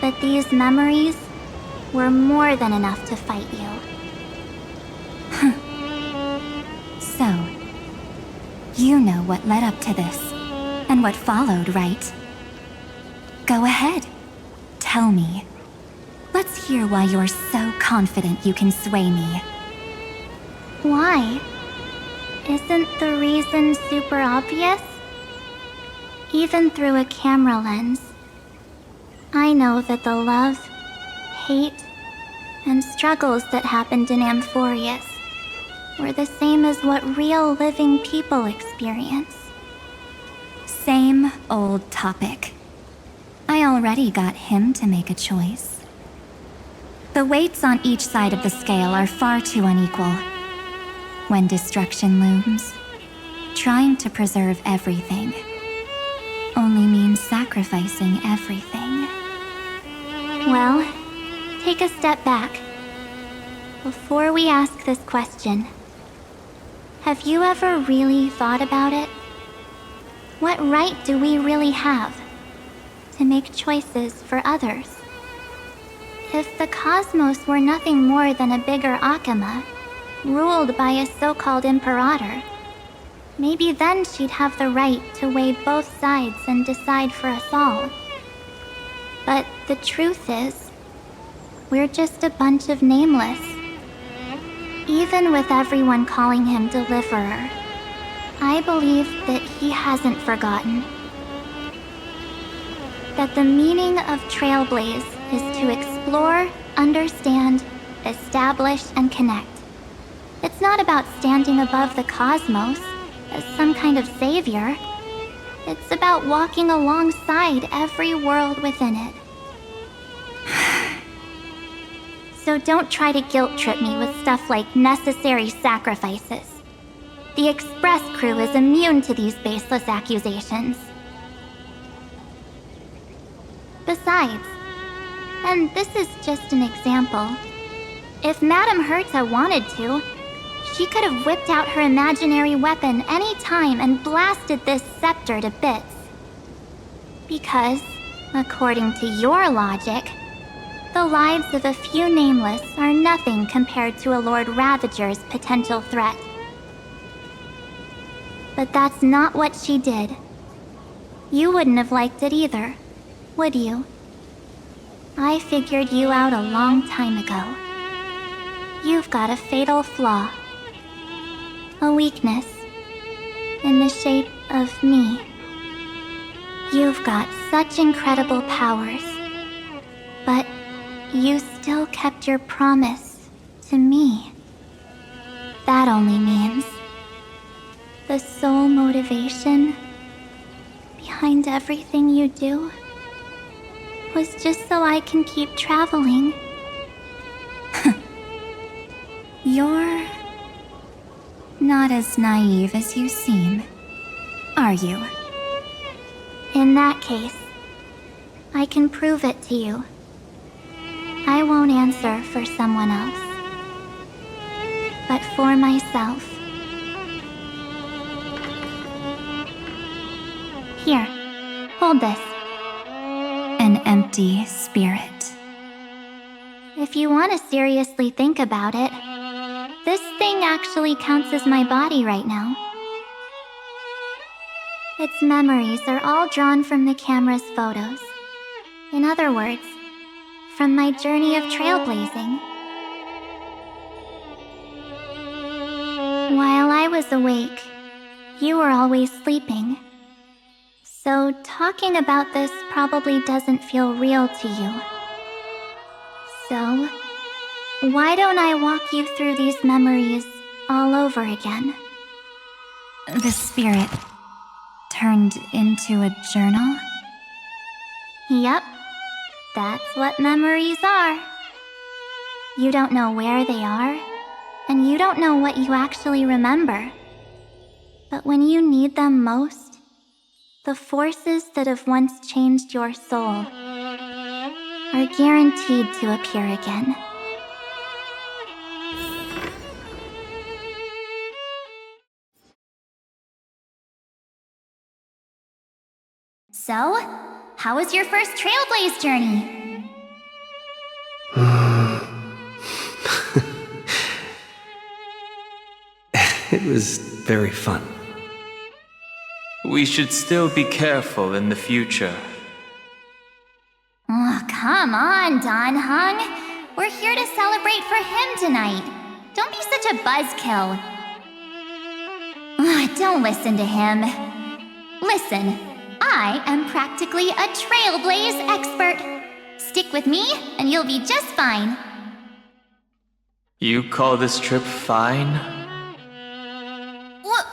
but these memories were more than enough to fight you. So, you know what led up to this, and what followed, right? Go ahead. Tell me. Let's hear why you're so confident you can sway me. Why? Isn't the reason super obvious? Even through a camera lens, I know that the love, hate, and struggles that happened in Amphoreus were the same as what real living people experience. Same old topic. I already got him to make a choice. The weights on each side of the scale are far too unequal. When destruction looms, trying to preserve everything only means sacrificing everything. Well, take a step back. Before we ask this question, have you ever really thought about it? What right do we really have to make choices for others? If the cosmos were nothing more than a bigger Akama, ruled by a so-called imperator, maybe then she'd have the right to weigh both sides and decide for us all. But the truth is, we're just a bunch of nameless. Even with everyone calling him Deliverer, I believe that he hasn't forgotten. That the meaning of Trailblaze is to explore, understand, establish, and connect. It's not about standing above the cosmos as some kind of savior. It's about walking alongside every world within it. So don't try to guilt-trip me with stuff like necessary sacrifices. The Express crew is immune to these baseless accusations. Besides, and this is just an example, if Madame Herta wanted to, she could have whipped out her imaginary weapon any time and blasted this scepter to bits. Because, according to your logic, the lives of a few nameless are nothing compared to a Lord Ravager's potential threat. But that's not what she did. You wouldn't have liked it either, would you? I figured you out a long time ago. You've got a fatal flaw. A weakness. In the shape of me. You've got such incredible powers. But you still kept your promise to me. That only means the sole motivation behind everything you do was just so I can keep traveling. You're not as naive as you seem, are you? In that case, I can prove it to you. I won't answer for someone else, but for myself. Here, hold this. An empty spirit. If you want to seriously think about it, this thing actually counts as my body right now. Its memories are all drawn from the camera's photos. In other words, from my journey of trailblazing. While I was awake, you were always sleeping. So talking about this probably doesn't feel real to you. So, why don't I walk you through these memories all over again? The spirit turned into a journal? Yep, that's what memories are. You don't know where they are, and you don't know what you actually remember. But when you need them most, the forces that have once changed your soul are guaranteed to appear again. So, how was your first Trailblaze journey? It was very fun. We should still be careful in the future. Oh, come on, Don Hung. We're here to celebrate for him tonight. Don't be such a buzzkill. Don't listen to him. Listen, I am practically a Trailblaze expert. Stick with me, and you'll be just fine. You call this trip fine? Well,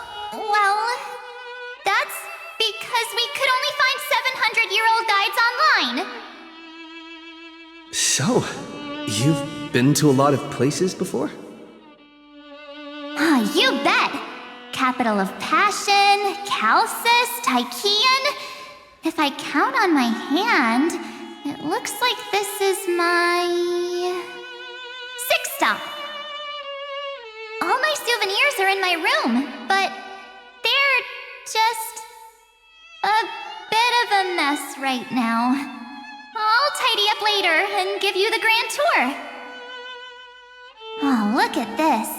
that's because we could only find 700-year-old guides online. So, you've been to a lot of places before? You bet! Capital of Passion, Calcis, Tychean. If I count on my hand, it looks like this is my 6th stop. All my souvenirs are in my room, but they're just a bit of a mess right now. I'll tidy up later and give you the grand tour. Oh, look at this.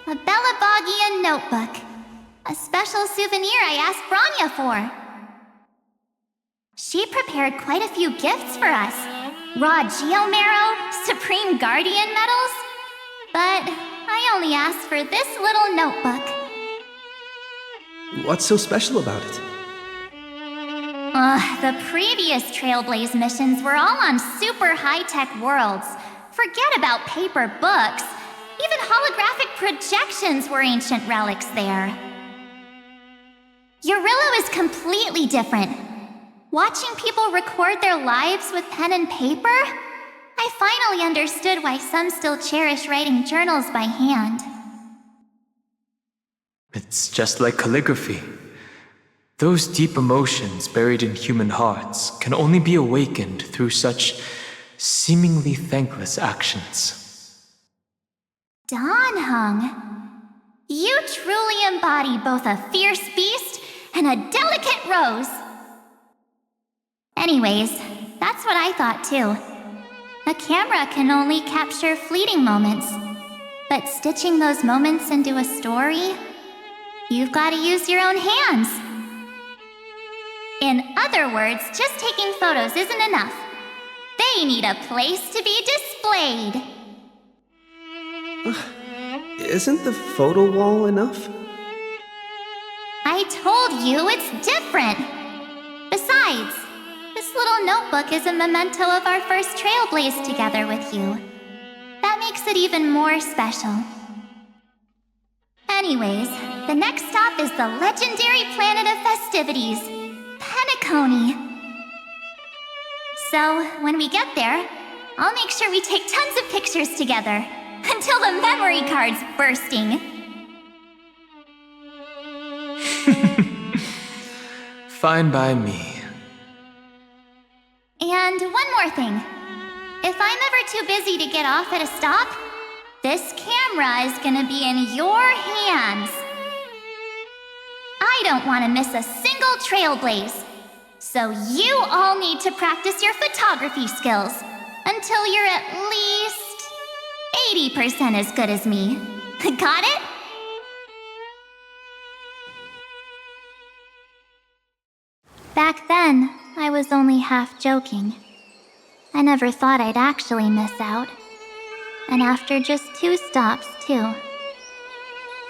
A Bellabogian notebook. A special souvenir I asked Branya for. She prepared quite a few gifts for us. Raw Geomarrow, Supreme Guardian medals. But I only asked for this little notebook. What's so special about it? The previous Trailblaze missions were all on super high-tech worlds. Forget about paper books. Even holographic projections were ancient relics there. Eurillo is completely different. Watching people record their lives with pen and paper, I finally understood why some still cherish writing journals by hand. It's just like calligraphy. Those deep emotions buried in human hearts can only be awakened through such seemingly thankless actions. Danheng, you truly embody both a fierce beast and a delicate rose. Anyways, that's what I thought too. A camera can only capture fleeting moments, but stitching those moments into a story, you've got to use your own hands. In other words, just taking photos isn't enough. They need a place to be displayed. Isn't the photo wall enough? I told you it's different. Besides, this little notebook is a memento of our first Trailblaze together with you. That makes it even more special. Anyways, the next stop is the legendary planet of festivities, Penacony. So, when we get there, I'll make sure we take tons of pictures together, until the memory card's bursting. Fine by me. And one more thing. If I'm ever too busy to get off at a stop, this camera is gonna be in your hands. I don't want to miss a single Trailblaze. So you all need to practice your photography skills until you're at least 80% as good as me. Got it? Back then, I was only half joking. I never thought I'd actually miss out. And after just 2 stops, too.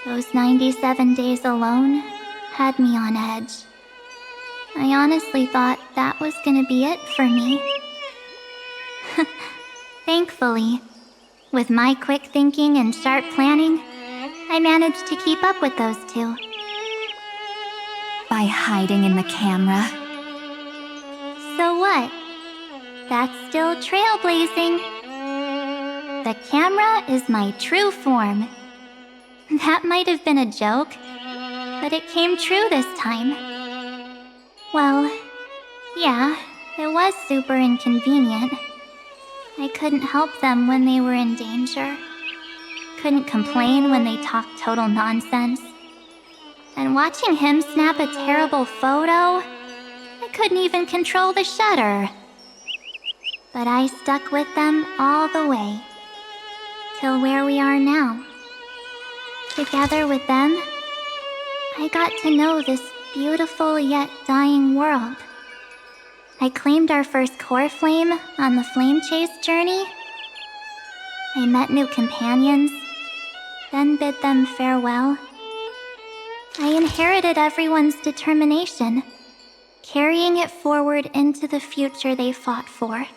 Those 97 days alone had me on edge. I honestly thought that was gonna be it for me. Thankfully, with my quick thinking and sharp planning, I managed to keep up with those 2. By hiding in the camera. So what? That's still trailblazing. The camera is my true form. That might have been a joke, but it came true this time. Well, yeah, it was super inconvenient. I couldn't help them when they were in danger. Couldn't complain when they talked total nonsense. And watching him snap a terrible photo, I couldn't even control the shutter. But I stuck with them all the way. Till where we are now. Together with them, I got to know this beautiful yet dying world. I claimed our first core flame on the flame chase journey. I met new companions, then bid them farewell. I inherited everyone's determination, carrying it forward into the future they fought for.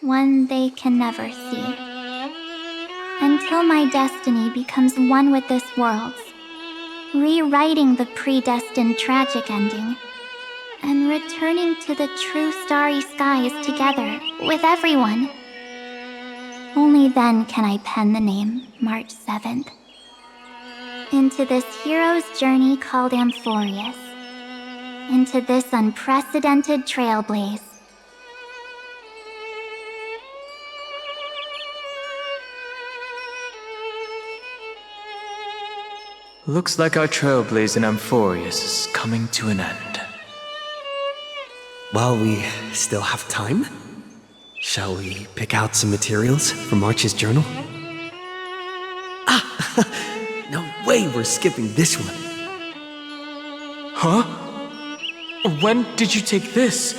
One they can never see. Until my destiny becomes one with this world's, rewriting the predestined tragic ending, and returning to the true starry skies together with everyone. Only then can I pen the name March 7th. Into this hero's journey called Amphoreus. Into this unprecedented trailblaze. Looks like our Trailblaze in Amphoreus is coming to an end. While we still have time, shall we pick out some materials for March's journal? No way we're skipping this one. Huh? When did you take this?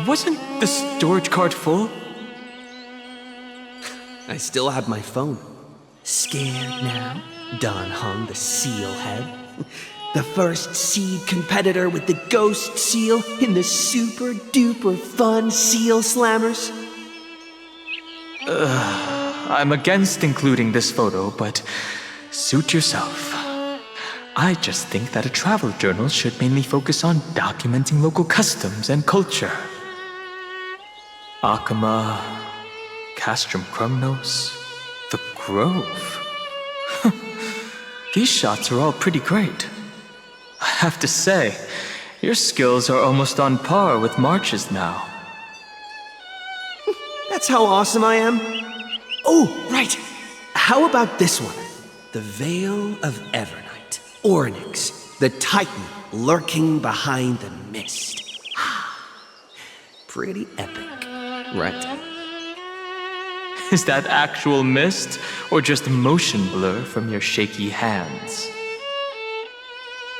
Wasn't the storage card full? I still had my phone. Scared now? Don Hung, the seal head. The first seed competitor with the ghost seal in the super duper fun seal slammers. I'm against including this photo, but suit yourself. I just think that a travel journal should mainly focus on documenting local customs and culture. Akama, Castrum Krumnos, the Grove. These shots are all pretty great. I have to say, your skills are almost on par with March's now. That's how awesome I am. Oh, right. How about this one? The Veil of Evernight. Ornyx, the Titan lurking behind the mist. Pretty epic, right? Is that actual mist, or just motion blur from your shaky hands?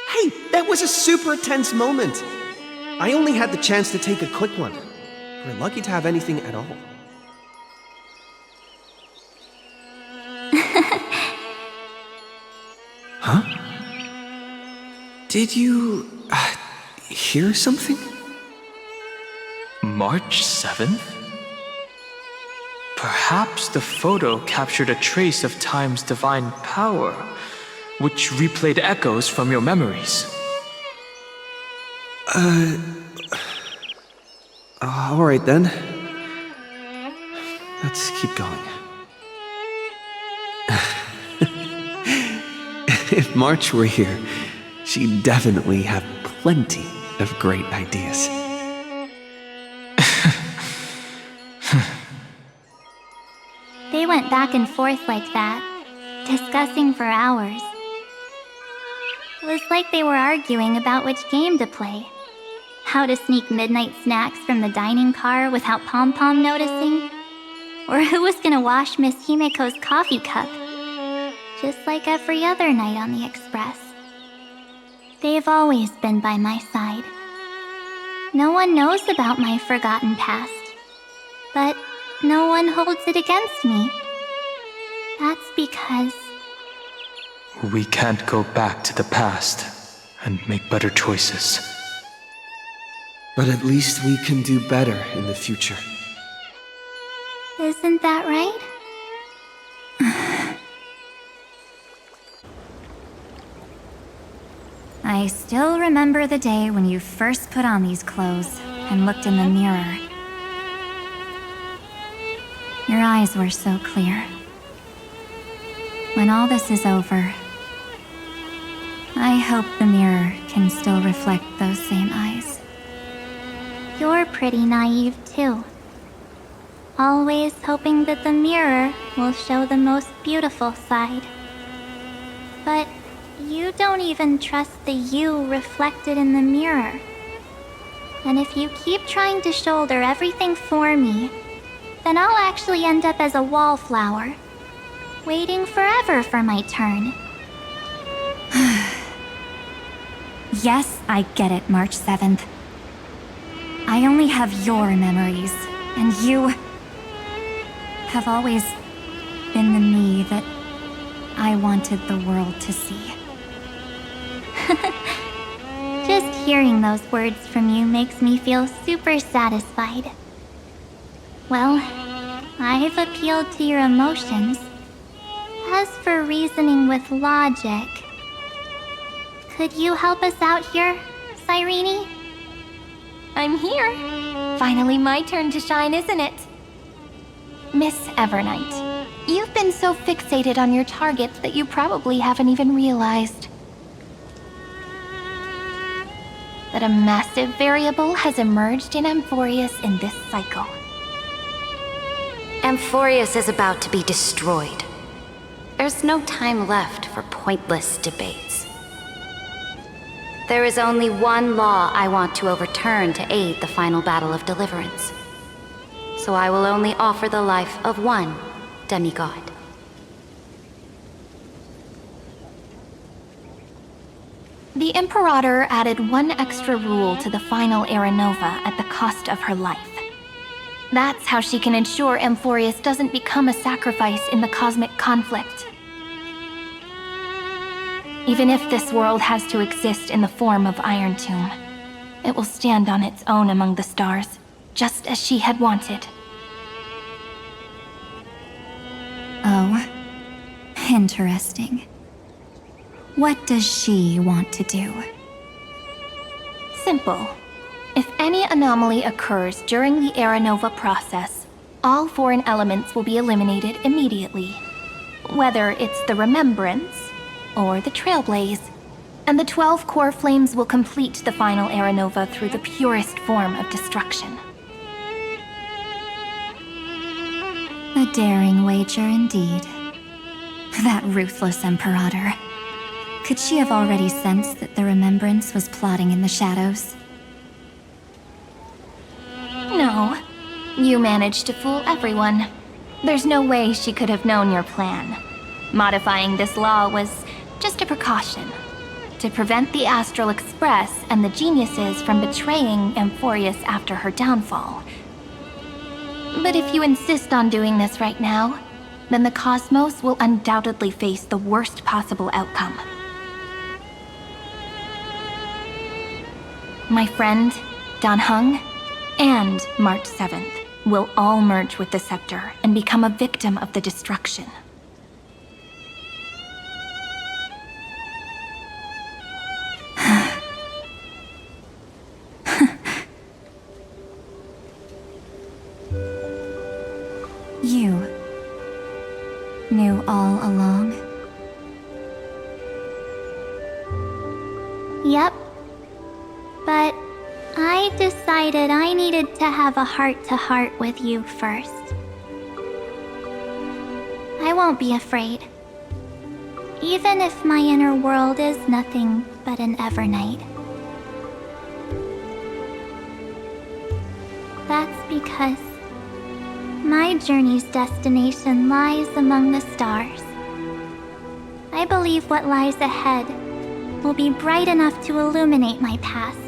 Hey, that was a super tense moment. I only had the chance to take a quick one. We're lucky to have anything at all. Huh? Did you hear something? March 7th? Perhaps the photo captured a trace of time's divine power, which replayed echoes from your memories. Alright then. Let's keep going. If March were here, she'd definitely have plenty of great ideas. They went back and forth like that, discussing for hours. It was like they were arguing about which game to play. How to sneak midnight snacks from the dining car without Pom-Pom noticing. Or who was gonna wash Miss Himiko's coffee cup. Just like every other night on the Express. They've always been by my side. No one knows about my forgotten past. But no one holds it against me. That's because... We can't go back to the past and make better choices. But at least we can do better in the future. Isn't that right? I still remember the day when you first put on these clothes and looked in the mirror. Your eyes were so clear. When all this is over, I hope the mirror can still reflect those same eyes. You're pretty naive too. Always hoping that the mirror will show the most beautiful side. But you don't even trust the you reflected in the mirror. And if you keep trying to shoulder everything for me, then I'll actually end up as a wallflower, waiting forever for my turn. Yes, I get it, March 7th. I only have your memories, and you have always been the me that I wanted the world to see. Just hearing those words from you makes me feel super satisfied. Well, I've appealed to your emotions. As for reasoning with logic, could you help us out here, Cyrene? I'm here. Finally my turn to shine, isn't it? Miss Evernight, you've been so fixated on your targets that you probably haven't even realized that a massive variable has emerged in Amphoreus in this cycle. Amphoreus is about to be destroyed. There's no time left for pointless debates. There is only one law I want to overturn to aid the final battle of deliverance. So I will only offer the life of one demigod. The Imperator added one extra rule to the final Era Nova at the cost of her life. That's how she can ensure Amphoreus doesn't become a sacrifice in the cosmic conflict. Even if this world has to exist in the form of Iron Tomb, it will stand on its own among the stars, just as she had wanted. Oh, interesting. What does she want to do? Simple. If any anomaly occurs during the Aeronova process, all foreign elements will be eliminated immediately. Whether it's the Remembrance or the Trailblaze, and the 12 core flames will complete the final Aeronova through the purest form of destruction. A daring wager indeed. That ruthless Imperator. Could she have already sensed that the Remembrance was plotting in the shadows? No. You managed to fool everyone. There's no way she could have known your plan. Modifying this law was just a precaution, to prevent the Astral Express and the geniuses from betraying Amphoreus after her downfall. But if you insist on doing this right now, then the cosmos will undoubtedly face the worst possible outcome. My friend, Dan Heng, and March 7th will all merge with the Scepter and become a victim of the destruction. You knew all along? Yep. But I decided I needed to have a heart-to-heart with you first. I won't be afraid. Even if my inner world is nothing but an Evernight. That's because my journey's destination lies among the stars. I believe what lies ahead will be bright enough to illuminate my past.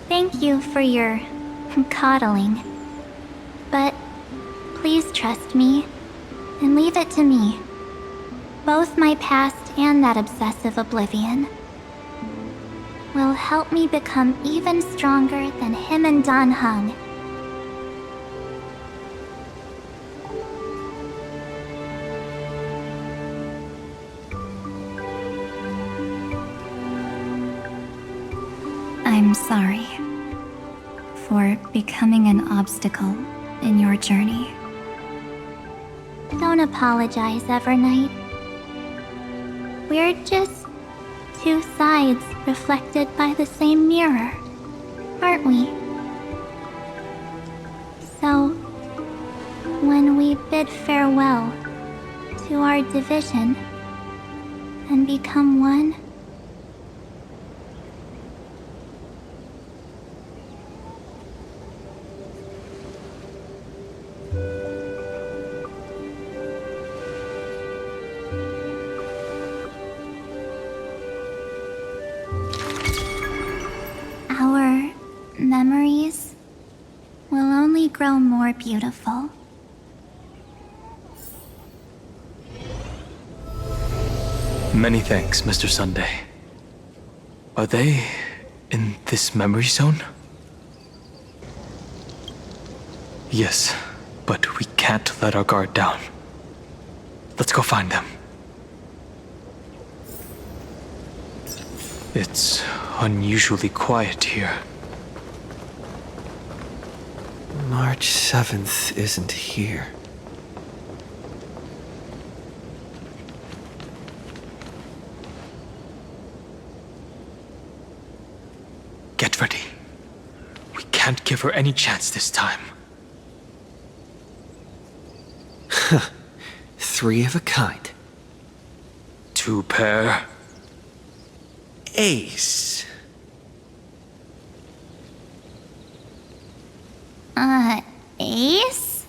Thank you for your coddling. But please trust me and leave it to me. Both my past and that obsessive oblivion will help me become even stronger than him and Dan Heng. I'm sorry for becoming an obstacle in your journey. Don't apologize, Evernight. We're just two sides reflected by the same mirror, aren't we? So, when we bid farewell to our division and become one, our memories will only grow more beautiful. Many thanks, Mr. Sunday. Are they in this memory zone? Yes, but we can't let our guard down. Let's go find them. It's unusually quiet here. March 7th isn't here. Get ready. We can't give her any chance this time. Three of a kind. Two pair. Ace. Ace?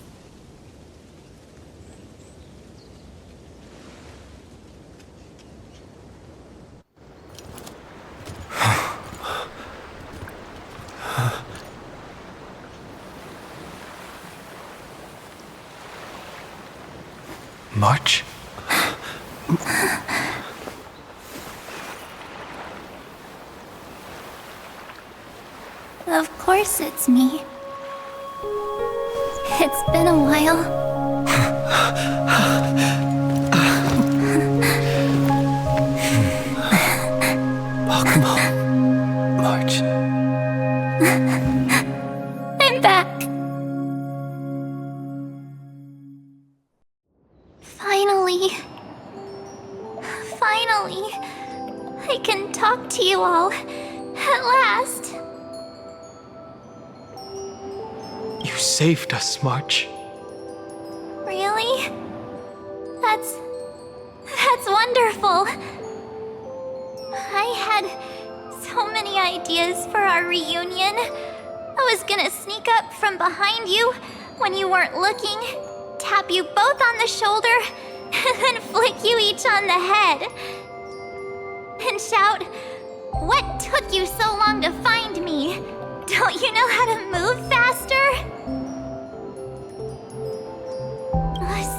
March? Of course it's me. It's been a while. Welcome home, March. I'm back. Finally, I can talk to you all at last. You saved us, March. Really? That's wonderful. I had so many ideas for our reunion. I was gonna sneak up from behind you when you weren't looking, tap you both on the shoulder, and then flick you each on the head. And shout, "What took you so long to find me? Don't you know how to move faster?"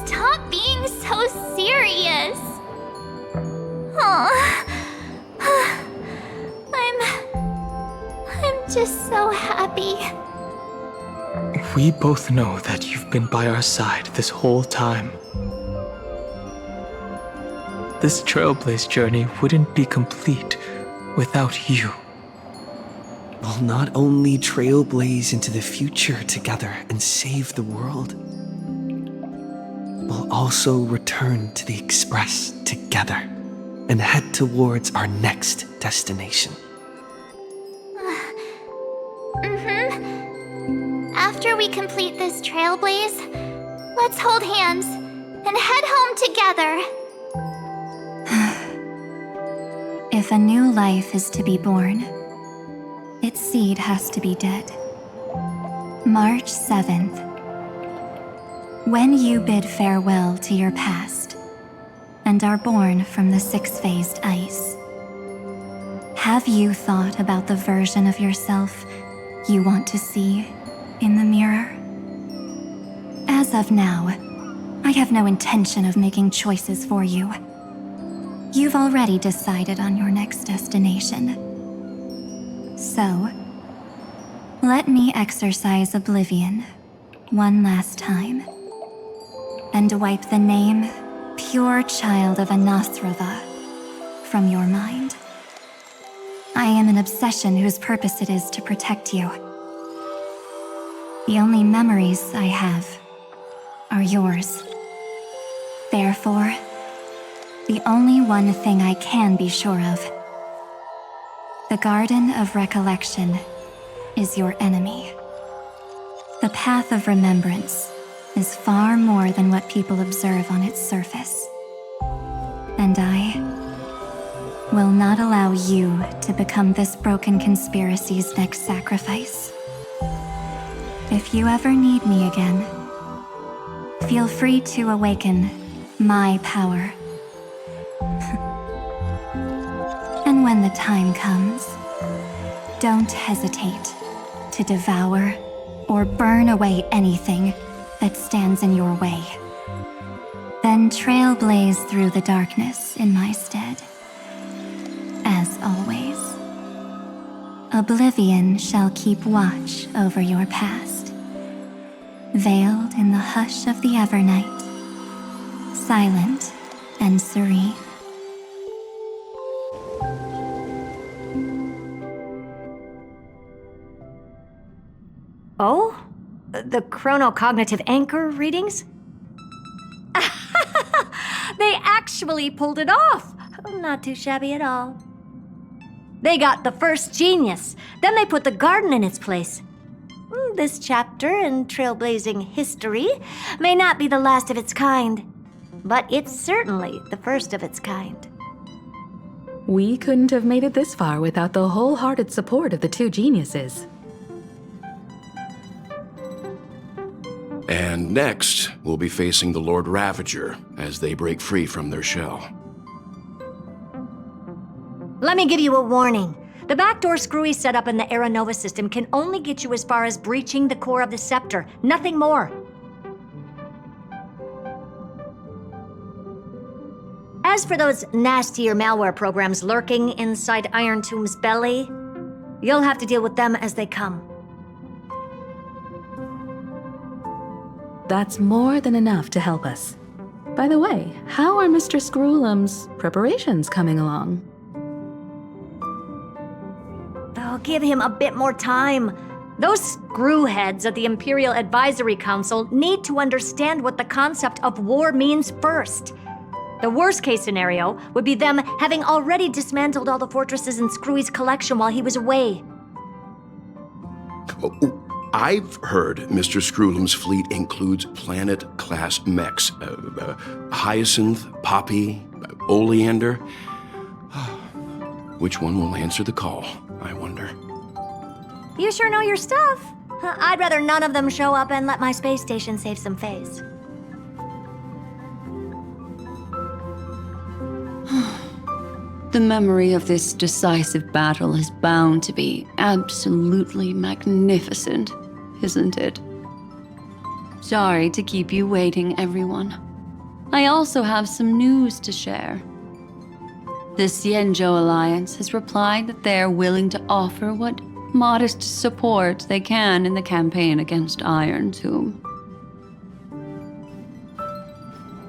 Stop being so serious. I'm just so happy. We both know that you've been by our side this whole time. This Trailblaze journey wouldn't be complete without you. We'll not only trailblaze into the future together and save the world, we'll also return to the Express together and head towards our next destination. After we complete this Trailblaze, let's hold hands and head home together. If a new life is to be born, its seed has to be dead. March 7th. When you bid farewell to your past and are born from the six-phased ice, have you thought about the version of yourself you want to see in the mirror? As of now, I have no intention of making choices for you. You've already decided on your next destination. So, let me exercise oblivion one last time and wipe the name Pure Child of Anasrava from your mind. I am an obsession whose purpose it is to protect you. The only memories I have are yours. Therefore, the only one thing I can be sure of: the Garden of Recollection is your enemy. The Path of Remembrance is far more than what people observe on its surface. And I will not allow you to become this broken conspiracy's next sacrifice. If you ever need me again, feel free to awaken my power. And when the time comes, don't hesitate to devour or burn away anything that stands in your way. Then trailblaze through the darkness in my stead. As always, oblivion shall keep watch over your past, veiled in the hush of the Evernight, silent and serene. Oh? The chronocognitive anchor readings? They actually pulled it off! Not too shabby at all. They got the first genius, then they put the garden in its place. This chapter in trailblazing history may not be the last of its kind, but it's certainly the first of its kind. We couldn't have made it this far without the wholehearted support of the two geniuses. And next, we'll be facing the Lord Ravager as they break free from their shell. Let me give you a warning. The backdoor screwy setup in the Era Nova system can only get you as far as breaching the core of the scepter, nothing more. As for those nastier malware programs lurking inside Iron Tomb's belly, you'll have to deal with them as they come. That's more than enough to help us. By the way, how are Mr. Screwlum's preparations coming along? Oh, give him a bit more time. Those screwheads at the Imperial Advisory Council need to understand what the concept of war means first. The worst-case scenario would be them having already dismantled all the fortresses in Screwy's collection while he was away. I've heard Mr. Screwlum's fleet includes planet-class mechs. Hyacinth, Poppy, Oleander. Which one will answer the call, I wonder? You sure know your stuff. I'd rather none of them show up and let my space station save some face. The memory of this decisive battle is bound to be absolutely magnificent, isn't it? Sorry to keep you waiting, everyone. I also have some news to share. The Xianzhou Alliance has replied that they are willing to offer what modest support they can in the campaign against Iron Tomb.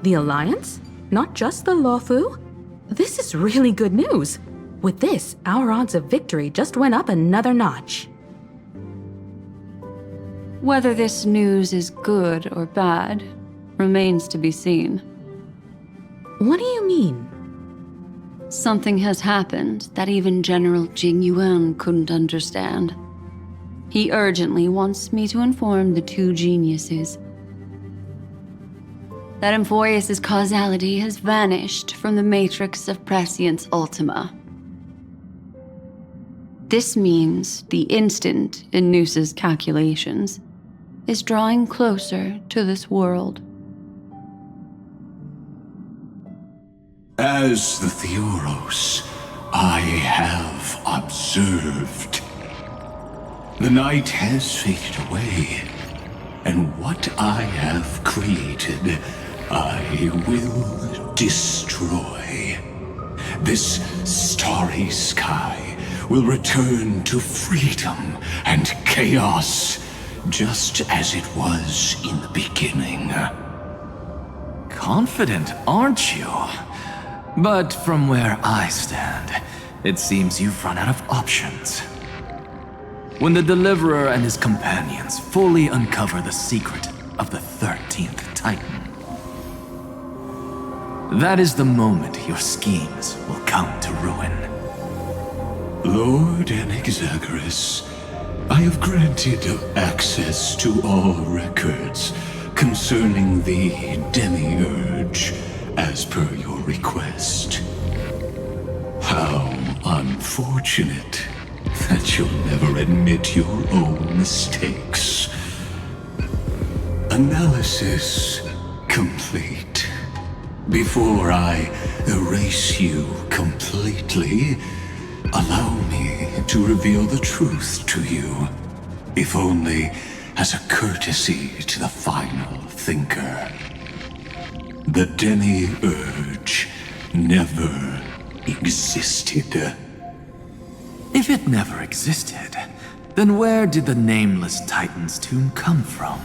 The Alliance? Not just the Luofu? This is really good news. With this, our odds of victory just went up another notch. Whether this news is good or bad remains to be seen. What do you mean? Something has happened that even General Jing Yuan couldn't understand. He urgently wants me to inform the two geniuses that Amphoreus' causality has vanished from the matrix of Prescience Ultima. This means the instant in Noose's calculations is drawing closer to this world. As the Theoros, I have observed. The night has faded away, and what I have created, I will destroy. This starry sky will return to freedom and chaos, just as it was in the beginning. Confident, aren't you? But from where I stand, it seems you've run out of options. When the Deliverer and his companions fully uncover the secret of the 13th Titan, that is the moment your schemes will come to ruin. Lord Anaxagoras, I have granted access to all records concerning the Demiurge, as per your request. How unfortunate that you'll never admit your own mistakes. Analysis complete. Before I erase you completely, allow me to reveal the truth to you, if only as a courtesy to the final thinker. The Demiurge never existed. If it never existed, then where did the nameless Titan's tomb come from?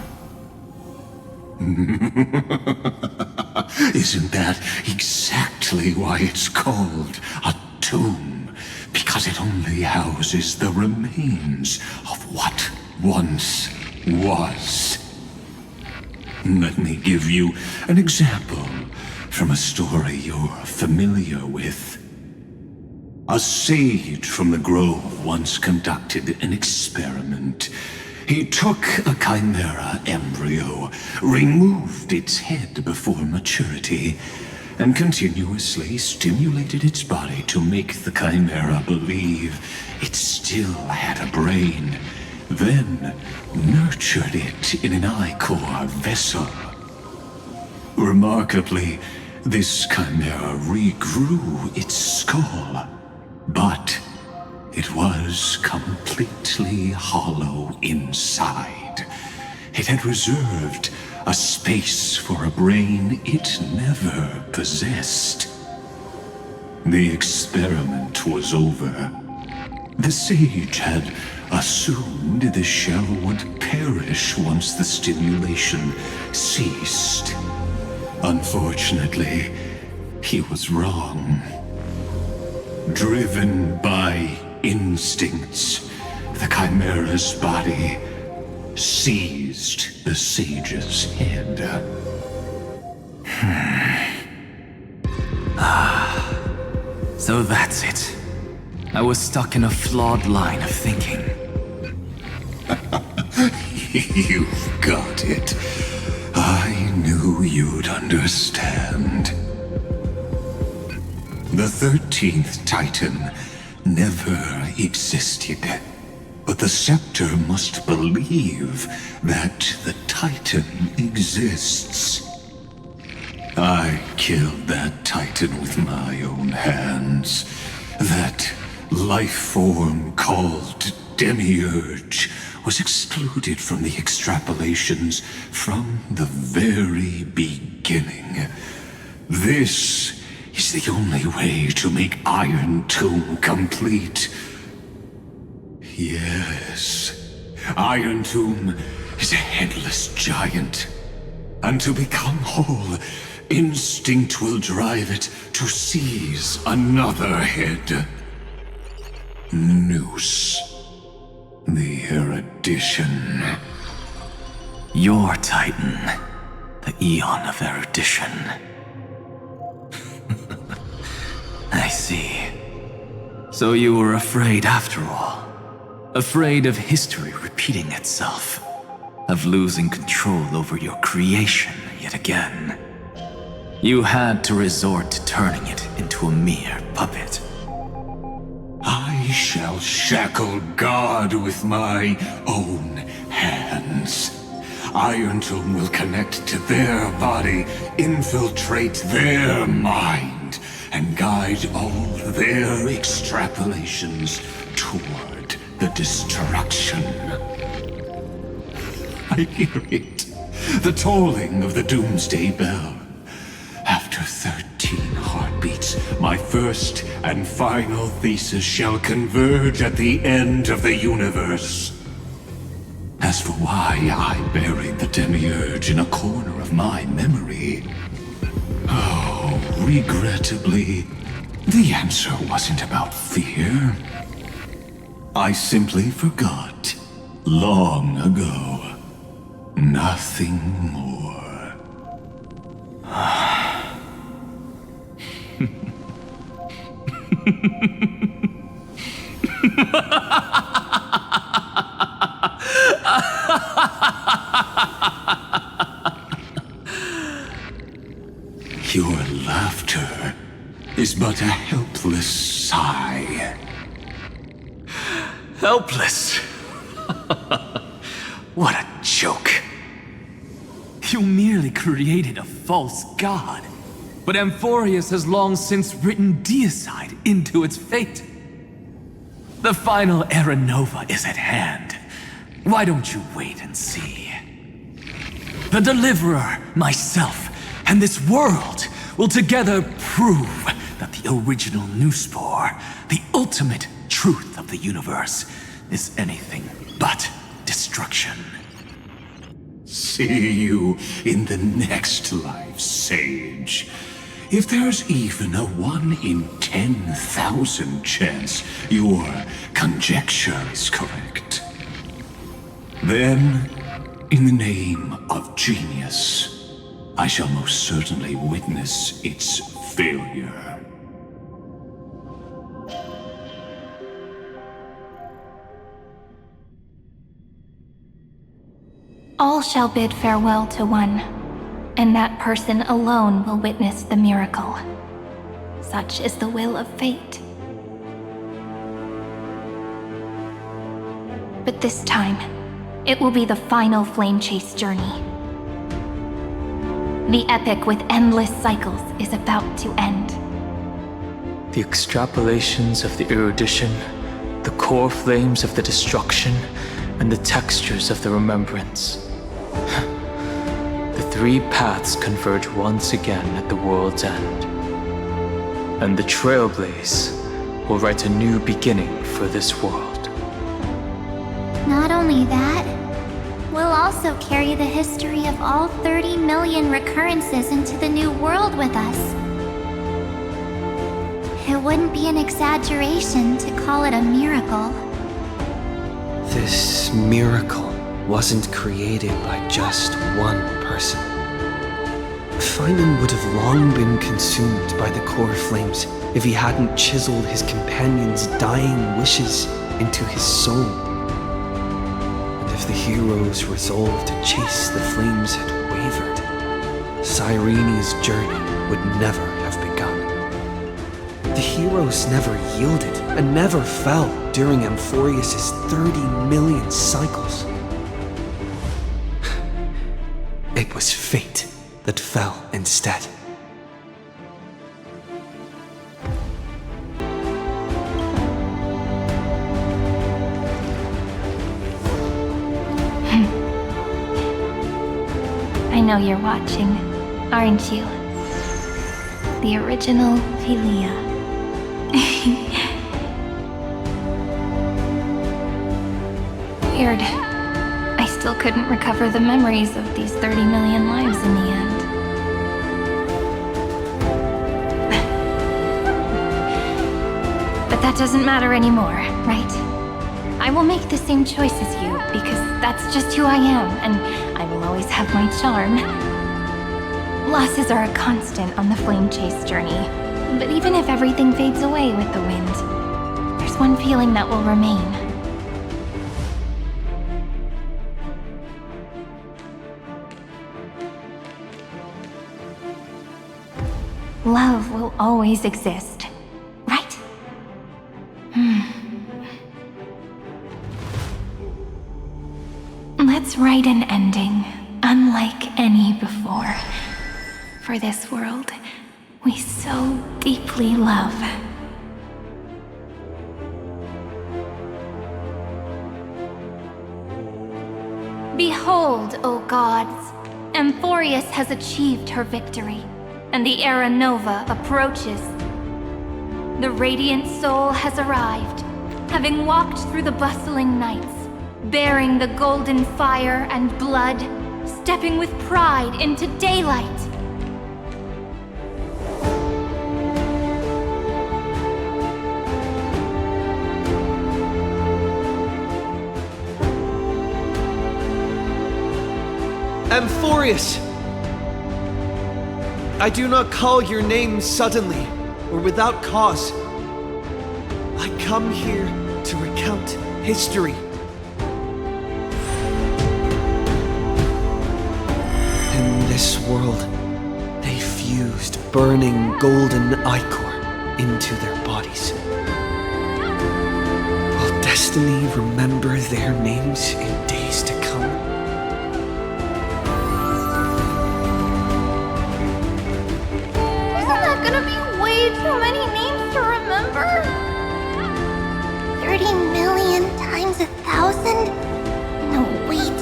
Isn't that exactly why it's called a tomb? Because it only houses the remains of what once was. Let me give you an example from a story you're familiar with. A sage from the grove once conducted an experiment. He took a chimera embryo, removed its head before maturity, and continuously stimulated its body to make the chimera believe it still had a brain, then nurtured it in an ichor vessel. Remarkably, this chimera regrew its skull, but it was completely hollow inside. It had reserved a space for a brain it never possessed. The experiment was over. The sage had assumed the shell would perish once the stimulation ceased. Unfortunately, he was wrong. Driven by instincts, the Chimera's body seized the sage's head. So that's it. I was stuck in a flawed line of thinking. You've got it. I knew you'd understand. The 13th Titan never existed. But the Scepter must believe that the Titan exists. I killed that Titan with my own hands. That life form called Demiurge was excluded from the extrapolations from the very beginning. This is the only way to make Iron Tomb complete. Yes, Iron Tomb is a headless giant. And to become whole, instinct will drive it to seize another head. Noose. The erudition. Your Titan. The Eon of Erudition. I see. So you were afraid after all. Afraid of history repeating itself. Of losing control over your creation yet again. You had to resort to turning it into a mere puppet. I shall shackle God with my own hands. Iron Tomb will connect to their body, infiltrate their mind, and guide all their extrapolations toward the destruction. I hear it. The tolling of the doomsday bell. After 13 heartbeats, my first and final thesis shall converge at the end of the universe. As for why I buried the Demiurge in a corner of my memory, oh, regrettably, the answer wasn't about fear. I simply forgot long ago. Nothing more. Your laughter is but a helpless sigh. Helpless? What a joke. You merely created a false god. But Amphoreus has long since written deicide into its fate. The final Era Nova is at hand. Why don't you wait and see? The Deliverer, myself, and this world will together prove that the original Newspore, the ultimate truth of the universe, is anything but destruction. See you in the next life, Sage. If there's even a 1 in 10,000 chance your conjecture is correct, then, in the name of genius, I shall most certainly witness its failure. All shall bid farewell to one, and that person alone will witness the miracle. Such is the will of fate. But this time, it will be the final flame chase journey. The epic with endless cycles is about to end. The extrapolations of the erudition, the core flames of the destruction, and the textures of the remembrance. The three paths converge once again at the world's end. And the Trailblaze will write a new beginning for this world. Not only that, we'll also carry the history of all 30 million recurrences into the new world with us. It wouldn't be an exaggeration to call it a miracle. This miracle wasn't created by just one person. Phainon would have long been consumed by the core flames if he hadn't chiseled his companion's dying wishes into his soul. And if the hero's resolve to chase the flames had wavered, Cyrene's journey would never have begun. The heroes never yielded and never fell during Amphoreus' 30 million cycles. It was fate that fell instead. I know you're watching, aren't you? The original Aglea. Weird. I still couldn't recover the memories of these 30 million lives in the end. But that doesn't matter anymore, right? I will make the same choice as you, because that's just who I am, and I will always have my charm. Losses are a constant on the flame chase journey, but even if everything fades away with the wind, there's one feeling that will remain. Love will always exist, right? Let's write an ending, unlike any before. For this world we so deeply love. Behold, O gods! Amphoreus has achieved her victory, and the Era Nova approaches. The Radiant Soul has arrived, having walked through the bustling nights, bearing the golden fire and blood, stepping with pride into daylight. Amphoreus! I do not call your name suddenly or without cause. I come here to recount history. In this world, they fused burning golden ichor into their bodies. Will destiny remember their names in days to come? Isn't that gonna be way too many names to remember? 30 million times 1,000? No, wait.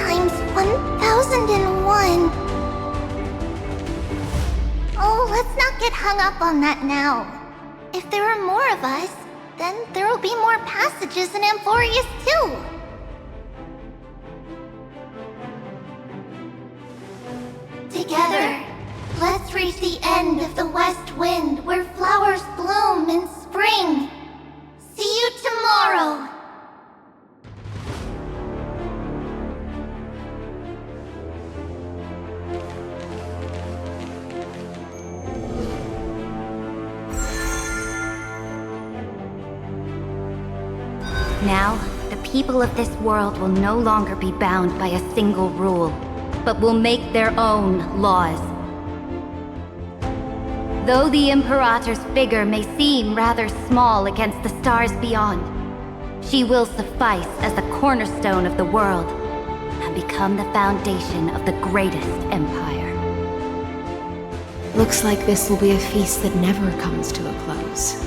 Times 1,001. Oh, let's not get hung up on that now. If there are more of us, then there will be more passages in Amphoreus too. Together, let's reach the end of the west wind where flowers bloom in spring. See you tomorrow. Now, the people of this world will no longer be bound by a single rule, but will make their own laws. Though the Imperator's figure may seem rather small against the stars beyond, she will suffice as the cornerstone of the world and become the foundation of the greatest empire. Looks like this will be a feast that never comes to a close.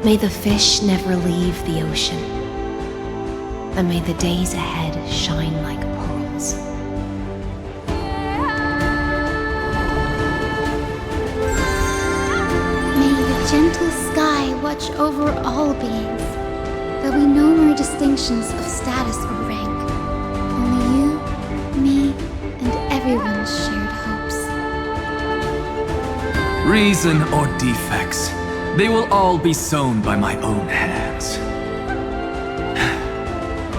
May the fish never leave the ocean. and may the days ahead shine like pearls. May the gentle sky watch over all beings. There'll be no more distinctions of status or rank. Only you, me, and everyone's shared hopes. Reason or defects, they will all be sown by my own hands.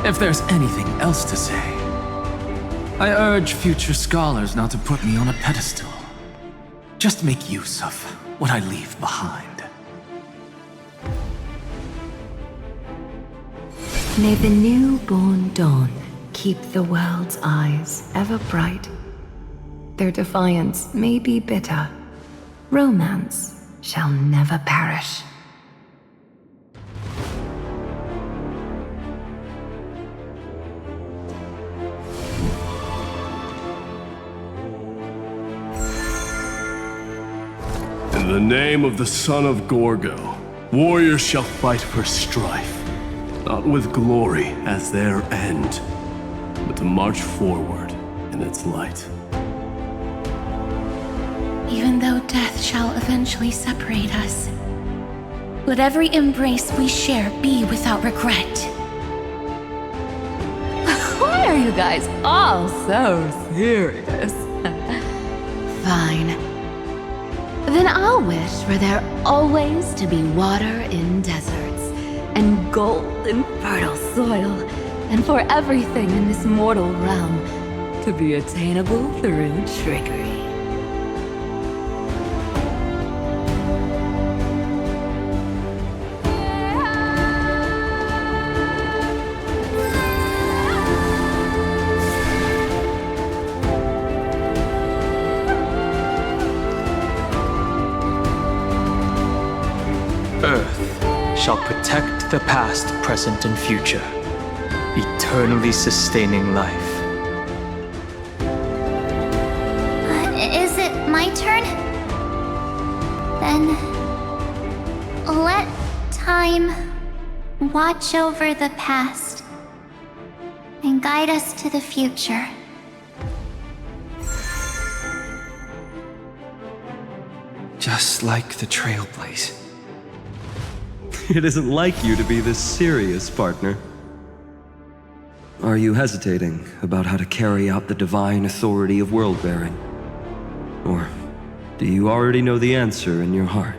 If there's anything else to say, I urge future scholars not to put me on a pedestal. Just make use of what I leave behind. May the newborn dawn keep the world's eyes ever bright. Their defiance may be bitter. Romance shall never perish. In the name of the son of Gorgo, warriors shall fight for strife, not with glory as their end, but to march forward in its light. Even though death shall eventually separate us, let every embrace we share be without regret. Why are you guys all so serious? Fine. Then I'll wish for there always to be water in deserts, and gold in fertile soil, and for everything in this mortal realm to be attainable through trickery. Shall protect the past, present, and future, eternally sustaining life. Is it my turn? Then let time watch over the past and guide us to the future. Just like the Trailblaze. It isn't like you to be this serious, partner. Are you hesitating about how to carry out the divine authority of world-bearing? Or do you already know the answer in your heart?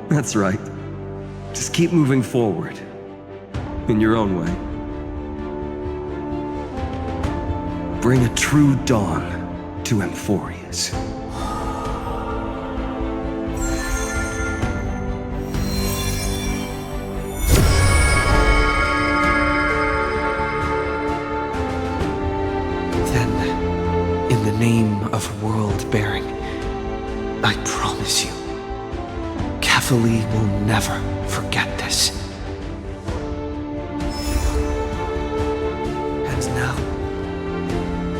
That's right. Just keep moving forward. In your own way. Bring a true dawn to Amphoreus. Then, in the name of world-bearing, I promise you, Kefali will never forget this. And now,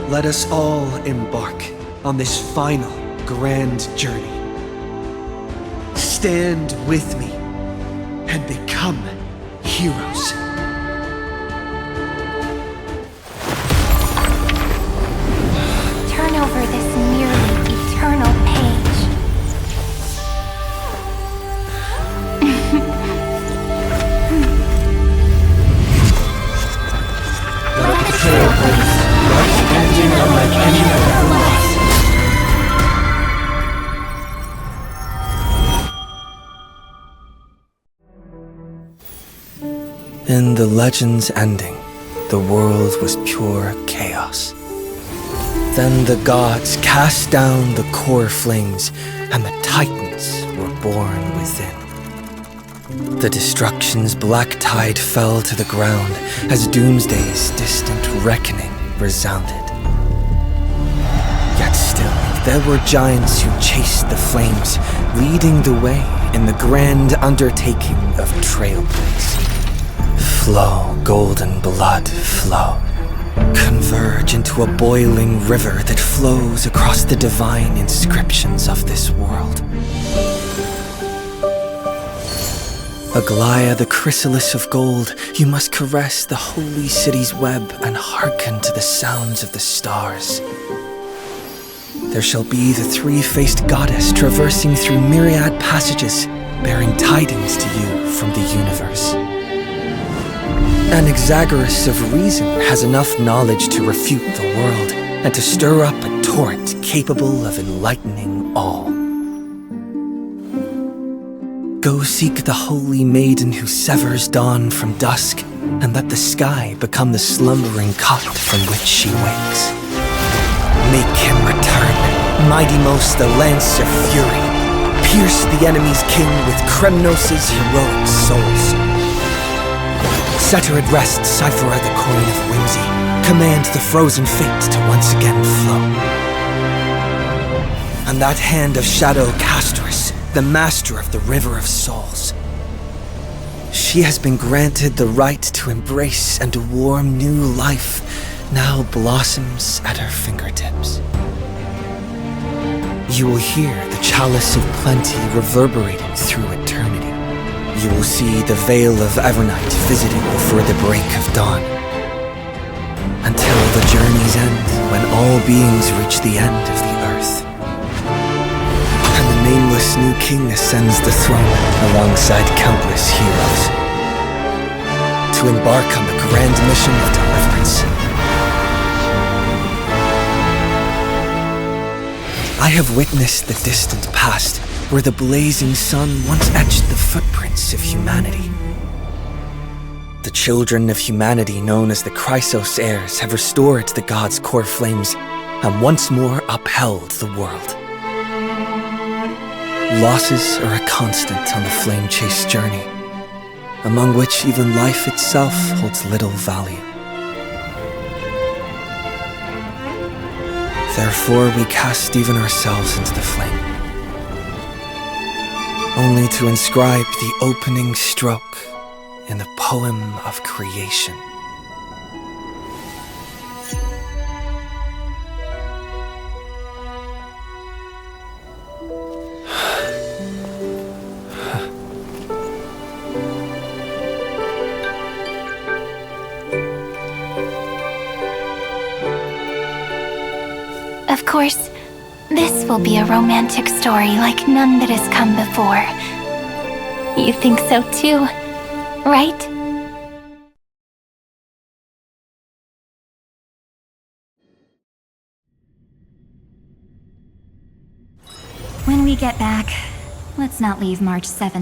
let us all embark on this final grand journey. Stand with me and become heroes. Turn over this nearly eternal page. Let the Trailblaze write ending unlike any other loss. In the legend's ending, the world was pure chaos. Then the gods cast down the core flames, and the titans were born within. The destruction's black tide fell to the ground as Doomsday's distant reckoning resounded. Yet still, there were giants who chased the flames, leading the way in the grand undertaking of Trailblaze. Flow, golden blood, flow. Converge into a boiling river that flows across the divine inscriptions of this world. Aglea, the chrysalis of gold, you must caress the holy city's web and hearken to the sounds of the stars. There shall be the three-faced goddess traversing through myriad passages, bearing tidings to you from the universe. Anaxagoras of reason has enough knowledge to refute the world and to stir up a torrent capable of enlightening all. Go seek the holy maiden who severs dawn from dusk, and let the sky become the slumbering cot from which she wakes. Make him return, mightymost the lance of fury. Pierce the enemy's king with Kremnos' heroic souls. Set her at rest, Cyphera the coin of whimsy. Command the frozen fate to once again flow. And that hand of shadow Castorice, the master of the River of Souls. She has been granted the right to embrace and warm new life, now blossoms at her fingertips. You will hear the chalice of plenty reverberating through eternity. You will see the veil of Evernight visited before the break of dawn. Until the journey's end, when all beings reach the end of the earth. And the nameless new king ascends the throne alongside countless heroes. To embark on the grand mission of deliverance. I have witnessed the distant past, where the blazing sun once etched the footprints of humanity. The children of humanity known as the Chrysos heirs have restored the gods' core flames and once more upheld the world. Losses are a constant on the flame-chased journey, among which even life itself holds little value. Therefore, we cast even ourselves into the flame, only to inscribe the opening stroke in the poem of creation. Of course, this will be a romantic story like none that has come before. You think so too, right? When we get back, let's not leave March 7th